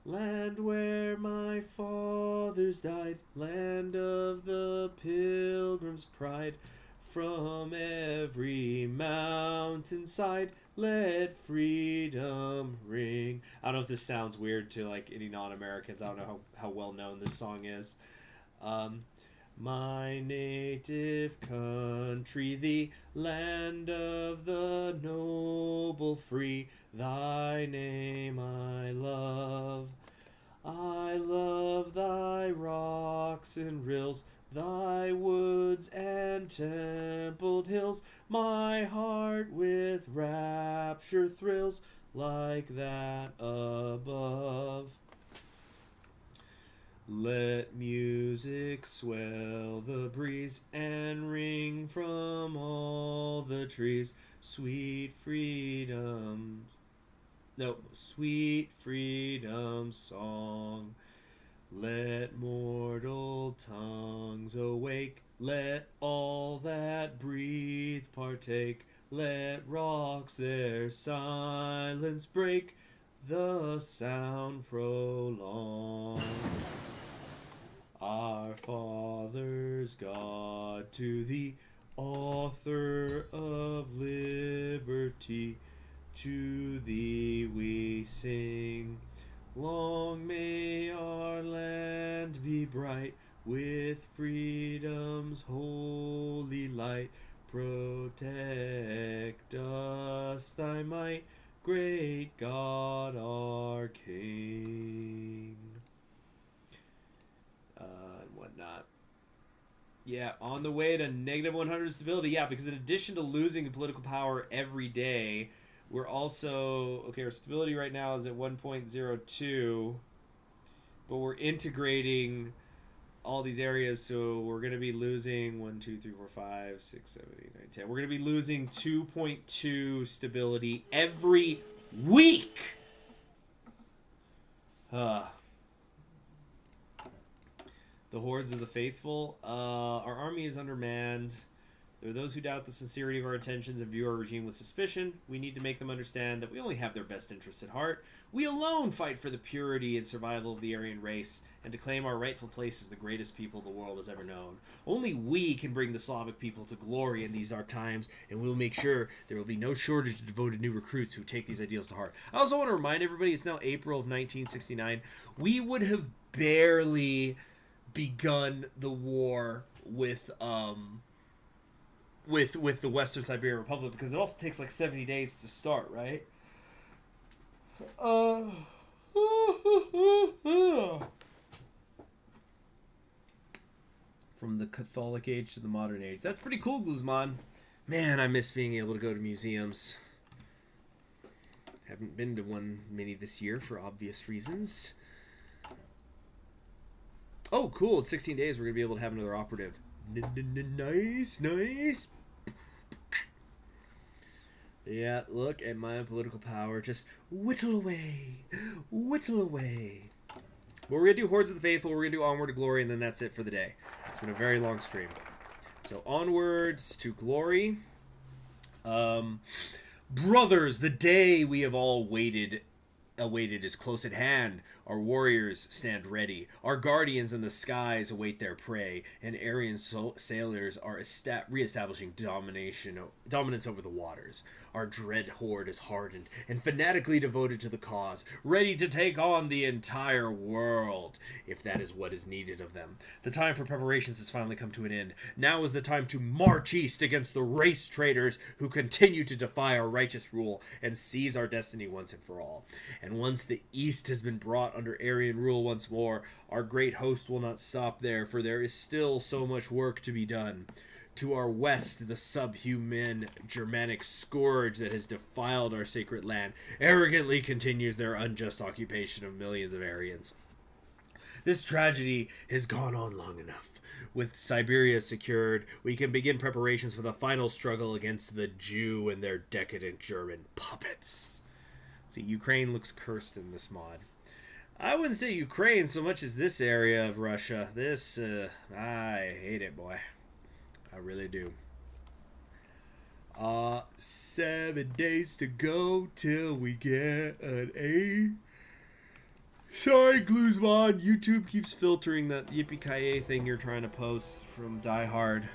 Land where my fathers died, land of the pilgrim's pride. From every mountainside, let freedom ring. I don't know if this sounds weird to like any non-Americans. I don't know how well known this song is. My native country, the land of the noble free, thy name I love. I love thy rocks and rills, thy woods and templed hills. My heart with rapture thrills like that above. Let music swell the breeze and ring from all the trees. Sweet freedom song. Let mortal tongues awake. Let all that breathe partake. Let rocks their silence break. The sound prolong. Our fathers, God, to thee, author of liberty, to thee we sing. Long may our land be bright with freedom's holy light. Protect us, thy might, great God, our King. And whatnot. Yeah, on the way to negative 100 stability. Yeah, because in addition to losing political power every day, we're also... Okay, our stability right now is at 1.02, but we're integrating all these areas, so we're going to be losing 1, 2, 3, 4, 5, 6, 7, 8, 9, 10. We're going to be losing 2.2 stability every week. The hordes of the faithful. Our army is undermanned. There are those who doubt the sincerity of our intentions and view our regime with suspicion. We need to make them understand that we only have their best interests at heart. We alone fight for the purity and survival of the Aryan race, and to claim our rightful place as the greatest people the world has ever known. Only we can bring the Slavic people to glory in these dark times, and we will make sure there will be no shortage of devoted new recruits who take these ideals to heart. I also want to remind everybody, it's now April of 1969. We would have barely begun the war with the Western Siberian Republic, because it also takes like 70 days to start, right? From the Catholic age to the modern age. That's pretty cool, Guzman. Man, I miss being able to go to museums. Haven't been to one many this year for obvious reasons. Oh, cool. It's 16 days. We're going to be able to have another operative. Nice, nice. Yeah, look at my political power. Just whittle away. Whittle away. But we're going to do Hordes of the Faithful. We're going to do Onward to Glory, and then that's it for the day. It's been a very long stream. So, Onwards to Glory. Brothers, the day we have all awaited is close at hand. Our warriors stand ready. Our guardians in the skies await their prey, and Aryan sailors are re-establishing dominance over the waters. Our dread horde is hardened and fanatically devoted to the cause, ready to take on the entire world, if that is what is needed of them. The time for preparations has finally come to an end. Now is the time to march east against the race traitors who continue to defy our righteous rule and seize our destiny once and for all. And once the east has been brought under Aryan rule once more, our great host will not stop there, for there is still so much work to be done. To our west, the subhuman Germanic scourge that has defiled our sacred land arrogantly continues their unjust occupation of millions of Aryans. This tragedy has gone on long enough. With Siberia secured, we can begin preparations for the final struggle against the Jew and their decadent German puppets. See, Ukraine looks cursed in this mod. I wouldn't say Ukraine so much as this area of Russia. This, I hate it, boy. I really do. 7 days to go till we get an A. Sorry, Gluesmon. YouTube keeps filtering that yippee-ki-yay thing you're trying to post from Die Hard.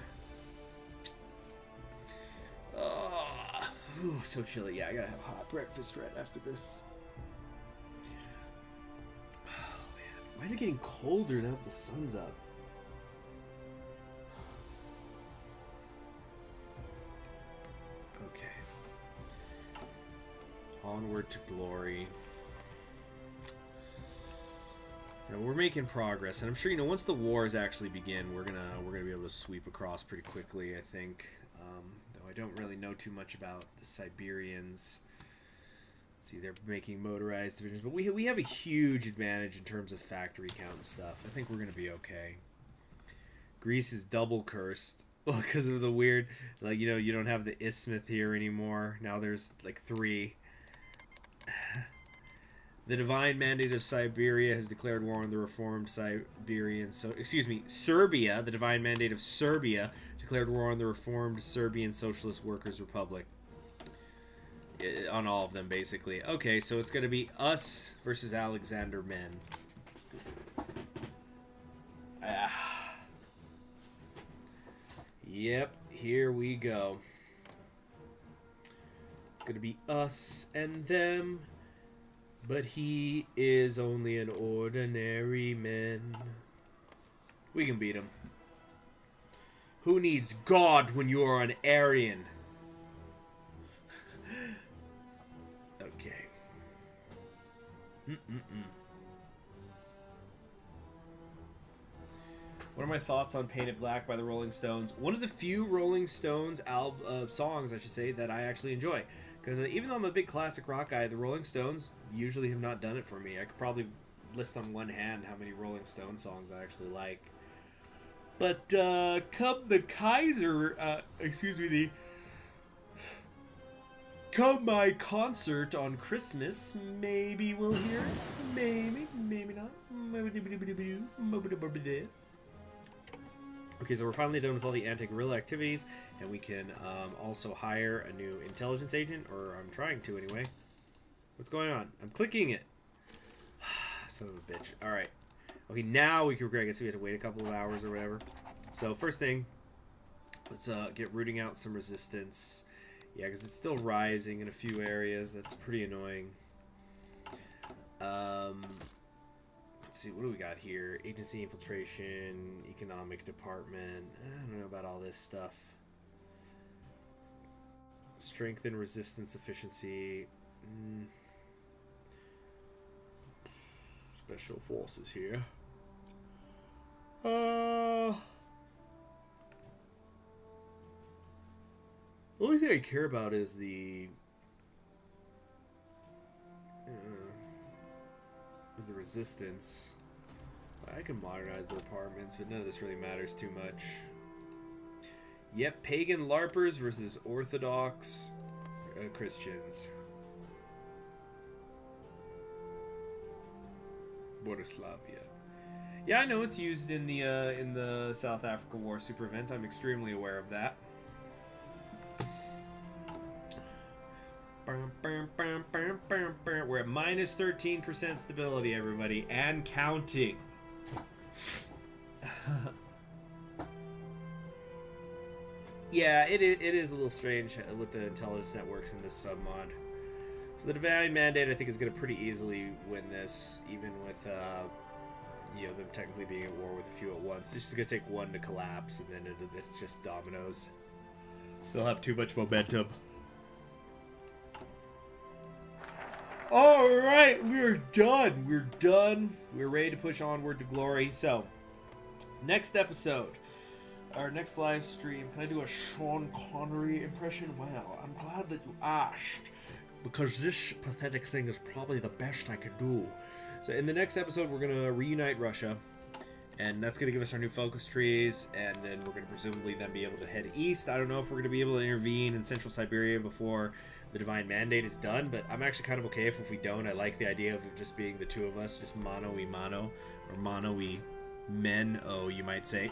Ooh, so chilly. Yeah, I gotta have hot breakfast right after this. Oh, man. Why is it getting colder now that the sun's up? Okay. Onward to glory. Now, we're making progress, and I'm sure, you know, once the wars actually begin, we're gonna be able to sweep across pretty quickly, I think. Though I don't really know too much about the Siberians. Let's see, they're making motorized divisions, but we have a huge advantage in terms of factory count and stuff. I think we're gonna be okay. Greece is double cursed. Well, because of the weird, like, you know, you don't have the isthmus here anymore. Now there's like 3. The divine mandate of Siberia has declared war on the reformed Siberian. Serbia. The divine mandate of Serbia declared war on the reformed Serbian Socialist Workers' Republic. On all of them, basically. Okay, so it's going to be us versus Alexander Men. Yep, here we go. It's going to be us and them. But he is only an ordinary man. We can beat him. Who needs God when you are an Aryan? Okay. What are my thoughts on Paint It Black by the Rolling Stones? One of the few Rolling Stones songs, I should say, that I actually enjoy. Because even though I'm a big classic rock guy, the Rolling Stones usually have not done it for me. I could probably list on one hand how many Rolling Stone songs I actually like. But come the Kaiser, come my concert on Christmas, maybe we'll hear it. Maybe not. Okay, so we're finally done with all the anti-guerrilla activities, and we can also hire a new intelligence agent, or I'm trying to anyway. What's going on? I'm clicking it. Son of a bitch. All right. Okay, now we can. I guess we have to wait a couple of hours or whatever. So first thing, let's get rooting out some resistance. Yeah, because it's still rising in a few areas. That's pretty annoying. Let's see, what do we got here? Agency infiltration, economic department. I don't know about all this stuff. Strengthen resistance efficiency. Special forces here. The only thing I care about is the resistance. I can modernize the departments, but none of this really matters too much. Yep, pagan LARPers versus Orthodox Christians. Borislavia. Yeah, I know it's used in the South Africa War super event. I'm extremely aware of that. We're at minus 13% stability, everybody, and counting. Yeah, it is a little strange with the intelligence networks in this submod. So the Divine Mandate, I think, is going to pretty easily win this, even with you know, them technically being at war with a few at once. It's just going to take one to collapse, and then it's just dominoes. They'll have too much momentum. All right, we're done. We're done. We're ready to push onward to glory. So, next episode, our next live stream. Can I do a Sean Connery impression? Well, I'm glad that you asked, because this pathetic thing is probably the best I could do. So, in the next episode, we're going to reunite Russia, and that's going to give us our new focus trees, and then we're going to presumably then be able to head east. I don't know if we're going to be able to intervene in Central Siberia before the Divine Mandate is done, but I'm actually kind of okay if we don't. I like the idea of it just being the two of us, just mano-y-mano, or mano-y-men-o, you might say.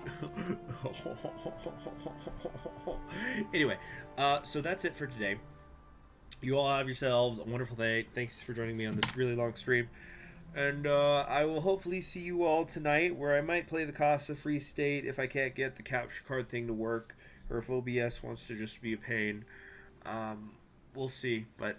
Anyway, so that's it for today. You all have yourselves a wonderful day. Thanks for joining me on this really long stream. And I will hopefully see you all tonight, where I might play the Casa Free State if I can't get the capture card thing to work, or if OBS wants to just be a pain. We'll see, but